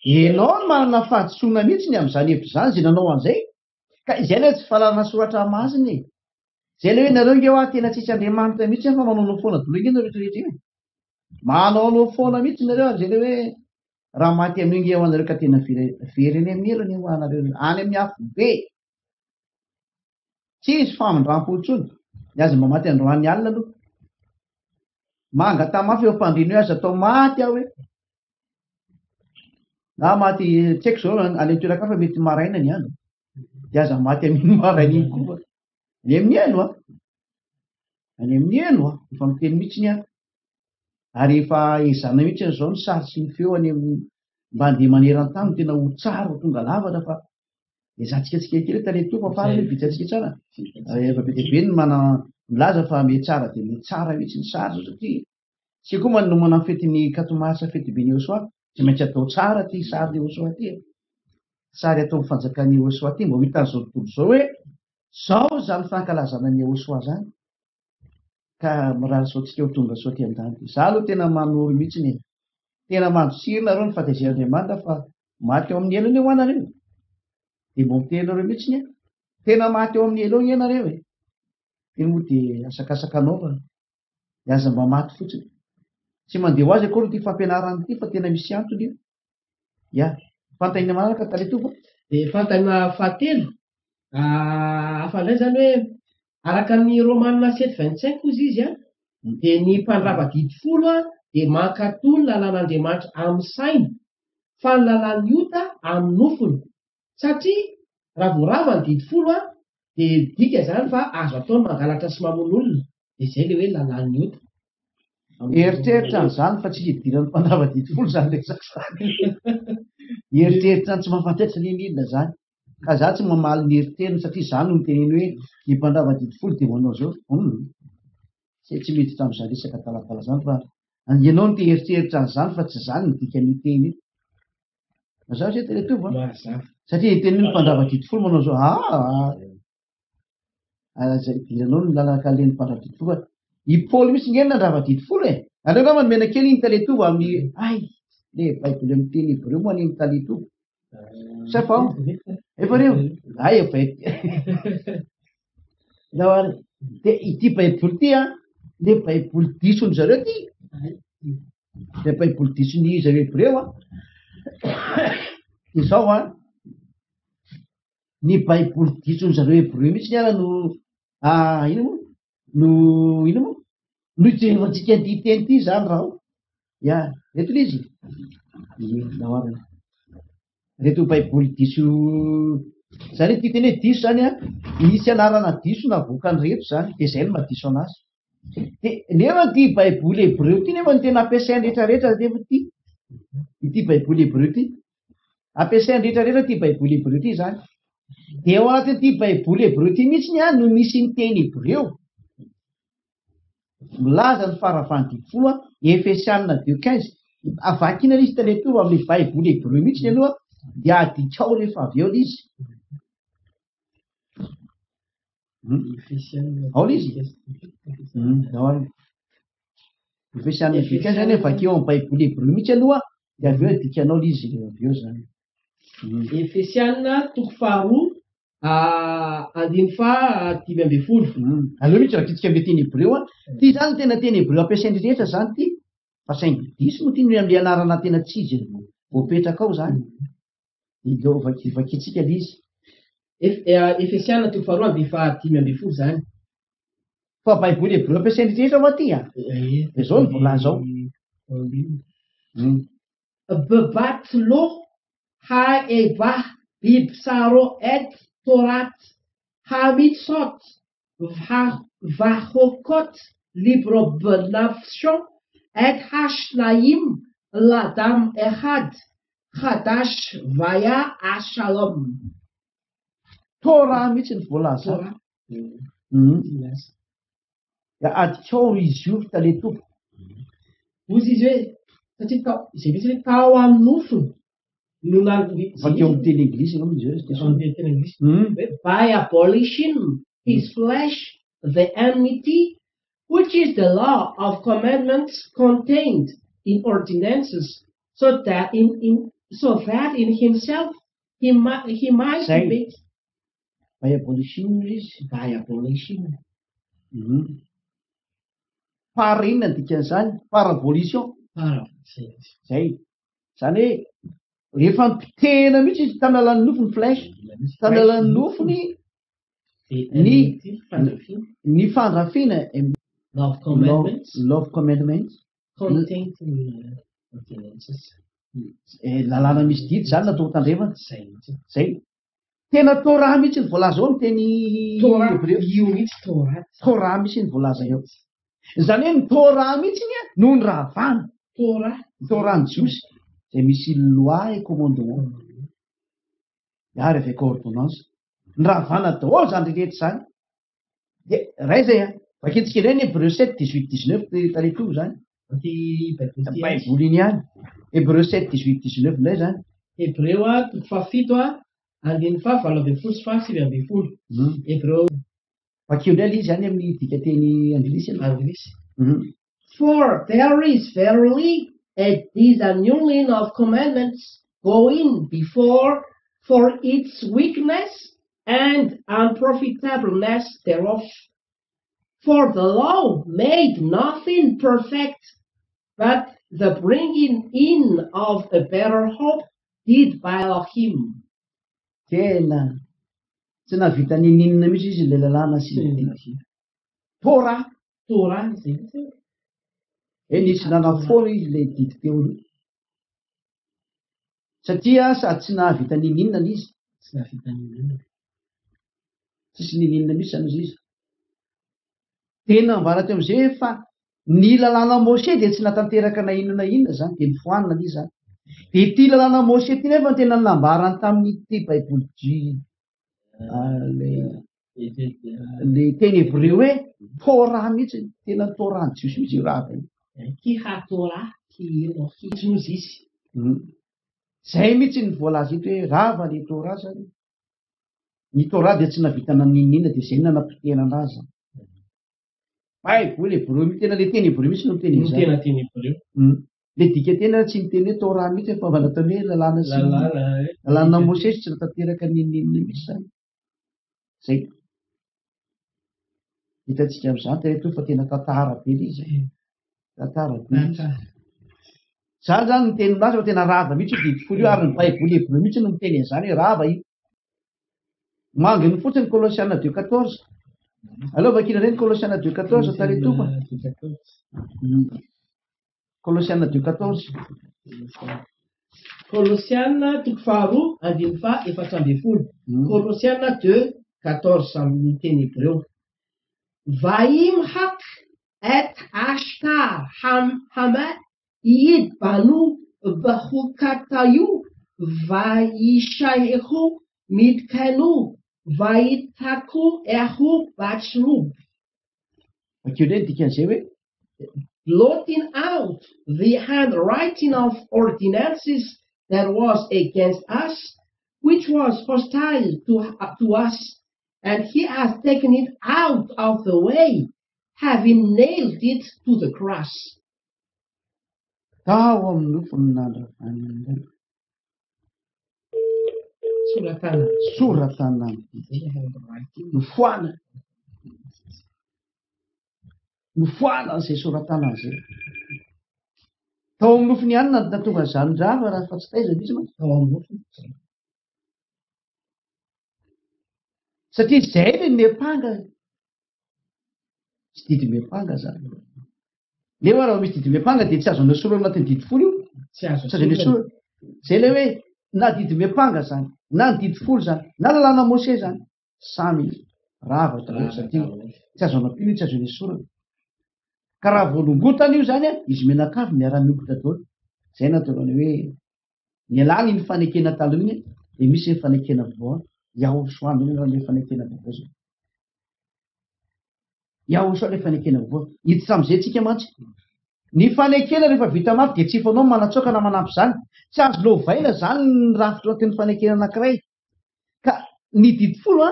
ianao no manana fahadisoana mihitsy ny amin'izany hevitra izany zay nanao an'izay ka izay ilay tsy fahalalana soratra masiny zay ilay hoe nareo nge hoa tena tsisy Andriamanitra mihitsy fa manao no foana dolo ingeny rehetrarehetra io manao no foana mihitsy nareo ary zay ilay hoe raha maty amin'io nge ho anareo ka tena very any amin'ny elo ny ho anareo any amin'ny afo be tsisy famindram-po intsony ny azy mba maty androany alina aloha manga tamafy eo ampandrino hoe aza atao maty aho hoe na maty tsy haiko zao any toerakafa mety maraina ny andro dia aza maty amin'iny maraina iny koa any amin'ny eno any amin'ny eno efa miteny mihitsy ny ary efa ezana mihitsy n'izao ny sary sy ny feo any amin'ny mba handeha maneran-tany tena ho tsara ho tonga lavatra fa ezatsika tsikakely taletoa fa farany bitsatsika tsara efa be dia be ny milaza fa me tsara dia me tsara mihitsy ny sary zao satria tsy koa manomana ny fetiny katomarsa fety be ny Yahosoa tsy maintsy atao tsara ty sary Yahosoa ty sary atao ny fanjakan'ny Yahosoa ty mba ho hitan'izao tontolo zao hoe zao zany fankalazana ny Yahosoa zany ka miraha saotsika ho tonga sao ty an-dany ty za aloha tena manory mihitsy ny tena mandosirina reo ny fantezeriandriamanitra fa maty eo amin'ny elony eo anareo dia mbo miteny nareo mihitsy ny tena maty eo amin'ny elony ianareo iny moa dia asakasaka anao fa aza mba maty fotsiny tsy mandeha ho azy akory ty fampianarana ity fa tena misy antony io ia fantahina manaraka taletoa dia fantahina fahatelo afandray zany hoe araka ny Romanina 7:25 ozy izy dia ny mpandrava didy folo dia mankatoy ny lalàn'Andriamanitra amin'ny sainy fa ny lalàn'ny ota amin'ny nofony satria raha voarava ny didy folo dia dika zany fa azo ataony mangalatra sy mamono olona dia izay le hoe lalàn'ny ota eritreritra n'izany fa tsy hidiran'ny mpandrava didy folo zany resaka zany eritreritra ny tsy mahafantaitra ny inona zany ka za tsy mamaly ny eritreriny satria zany no miteneny hoe ny mpandrava didy folo dia manao zao zay tsy miditra amin'izany resaka talatala zany fa ianao no te eritreritra n'izany fa tsy zany ny dikan'io teny io mazava zay teletova satria teny hoe ny mpandrava didy folo manao zao zay idiranao ny lalaka len'ny mpandrava didy folo i Paoly misy ngeny nandrava didy folo aleo nga manomena kely iny taletova amin'ny le baiboly amin'ny teny hebreo moa any amin'ny taletova safa efa reo efa dia ity baiboly ty a le baiboly disony zareo ty le baiboly disony zareo hebreo a izao a ny baiboly disony zareo hebreo mihitsy ny ara no ino moa no ijerevantsika ty teny ty zany raha ia reto lay izy nahoarana reto baiboly diso zany ty teny hoe diso zany a misy anarana diso navokany reto zany de zay no mahadiso anazy de nefa ty baiboly hebreo ty nefa ny tena ampiasainy rehetrarehetra nefa ity baiboly hebreo ty ampiasainy rehetrarehetra ty baiboly hebreo ty zany de ao anatin'ity baiboly hebreo ty mihitsy ny a no misy ny teny hebreo milaza ny faravany difolo a Efesianina 2:15 avakina izy taletovy amin'ny baiboly hebreo mihitsy ny aloha de adikao rehefa avy eo izy ao izy Efesianina 2:15 zany avakeo amin'ny baiboly hebreo mihitsy aloha de avy eo adikanao izy avy eo zany Efesianina toko faharoa andiny fa 5:10 aleo mihitsy raha titsika ame teny hebreo a ty zany tena teny hebreo ampiasainy rehetra zany ty fa saingy diso moa ty ny amle anarana tena tsy izy voapetraka ao zany ilo vakitsika le izy Efesianina toko faharoa andiny fa 5:10 zany fa baiboly hebreo ampiasainy rehetra hoa ty a zao ny volaza ao bebatlo ha eva bibsaro et torat hamitsot vahokot librobenafshon et hashlaim ladam ehad hadash vaya ashalom Torah mihitsy ny voalaza adikao izy io taletovy ozy izy hoe satria izay mihitsy hoe tao amin'ny nofony no vakeo amin'ny teny anglisy anao teny anglisy by abolishing his flesh the enmity which is the law of commandments contained in ordinances so that in himself he might be by abolishing izy by abolishing par inona dikan'izany par abolition zay zany hoe rehefa mpitehina mihitsy izy tamy alan'ny nofony flesh tamy alan'ny nofony ny fandrafina love commandments contained in ordinances lalàna misy didy zany natao tandrevana zay tena Torah mihitsy ny voalaza ao ny teny io mihitsy Torah mihitsy ny voalaza eo zany hoe ny Torah mihitsy ny a noho ny rahavana Torah ny jiosy zay misy loi et commandement ary avec ordonnance ny rahavana daholo zany rehetra zany de ray zay a vaketsika iray ny Hébreu 7:18-19 taletovy zany baiboly iny ihany Hébreu 7:18-19 ndray zany Hébreu a toko fafito a andiny fa 8:10 sy 9:10 Hébreu vakeo ndray izy zany amin'ny dika teny anglisy for there is verily a new line of commandments going before for its weakness and unprofitableness thereof. For the law made nothing perfect, but the bringing in of a better hope did by him. Tena tsy nahavita ninina mihitsy izy le lalàna sy Torah nisy nanafoana izy le didy teo satria sady tsy nahavita nininna izy tsisy nininna mihitsy zany izy tena mivara teo am'izay fa ny lalàna Moshe de tsy natanteraka na inona zany de nifoanina izy zany de ty lalàna Moshe ty nefa tena nambarany tamin'ny ty baiboly le teny hebreo hoe Torah mihitsy tena Torah ny jiosy mihitsy io raha zay mihitsy ny voalaza ito hoe rava le Torah zany ny Torah de tsy navita na ninina de zay nanapitena anazy baiboly hebreo mihitsy tena le teny hebreo mihitsy no teny le dika tena tsy miteny hoe Torah mihitsy fa vanatany hoe lalàna Moshe tsy natanteraka ninina mihitsy zany zay hitantsika amin'izany teto fa tena tantara be ilay izy tantara be izy zany zany ny teny minazy fa tena rava mihitsy io didifolo io ary ny baiboly hebreu mihitsy no miteny an'izany hoe rava io manginy fotsiny Colossiens 2:14 aleo vakina reny Colossiens 2:14 taretompa Colossiens 2:14 Colossiens toko faharoa andiny fa efatra ambin'ny folo. Colossiens 2:14 amin'ny teny hébreu. Vaimhak et ashtar hama iid banu bahukatayu vaishaehu mitkanu vaitaku ehu bachlub. vakeo reny dikan'izay hoe Blotting out the handwriting of ordinances that was against us, which was hostile to us, and he has taken it out of the way, having nailed it to the cross. tao amin'ny nofon'andro any soratana nofoana zay soratana zay tao amin'ny nofony ihany natonga zany rava raha fa tsy taiza izy ma Tao amin'ny nofony. satria zay le mepanga tsy didy mepanga zany nefa raha misy didy mepanga dia tsy azo nesoro anatin'ny didifolo io Tsy azo tsy azo nesoro zay le hoe na didy mepanga zany na ny didifolo zany na lalàna Mose zany samy rava daholo satria tsy azo anampino io tsy azo nesoro ka raha volongotana io zany a izy menakavy miara-miogotra daholo zay nataony hoe nialany ny fanekena taloha iny dia misy ny fanekena vaovao Yahoshua iny raha le fanekena vaovao zao Yahoshua le fanekena vaovao hiditra amin'izay tsika mantsy ny fanekena rehefa vita mafy dia tsy fanao manatsoaka na manampy zany tsy azo lovaina zany ny rafitra anatin'ny fanekena anankiray ka ny didifolo a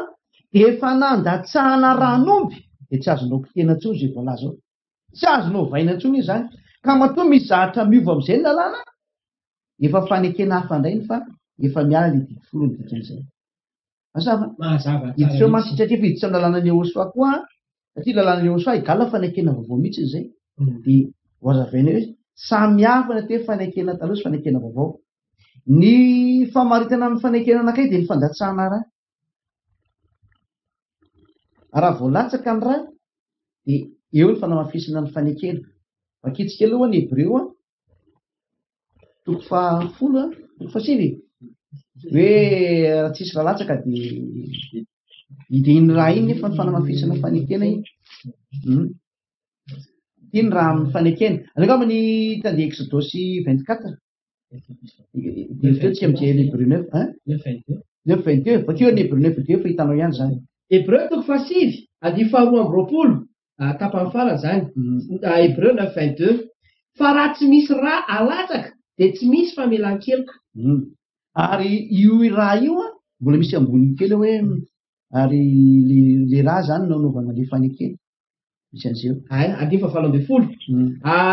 dia efa nandatsahana ranomby dia tsy azo nokitena intsony zay voalaza ao tsy azo lovaina intsony izy zany ka matoa mizahatra miova amin'izay ny lalàna efa fanekena hafa indrainy fa efa miala ny didifolo ny dikan'izay mazava hiditra eo mantsy satria hiditra amin'ny lalàna ny Yahoshua koa satria lalàna ny Yahoshua igala fanekena vaovao mihitsy izay dia hoazavaina hoe samy hafa na te fanekena taloha sy fanekena vaovao ny famaritana amin'ny fanekena anankiray dia ny fandatsahana raha voalatsaka ny raha dia eo ny fanamafisana ny fanekena vakitsika aloha ny hébreu a toko fahafolo toko fasivy hoe raha tsisy raha latsaka dia iny raha iny nefa ny fanamafisana fanekena iny iny raha amin'ny fanekena angamba ny tande Exodosy 24 teo tsika amin'izay hébreu 9:22 bakeo ny hébreu 9:22 fa hitanao ihany zany Hébreu toko fasivy andiny faharoa amby roapolo tapany farany zany Hébreu 9:22 fa raha tsy misy raha alatsaka dia tsy misy famelan-keloka ary io raha io a mbola misy ambony kely hoe ary le raha zany nanaovana le fanekena misy an'izay andiny fa valo ambin'ny folo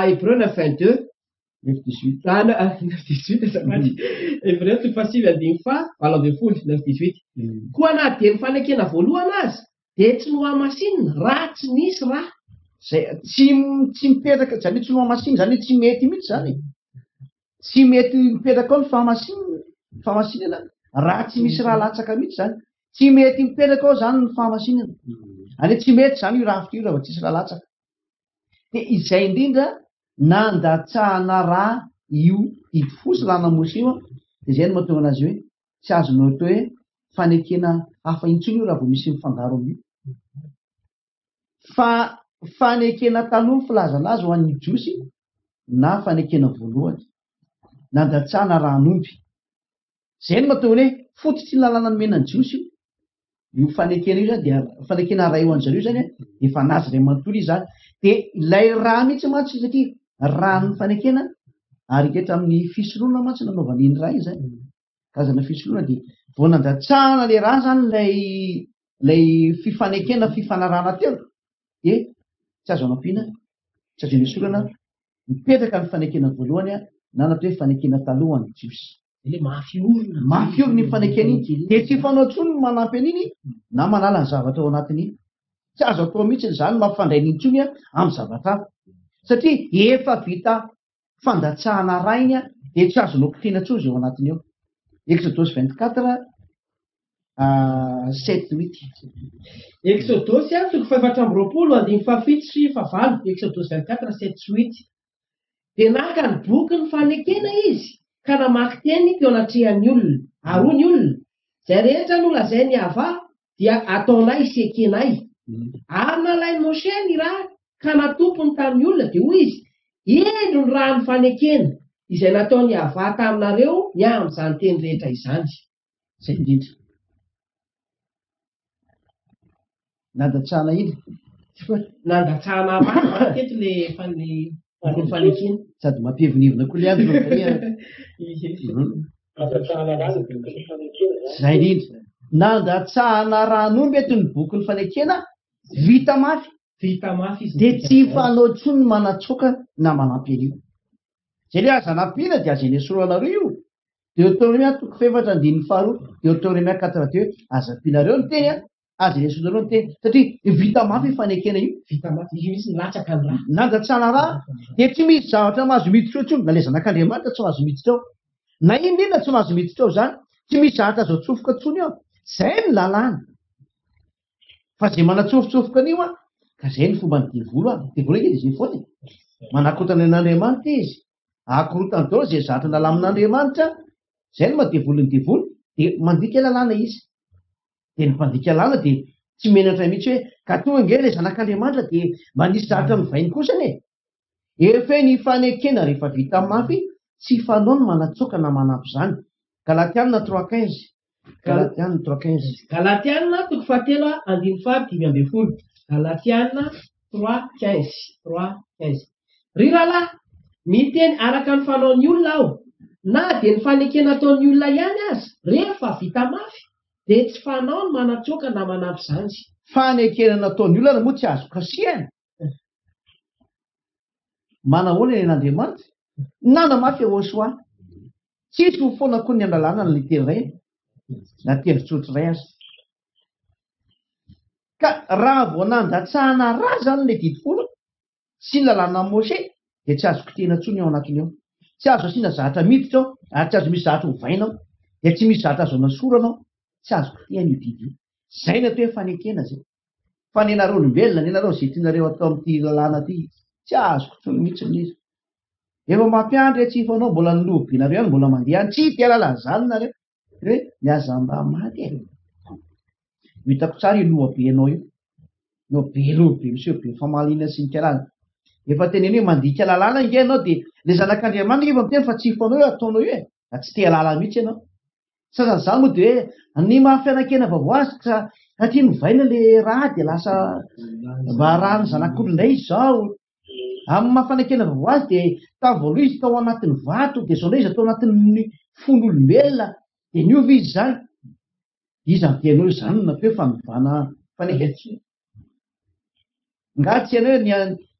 Hébreu 9:22 9:18 Hébreu toko fasivy andiny fa valo ambin'ny folo 9:18 koa na dia ny fanekena voalohana azy dia tsy nohamasinina raha tsy misy raha zay tsy mipetraka zany tsy nohamasinina zany tsy mety mihitsy zany tsy mety mipetraka ao ny fahamasinana raha tsy misy raha latsaka mihitsy zany tsy mety mipetraka ao zany ny fahamasinana any tsy mety zany io rafitra io raha tsisy raha latsaka dia izay indrindra nandatsahana raha io didifosy lana Mose io dia zay no mahatonga anazy hoe tsy azonao atao hoe fanekena hafa intsony io raha vao misy mifangaro amin'io fa fanekena taloha filazalaza ho an'ny jiosy na fanekena voalohany nandatsahana ranomby zay no mahatonga hoe fototsy ny lalàna nomenany jiosy io fanekena io zany dia fanekena ray ho an'zareo zany efa nazy ray manontolo izy zany dia ilay raha mihitsy mantsy satria raha ny fanekena ary ketra amin'ny fisoloana mantsy nanaovana iny raha iny zany karazana fisoloana dia vao nandatsahana le raha zany lay fifanekena fifanarana teo dia tsy azo anampiana tsy azo nesolana mipetraka ny fanekena voalohany a na natao hoe fanekena taloha ny jiosy mafiorina ny fanekena iny dia tsy fanao tsony ny manampy an'iny na manala ny zavatra ao anatiny tsy azo atao mihitsy zany mampifandray n'intsony amin'ny zavatra hafa satria efa vita fandatsahana rainy dia tsy azonao kitena tso zay ao anatiny eo. Exodus 24 7-8. Exodus 7:20-7 Exodus 24 7-8. Dia naka ny boky ny fanekena izy ka namaky teny teo anatrehan'ny olona, ary ny olona zay rehetra no lazainy ava dia ataonay sekenay. Ary nalainy Moshe ny raha ka natompony tamin'ny olona dia hoy izy, indro ny raha ny fanekena izay nataony ava taminareo ny amin'izany teny rehetra izany. Zay indrindra nandatsahana iny nandatsahana mateto le fanekena sady mampihevonivona koa le andro zay indrindra nandatsahana ran'omby eto ny boky ny fanekena vita mafy izy dia tsy fanao tsony manatsoka na manampy an'io. Zay le aza nampiana dia aza eny soroanareo io. Deutéronome 4:2 Deutéronome 4:2 aza ampianareo ny teny aza eny soroanareo ny teny satria vita mafy fanekena io. vita mafy io misy latsaka ny raha Nandatsahana raha dia tsy misy zavatra mahazo miditra eo tsony na le zanak'Andriamanitra tsy mahazo miditra eo na inona tsy mahazo miditra eo zany tsy misy zavatra azo atsofoka tsony eo. Zay ny lalàna fa zay manatsofotsofoka an'io ka zay ny fomba ny divolo divolo eny izy foana manakotana n'Andriamanitra izy akorotany daholo zay zavatra nalamin'Andriamanitra zay no madivolo ny divolo dia mandika lalàna izy. Dia ny mpandika lalàna dia tsy menatra mihitsy hoe ka tonga nge le zanak'Andriamanitra dia manisy zavatra mivainy kosany efa ny fanekena rehefa vita mafy tsy fanao ny manatsoka na manampy zany. Galatiana 3:15 Galatiana 3:15 Galatiana 3:15 Galatiana 3:15 ry rahalahy miteny araka ny fanaon'ny olona aho na dia ny fanekena ataon'ny olona ihany aza rehefa vita mafy dia tsy fanao ny manatsoka na manampy zany. Fanekena nataon'ny olona moa tsy azo kasiana. Manahoana ny an'Andriamanitra nanamafy ahosoa tsisy ho foana koa ny andalàna ny litera iray na teny tsotra iray aza. Ka raha vao nandatsahana raha zany le didifolo sy ny lalàna Moshe dia tsy azo kitena tsony ao anatiny eo. Tsy azo asiana zavatra miditra ao ary tsy azo misy zavatra hovaina ao dia tsy misy zavatra azo anasoranao tsy azo kitehana io didy io. Zay ny atao hoe fanekena zay. Fa ny anareo olombelona ny anareo zay tianareo atao amin'ity lalàna ty tsy azo tsony mihitsy n'izy. Efa mampiandry tsy fanao mbola ny lohabenareo ihany mbola mandeha any tsy tia lalàna zany nareo hoe miaza mba maty hitako tsara io lohabenao io lohabe misy be famalina sy ny karana efa teneny hoe mandika lalàna inge ianao dia le zanak'Andriamanitra efa miteny fa tsy fanao io ataonao io tsy tia lalàna mihitsy ianao. Sasan'izany moa dia hoe ny mahafianakena vavoazy satria mivaina le raha dia lasa mba raha ny zanak'olondray izao amin'ny mahafanakena vavoazy dia tavoaloha izy tao anatin'ny vato dia zao izy atao anatin'ny fon'olombelona dia niova izy zany izy ampianao izany natao hoe fanovana fanekena nga tsy ianao hoe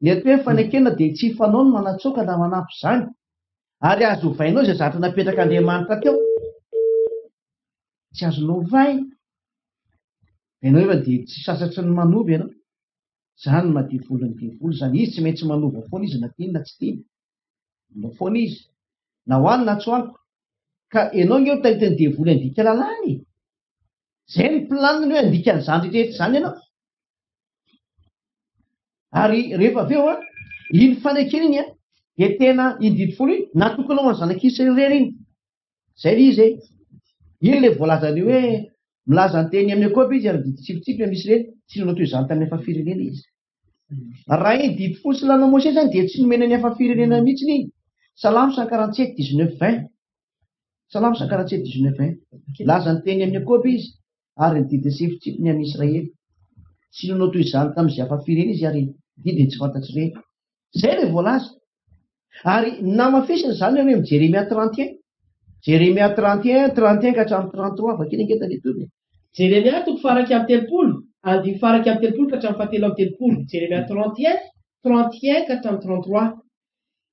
ny atao hoe fanekena dia tsy fanao ny manatsoka na manampy zany ary azo hovainao izay zavatra napetraka Andriamanitra teo tsy azonao vai ianao efa dia tsy sasatry ny manova ianao. Zany madivolo ny divolo zany izy tsy maintsy manova foana izy na tiany na tsy tiany manova foana izy na hoany na tsy hoaniko ka ianao nge tahitany divolo andika lalàny zay ny planiny hoe andika an'izany rehetra zany ianao. Ary rehefa avy eo iny fanekena iny dia tena iny didifolo iny natokana ho any zanak'Israely iny zay le izy iny le voalazany hoe milaza ny teny amin'ny Jakoba izy ary didy tsipitsipy amin'ny Israely tsy nanao toy izany tamin'ny hafa firenena izy. Raha iny didifolo sy lalàna Moshe zany dia tsy nomena ny hafa firenena mihitsy iny. Salamo 147:19 Salamo 147:19 laza ny teny amin'ny Jakoba izy ary ny didiny tsipitsipy ny amin'ny Israely tsy nanao toy izany tamin'izay hafa firenena izy ary didiny tsy fantatry ireny. Zay le voalaza ary namafisina zany hoe Jeremia 31 Jeremia 31 ka hatramin'ny 33 vakina ngeta le toby. Jeremia 30:30 ka hatramin'ny 7:30 Jeremia 31 ka hatramin'ny 33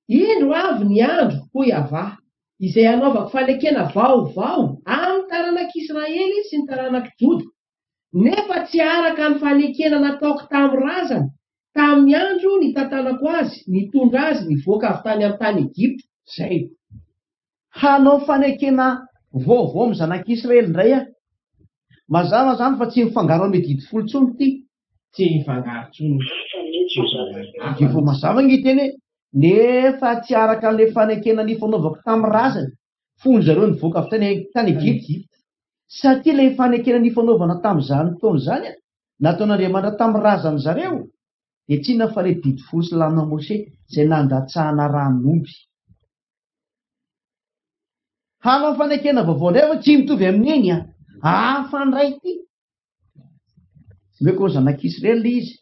indro avy ny andro hoy avà izay anaovako fanekena vaovao amin'ny taranak'Israely sy ny taranak'i Joda nefa tsy araka ny fanekena nataoko tamin'ny razana tamin'ny andro ny tantanako azy nitondra azy nivoaka avy tany amin'ny tany Egypta zay. Hanao fanekena vaovao amin'ny zanak'Israely indray a, mazava zany fa tsy mifangaro amin'ny didy folo tsony ty, tsy mifangaro tsony. de vao mazava ny teny hoe nefa tsy araka an'le fanekena nifanaovako tamin'ny razana fony zareo nivoaka avy tany Egypta, satria le fanekena nifanaovana tamin'izany taona zany a nataon'Andriamanitra tamin'ny razana zareo de tsy inona fa le didy folo sy lana Mose zay nandatsahana ran'omby. Hanao fanekena vaovao indray fa tsy mitovy amin'iny a, hafa ndray ty meko zanak'Israely izy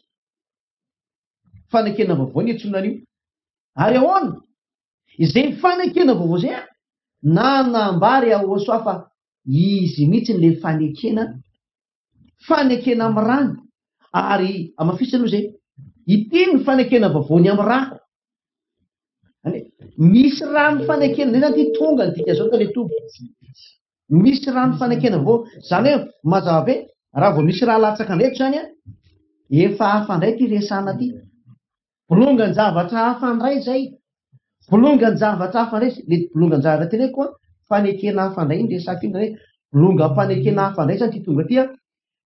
fanekena vaovao ny antsonan'io. Ary ahoana izay fanekena vaovao zay a nanambary Ahosoa fa izy mihitsy le fanekena amin'ny rano. Ary amafisy aloha zay ity ny fanekena vaovao ny amin'ny rako. Misy rano fanekena zay zany ty tonga ny dika zao tale tobo, misy rano fanekena vaovao zany hoe mazava be raha vao misy raha latsaka ndraiky zany a efa hafa ndray ty resana ty, bolongan zavatra hafa ndray zay, bolongan zavatra hafa ndray le bolongan zavatra teny koa fanekena hafa ndray ny resaka iny hoe bolongam-panekena hafa ndray zany ty tonga ty a,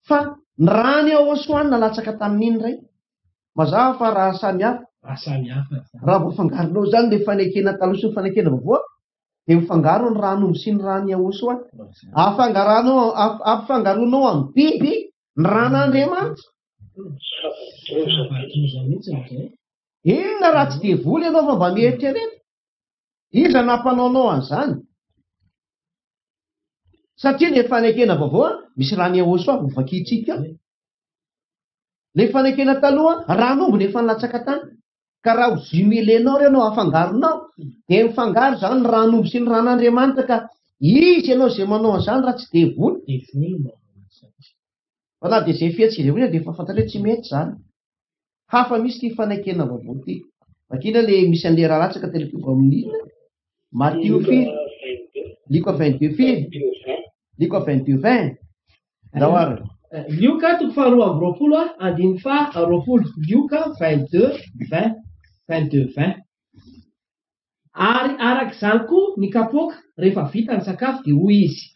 fa ny raha ny Ahosoa nalatsaka tamin'iny ray. Mazava fa raha samy hafa, raha vao fangaronao zany le fanekena taloha sy ny fanekena vaovao de mifangaro ny ran'omby sy ny rany Ahosoa. Afangaronao amin'ny biby ny ran'Andriamanitra. Inona raha tsy de voly ianao fa mba mieritrereta, iza nampanaonao an'izany? Satria le fanekena vaovao misy rany Ahosoa hovakitsika. Le fanekena taloha ran'omby nefa nilatsaka tany, ka raha ho jumelenao ianao afangaronao de mifangaro zany ny ran'omby sy ny ran'Andriamanitra, ka izy ianao zay manao an'izany raha tsy de voly. Fa na de zay fihetsikirevina de efa fantatra hoe tsy mety zany. Hafa misy ty fanekena vaovao ty. Vakina le misy an'le raha latsaka teletovy amin'inona Matthieu firy liko 22 firy liko 22:20 dahoary. Lioka toko faharoa amby roapolo a andiny fa roapolo. Lioka 22:20. Ary arak'izany koa ny kapoaka rehefa vita ny sakafo de hoy izy,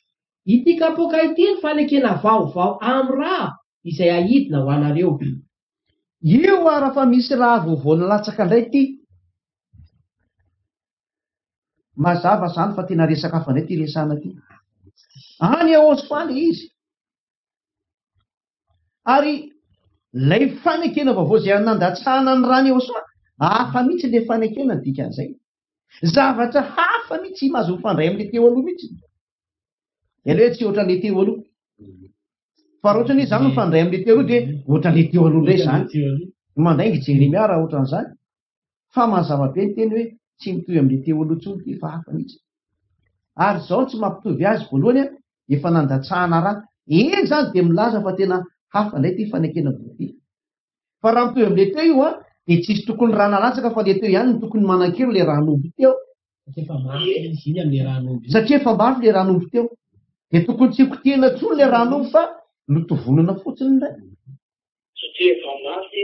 ity kapoaka ity ny fanekena vaovao amin'ny raha izay ahidina ho anareo. Io raha fa misy raha vaovao nalatsaka ndray ty, mazava zany fa tena resaka hafa ndray ty resana ty. Any Ahosoa le izy. Ary lay fanekena vaovao zay nandatsahana ny rany Ahosoa, hafa mihitsy le fanekena dikan'izay. Zavatra hafa mihitsy mahazo mifandray amin'le teo aloha mihitsy. Aleha tsy ohatran'le teo aloha. Fa raha ohatra ny zany mifandray amin'le teo aloha de ohatran'le teo aloha ndray zany. Mandaingy Jeremia raha ohatran'izany. Fa mazava be ny teny hoe tsy mitovy amin'le teo aloha tsony ty fa hafa mihitsy. Ary zao tsy mampitovy azy voalohany a efa nandatsahana raha. Eny zany de milaza fa tena hafa ndray ty fanekena vaovao ty. Fa raha mitovy amin'le teo io a de tsisy tokony raha nalatsaka fa le teo ihany ny tokony manan-kelo le ran'omby teo. Satria efa mafy le ran'omby teo. De tokony tsy hikotehana tsony le ran'omby fa notovonana fotsiny ndray. Satria efa mafy.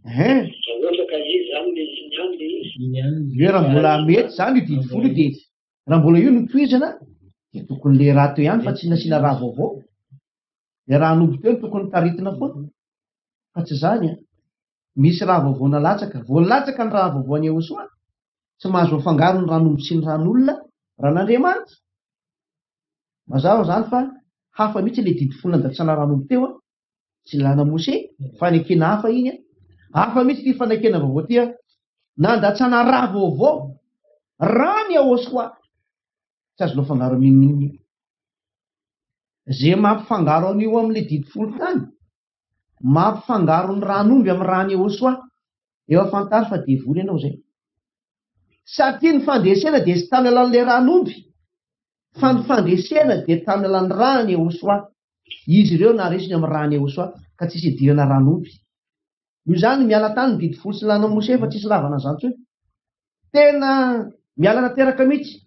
Ohatra ka izy zany le iny le raha mbola mety zany io didy folo de raha mbola io notohizana de tokony le raha teo ihany fa tsy nasiana raha vaovao. Le ran'omby teo no tokony taritina foana. Fa tsy zany a. Misy raha vaovao nalatsaka, vao latsaka ny raha vaovao any Ahosoa, tsy mahazo mifangaro ny ran'omby sy ny ran'olona ran'Andriamanitra. Mazava zany fa hafa mihitsy le didy folo nandatsana ran'omby teo a, tsy lana Mose, fanekena hafa iny a. Hafa mihitsy ty fanekena vaovao ty a, nandatsana raha vaovao rany Ahosoa. Tsy azo mifangaro amin'iny. Zay mampifangaro an'io amin'le didy folo tany, mampifangaro ny ran'omby amin'ny rany Ahosoa, efa fantary fa de voly ianao zay. Satria ny fandresena de sy tany alan'le ran'omby, fa ny fandresena de tany alan'ny rany Ahosoa. Izy ireo naresiny amin'ny rany Ahosoa ka tsisy idirana ran'omby. Io zany miala tany ny didy folo sy lana Mose fa tsisy lavana zany tsony. Tena miala nateraka mihitsy.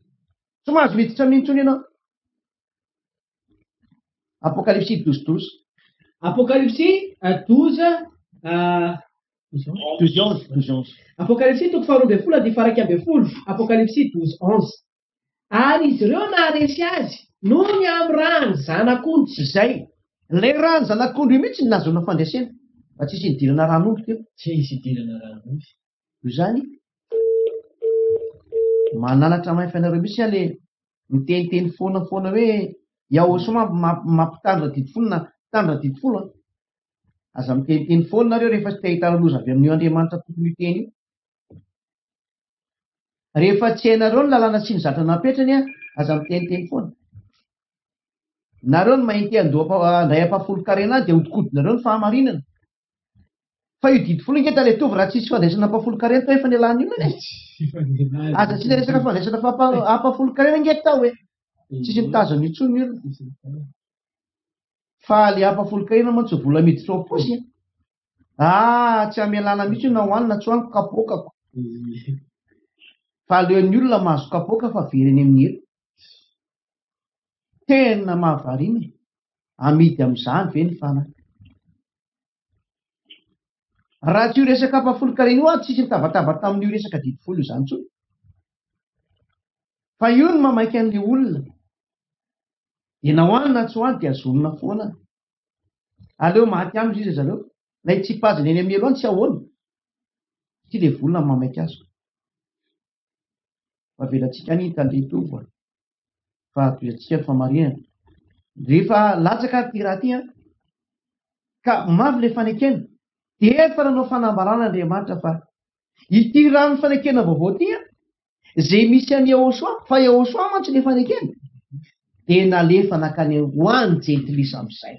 Tsy mahazo miditra amin'iny tsony ianao. Apokalipsy 12:12. Apocalypse 12 12 Apocalypse toko faharoa ambin'ny folo dia faraika ambin'ny folo. Apocalypse 12:11. Ary izy ireo naharesy azy noho ny amin'ny rany zanak'ondry. zay lay rany zanak'ondry io mihitsy nazona fandresena fa tsisy nidirana ran'ondry teo Tsisy idirana ran'ondry. io zany mananatra mahay fanareo mihitsy a le miteniteny foana hoe Yahosoa mampitandra didifolo na tandra didifolo aza miteniteny foana nareo rehefa tsy te-ahitana loza avy amin'io Andriamanitra tokony hiteny io. Rehefa tsy hainareo ny lalàna sy ny zatra napetrany aza miteniteny foana. Nareo ny mahity andray ampafolo-karena any dia hodikodinareo ny fahamarinana. Fa io didifolo ingeta le tovy raha tsisy fandraisana ampafolo-karena tao efa ny alàna io mane. Aza tsy resaka fandraisana ampafolo-karena ingeta tao hoe tsisy mitazona intsony io. Fa le ampafolo-karena mantsy vola miditra ao posy tsy amelana mihitsy io na hoanina tsy hoaniko kapoakako. Fa aleon'ny olona mahazo kapoaka fa veriny amin'ny helo. Tena mahavariana amidy amin'izany ve ny fanahy. Raha tsy io resaka ampafolo-karena io tsisy nitabataba tamin'io resaka didifolo io zany tsony. Fa io no mamaika an'ilay olona. Dia na hoanina tsy hoany dia azonina foana. Aleo maty aminy izy zareo. Na itsipazina eny amin'ny helo any tsy ahoana. Tsy ilay volona mamaika azy. Fa velantsika ny hitan'ilay tovy fa toizantsika ny famarinana. Rehefa latsaka ty raha ty ka mavy ilay fanekena dia efa nanao fanambarana Andriamanitra fa ity rano fanekena vaovao ty izay misy an'i Yahosoa fa Yahosoa mantsy ilay fanekena dia nalefa nakany ho an'ny jentilisa amin'izay.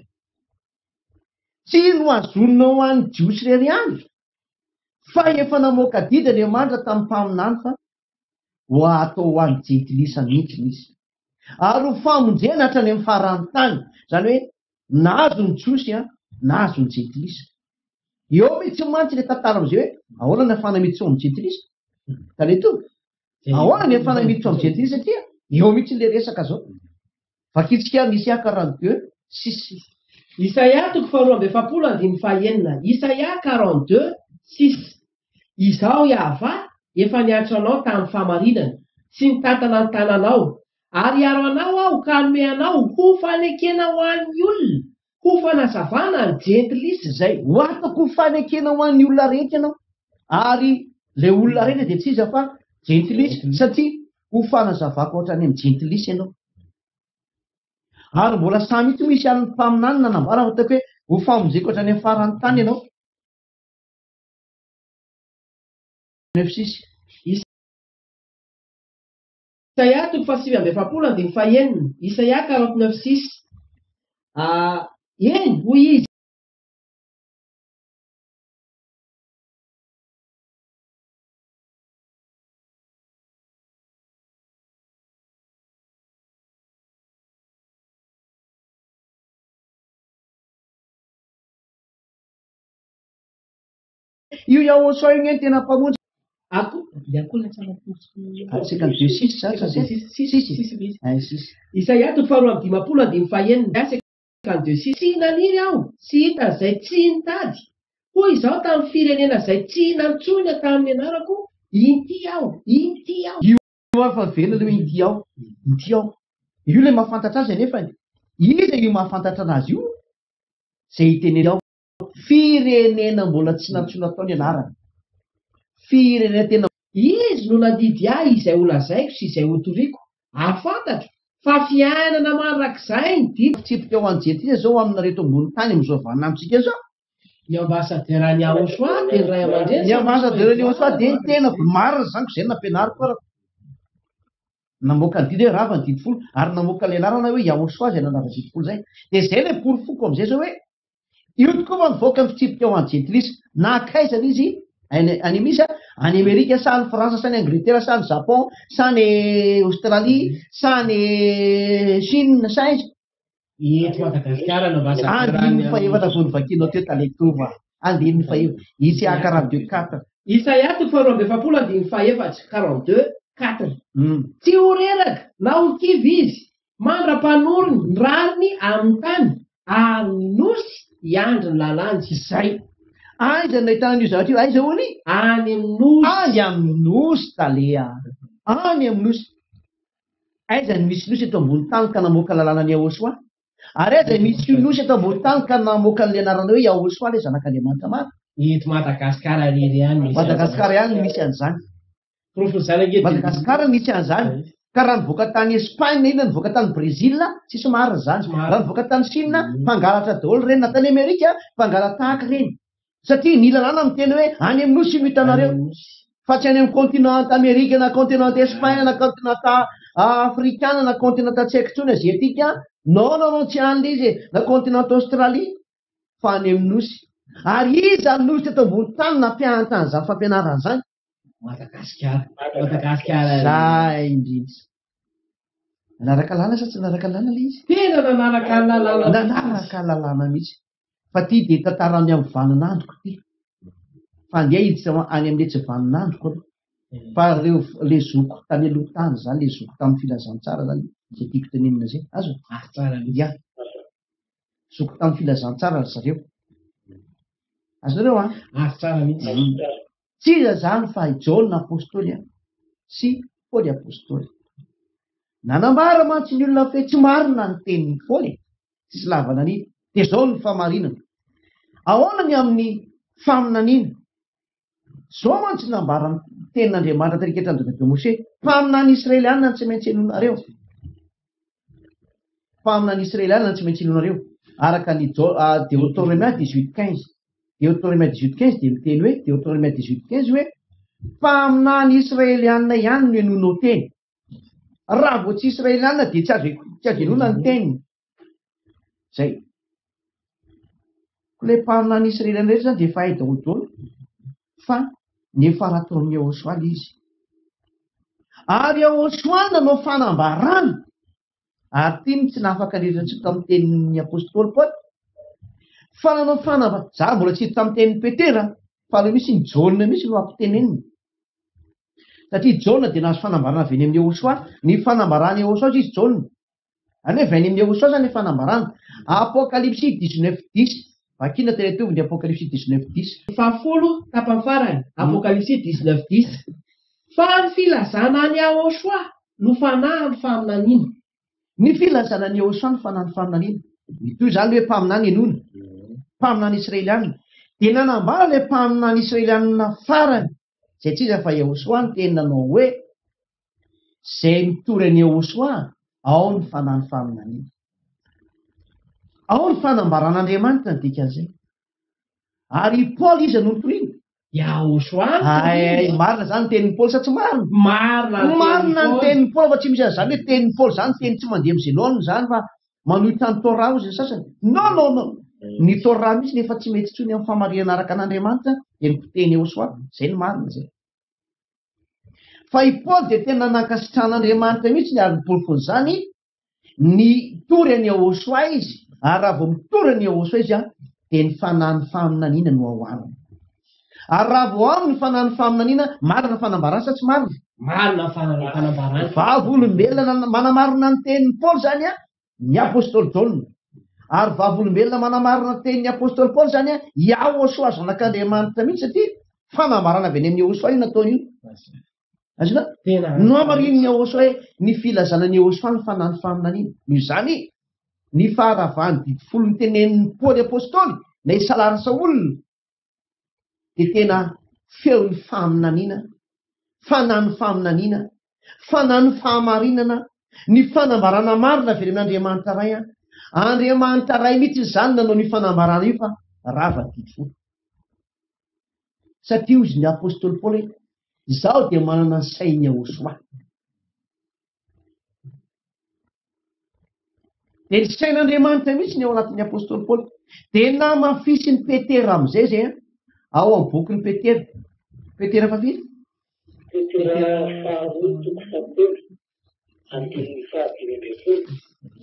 Tsy no azonina ho an'ny jiosy irery andro fa efa namoaka didy Andriamanitra tamin'ny mpaminany fa ho atao ho an'ny jentilisa mihitsy izy. Ary ho famonjena hatrany amin'ny farany tany. Zany hoe nahazo ny jiosy nahazo ny jentilisa. Eo mihitsy mantsy ilay tantara amin'izay hoe ahoana ny afana miditra ao amin'ny jentilisa. Ka ilay tovy ahoana ny afana miditra ao amin'ny jentilisa satria eo mihitsy ilay resaka zao. Vakitsika misy 42:6. Isaia toko faharoa amby efapolo andimy fahaenina. Isaia 42:6. Izao Iahava efa niantso anao tamin'ny fahamarinana sy nitantana ny tananao ary hiaro anao aho ka hanome anao ho fanekena ho an'ny olona ho fanazavana ny jentilisa zay. Ho atako ho fanekena ho an'ny olona rehetra ianao. Ary le olona rehetra dia tsy iza fa jentilisa satria ho fanazavako ohatrany amin'ny jentilisa ianao. Ary mbola samy ito misy an'ny mpaminany nanambara fatako hoe ho famonjeko ohatrany amin'ny farany tany ianao. Isaia toko fahasivy amby efapolo andimy fahaenina. Isaia 49:6. Eny hoy izy. Io Yahosoa io ny tena mpamonjy. Isaia toko faharoa amby dimapolo andimy fahaenina. 52:6. Tsy naniry aho sy hita izay tsy nitady. Hoy izaho tamin'ny firenena izay tsy nantsony tamin'ny anarako. Inty aho. Io fa velona hoe inty aho. Io ilay mahafantatra azy anefa iza io mahafantatra anazy io izay hiteneny aho. Firenena mbola tsy nantsona tao ny anarany. Firenena tena izy no nadidy ahy izay ho lazaiko sy izay ho toriako. Afantatro fa fiainana mandrakizay ny didy. Tsipika ho an'ny jentilisa zao amin'nareto ambony tany amin'izao vanina amintsika zao. Ny ambasaderan'ny Yahosoa dia ny ray aman-dreny. Ny ambasaderan'ny Yahosoa dia ny tena marina zany izay nampianariko arako. Namoaka ny didy hoe rava ny didifolo ary namoaka ilay anarana hoe Yahosoa izay nanava didifolo zay. Dia izay ilay porofoko amin'izay zao hoe io tokoa fa mivoaka ny fitsipika ho an'ny jentilisa na akaizana izy any misy any Amerika sa ny Fransa sa ny Angletera sa ny Japon sa ny Australie sa ny Chine sa izy. Eto Madagasikara no andiny faevatra vao nivakinao teo taletova andiny faevatra itsy 42:4. Isaia toko faharoa amby efapolo andiny faefatra 42:4. Tsy ho reraka na ho kivy izy mandra-panorony ny rariny amin'ny tany ary ny nosy hiandry ny lalàny izay aiza ny ahitana an'io zavatra io aiza hoany any amin'ny any amin'ny nosy talea any amin'ny nosy aiza ny misy nosy eto ambony tany ka namoaka lalàna ny Yahosoa ary aiza misy nosy eto ambony tany ka namoaka ny anarana hoe Yahosoa ilay zanak'Andriamanitra maro eto Madagasikara rery any Madagasikara ihany misy an'izany profesanake Madagasikara misy an'izany ka raha nivoaka tany Espagne ina nivoaka tany Brezila tsisy marina zany raha nivoaka tany Chine mpangalatra daholo reny na tany Amerika mpangalatra tahaka reny satria ny lalàna miteny hoe any amin'ny nosy no hitanareo fa tsy any amin'ny continent Amerika na continent Espagne na continent afrikana na continent tsy haiko intsony aziatika non tsy an'le izy na continent Australie fa any amin'ny nosy ary iza ny nosy teto ambony tany nampiahatra an'izany fampianarana zany Madagasikara zay indrindra nanaraka lalàna sa tsy nanaraka lalàna le izy tena nanaraka lalàna mihitsy fa ty de tantarany amin'ny vaninandroko ty fa andeha iditra any amin'le tsy vaninandroko fa reo le zoko tany aloha tany zany le zoko tamin'ny filazantsara zany zay tiako tenenina zay azo ya zoko tamin'ny filazantsara ry zareo azonareo tsara mihitsy tsy iza zany fa Jaona apôstôly sy Paoly apôstôly nanambara mantsy ny olona fe tsy marina ny tenin'ny Paoly tsisy lavana aniny de zao ny famarinana ahoana ny amin'ny faminaniana zao mantsy nambara ny tenin'Andriamanitra tarika eto Mose mpaminany Israelianina tsy maintsy enonareo mpaminany Israelianina tsy maintsy enonareo araka ny Deutéronomie 18:15 Deutéronomie 18:15 de miteny hoe Deutéronomie 18:15 hoe mpaminany Israelianina ihany no enonao teny raha vo tsy Israelianina de tsy azo enona ny teniny zay le mpaminany Israelianina rehetra zany de efa hay daholo fa ny farataon'ny Yahosoa le izy ary Yahosoa nanao fanambarana ary ty tsy nahafaka rehetratsika tamin'ny tenin'ny apôstôly Paoly fa nanao fanambarana za mbola tsy hita tamin'ny tenin'ny Petera fa aloha misy ny Jaona misy no ampiteneniny satria Jaona de nahazo fanambarana avy eny amin'ny Yahosoa ny fanambarana Yahosoa izy Jaona any hoe avy eny amin'ny Yahosoa zany ny fanambarana Apocalypse 19:10 vakina teletovy ny Apocalypse 19:10 fafolo tapany farany Apocalypse 19:10 fa ny filazana ny Yahosoa no fanahy ny faminaniana ny filazana ny Yahosoa no fanahy ny faminaniana mitoy zany hoe mpaminany enona mpaminany Israelianina de nanambara le mpaminany Israelianina farany zay tsy iza fa Yahosoa ny teny nanao hoe zay mitory any Yahosoa ao ny fanahy ny faminaniana ao ny fanambaran'Andriamanitra ny dikan'izay ary Paoly iza no nitoriana Yahosoa marina zany tenin'ny Paoly sa tsy marina marina ny tenin'ny Paoly fa tsy misy an'izany hoe tenin'ny Paoly zany teny tsy mandeha amin'ny Zénone zany fa manohitra ny Torah ozy ny sasany non ny Torah mihitsy nefa tsy mety tsony amin'ny famarinana araka an'Andriamanitra de ny teny Yahosoa zay ny marina zay fa i Paoly de tena nankasitran'Andriamanitra mihitsy ny ary ny polofony zany ny tory any Yahosoa izy ary raha vao mitory any Yahosoa izy de ny fanahy ny faminaniana no ao aminy ary raha vao aminy ny fanahy ny faminaniana marina fanambarana sa tsy marina fanambarana vavolombelona manamarina ny tenin'ny Paoly zany ny apôstôly Jaona ary vavolombelona manamarina ny tenin'ny apôstôly Paoly zany Yahosoa zanak'Andriamanitra mihitsy satria fanambarana avy eny amin'ny Yahosoa io nataony io azona no amarin'ny Yahosoa hoe ny filazana ny Yahosoa ny fanahy ny faminaniana noho izany ny faharavany didifolo ny tenen'ny Paoly apôstôly na isalarisa olona de tena feo ny faminaniana fanahy ny faminaniana fanahy ny fahamarinana ny fanambarana marina avy eny amin'Andriamanitra ray Andriamanitra ray mihitsy zany nanao ny fanambarana io fa rava didifolo satria ozy ny apôstôly Paoly zaho de manana ny sain'ny Yahosoa de ny sain'Andriamanitra mihitsy ny ao anatin'ny apôstôly Paoly de namafisy ny Petera am'izay zay ao amin'ny bokyny Petera fafiry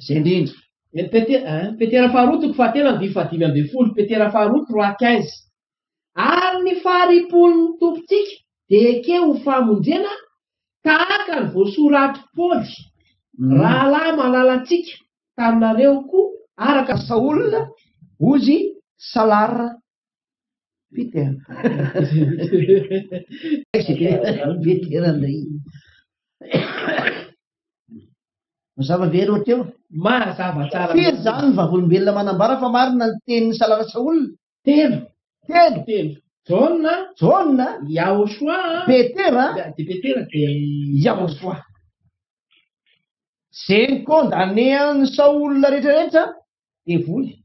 zay indrindra Petera faharoa toko fahatelo andimy fahadimy ambin'ny folo Petera faharoa 3:15 ary ny faharipon'ny tompontsika de eke ho famonjena tahaka ny voasoratry Paoly rahalahy malalantsika taminareo koa araka Saola ozy Salara Peter. Veteran'ilay mazava very ohatry eo. Mazava tsara. Firy zany ny vavolombelona manambara fa marina ny tenin'ny Salara Saola? Telo. Telo. Jaune, Yahoshua, Petera, de Petera de Yahoshua. Zay ny kondanean'ny Saola rehetrarehetra de voly.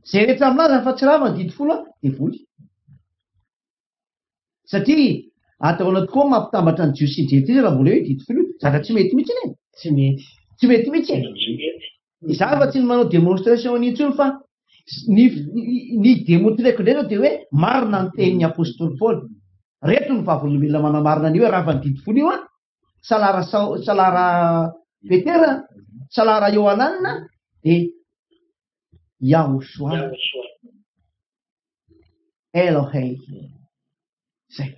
Zay rehetra aminazy fa tsy rava ny 10 de voly. Satria ataona tokoa mampitambatra ny jiosy sy ny raha mbola hoe 10 zaka tsy mety mihitsy iny. Tsy mety mihitsy. Izaho fa tsy ny manao démonstration n'intsony fa ny démontreko indray dia hoe marina ny tenin'ny apôstôly Paoly. Reto ny vavolombelona manamarina an'io hoe raha va ny 10 io a Salara Petera, Salara Yohanana dia Yahoshua. Elohei. Zay.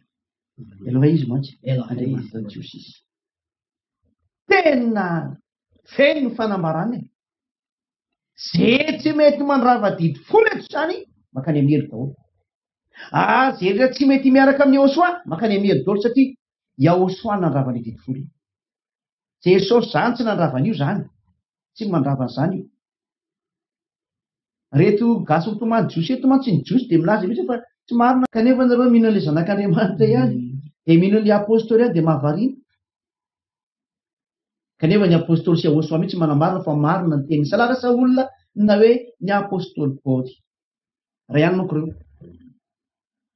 Elohei izy mantsy. Andriamanitra Jiosy izy. Tena feno ny fanambarany. Zay tsy mety mandrava 10 eto zany makany amihery daholo. Zay rehetra tsy mety miaraka amin'ny Yahoshua makany amihery daholo satria Yahoshua nandravany 10. Jesosy zany tsy nandravany io zany. Tsy mandravany zany io. Reto gasy mitomany jiosy eto mantsy ny jiosy dia milaza mihitsy fa tsy marina kanefa nareo mino an'ilay zanak'Andriamanitra ihany dia mino an'ilay apôstôly ihany dia mahavariana. Kanefa ny apôstôly sy Yahoshua mihitsy manamarina fa marina ny tenin'ny Salara Saola na hoe ny apôstôly Paoly. Raha ihany manko ireo.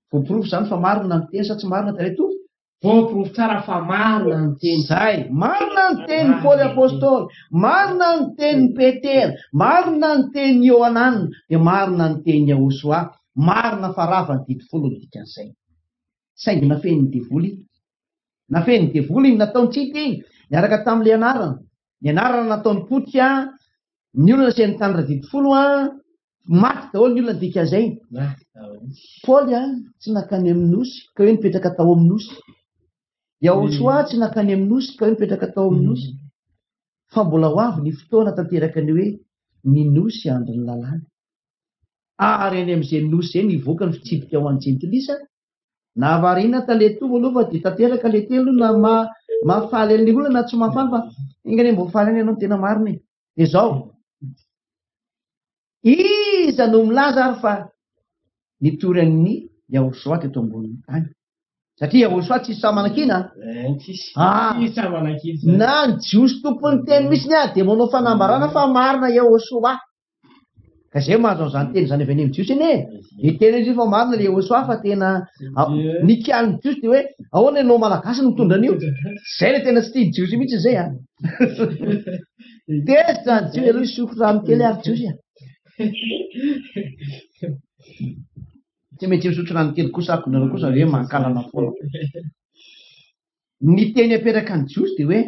Voaporofo zany fa marina ny teny sa tsy marina tareto? Voaporofo tsara fa marina ny teny. Zay, marina ny tenin'ny Paoly apôstôly, marina ny tenin'ny Petera, marina ny tenin'ny Yohanana, dia marina ny tenin'ny Yahoshua, marina fa rava ny 10 ny dikan'izay. Saingy nafen'ny devoly. Nafen'ny devoly nataony tsika iny. Niaraka tamin'ilay anarana. Ny anarana nataony potika, ny olona sy ny tandra 10 maty daholo ny olona dikan'izay. Paoly tsy nakany amin'ny nosy ka hoe nipetraka tao amin'ny nosy. Yahoshua tsy nakany amin'ny nosy ka hoe nipetraka tao amin'ny nosy. Fa mbola ho avy ny fotoana tanteraka ny hoe ny nosy andro ny lalàna. Ary any amin'izay nosy izay nivoaka ny fitsipika ho an'ny jentilisa. Na avariana taleto aloha fa dia tanteraka le telo na mahafaly an'ilay olona na tsy mahafaly fa ingany mbo faly any ianao ny tena marina. Dia izao. Iza no milaza ary fa nitory an'ny Yahoshua teto ambonin'ny tany. Satria Yahoshua tsy samanakina. Na ny jiosy tompon'ny teny misy ny dia manao fanambarana fa marina Yahoshua. Ka izay mahazo an'izany teny izany avy any amin'ny jiosy eny e. Ny teny izy fa marina ilay Yahoshua fa tena nikian'ny jiosy dia hoe ahoana ianao malagasy no mitondra an'io. Izay ilay tena tsy tia jiosy mihitsy izay a. Dia zany jiosy aloha isoko rano kely ary jiosy a. Tsy mety misotro rano kely kosa ako nareo kosa hoe mankalana foana. Ny teny aperaka ny jiosy dia hoe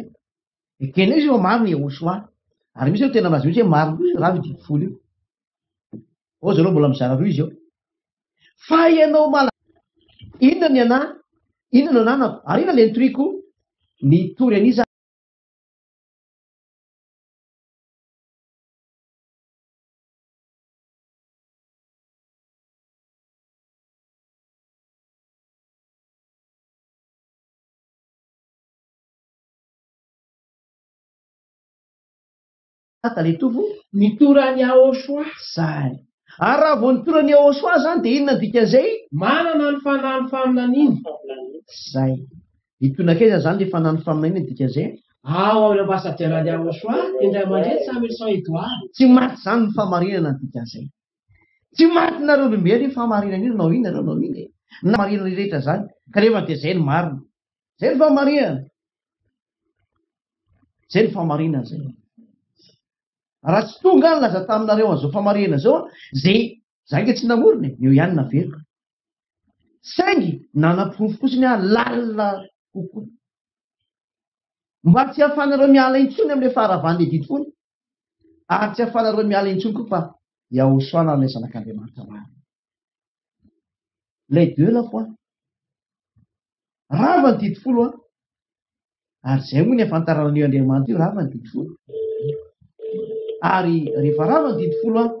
ekena izy eo marina Yahoshua. Ary misy eo tena malaza mihitsy hoe marina raha 10 io. Ô zareo mbola mizara roa izy eo. Fa ianao inona ny ana? Inona no ananako? Ary inona ilay nitoriko? Ny tory an'iza taletovo Nitorany Yahoshua. Zay. Ary raha vao nitorany Yahoshua zany dia inona dikan'izay? Manana ny fanahy ny faminaniana. Zay. Hitonakaiza zany ilay fanahy ny faminaniana dikan'izay? Ao amin'ny ambasaderan'ny Yahoshua, indray mandray samy Saint Edouard. Tsy maty zany ny famarinana dikan'izay. Tsy maty nareo olombelona io famarinana io nao ina nareo nao ina. Na marinana rehetra zany. Kanefa dia zay ny marina. Zay ny famarinana. Zay ny famarinana zay. Raha tsy tonga ny laza taminareo an'izao famarinana zao zay ange tsy namorona eo ihany naveriko. Saingy nanapirofo kosa ny lalina kokoa. Mba tsy hahafanareo miala intsony amin'ilay faharavan'ilay 10 ary tsy hahafanareo miala intsony koa fa Yahoshua na ilay zanak'Andriamanitra marina. Les deux la fois. Rava ny 10 ary izay moa ny hafantarana an'io Andriamanitra io rava ny 10. Ary rehefa rava ny 10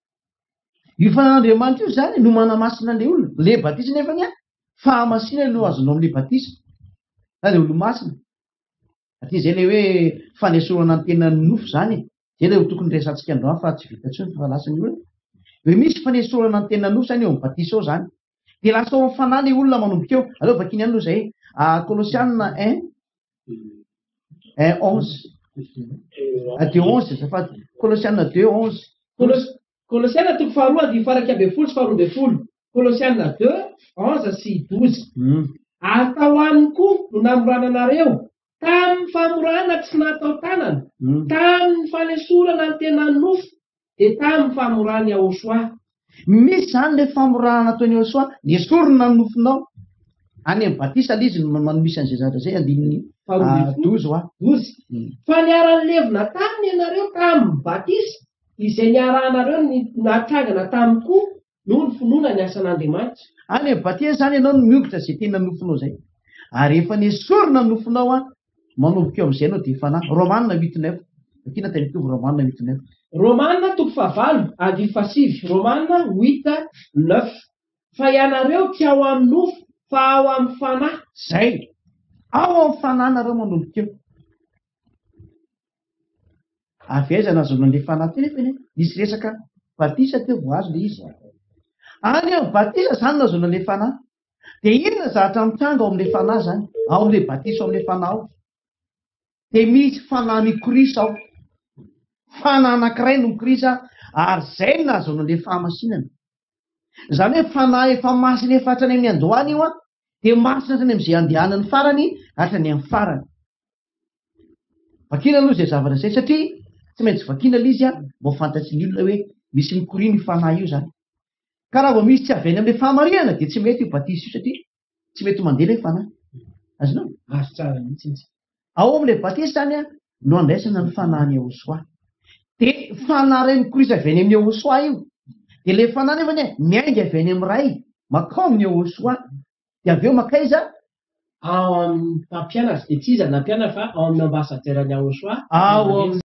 io fanan'Andriamanitra io zany no manamasina an'ilay olona le batisa nefany a fahamasina no azonao amin'le batisa na de olo masina aty zay le hoe fanesorana ny tena nofo zany zay le ho tokony resantsika androany fa tsy vita tsony fa lasa ny olona hoe misy fanesorana ny tena nofo zany eo amin'ny batisa ao zany de lasa ao fanany le olona manomboka eo aleo vakiny any aloha zay Colossianina 1:11 2:11 zafady Colossianina 2:11 Colossianina toko faharoa andiny faraky amby folo sy faharoa amby folo Colossianina 2:11 sy 12 atao aminy koa no namorananareo tamin'ny famorana tsy natao tanana tamin'ny fanesorana ny tena nofo de tamin'ny famorana Yahosoa misy zany le famorana nataony Yahosoa nesorina ny nofonao any amin'ny batisa le izy manomisy an'izay zavatra zay andininy 12 fa niarany levina taminy ianareo tamin'ny batisa izay niarahanareo natrangana tamin'ny koa noho ny finoana ny asan'Andriamanitra any amin'ny batisa zany ianao no miogotra zay tena nofonao zay ary efa nesorina ny nofonao a manomboka eo amin'izay anao de fanahy Romanina 8:9 akina tamitovy Romanina 8:9 Romanina toko fahavalo andiny fasivy Romanina 8:9 fa ianareo tsy ao amin'ny nofo fa ao amin'ny fanahy zay ao amin'ny fanahy nareo manomboka eo avy aiza nazona le fanahy teny nefa nisy resaka batisa teo vo azo le izy any amin'ny batisa zany nazona le fanahy de inona zavatra mitanga ao amin'le fanahy zany ao amin'le batisa ao amin'le fanahy ao de misy fanahy mikorisa ao fanahy anankiray no mikorisa ary zay nazona le fahamasinana zany hoe fanahy efa masina efa hatrany amin'ny andohany io a de masina hatrany amin'izay andehanan'ny farany hatrany amin'ny farany vakina aloha zay zavatra zay satria tsy maintsy vakina le izy a mba fantatry ny olona hoe misy mikoriny fanahy io zany ka raha vao misy tsy aveny amin'le fahamarihana de tsy mety io batisa io satria tsy mety mandeha le fanahy azonao azo tsara mihitsy ao amin'le batisa zany a no andraisana ny fanahiny Yahosoa de fanahy ray mikorisa avy any amin'ny Yahosoa io de le fanahy nefany miainga avy any amin'ny ray makao amin'ny Yahosoa de avy eo makaiza ao amin'ny mpampianatra de tsy iza nampianatra fa ao amin'ny ambasadera ny Yahosoa ao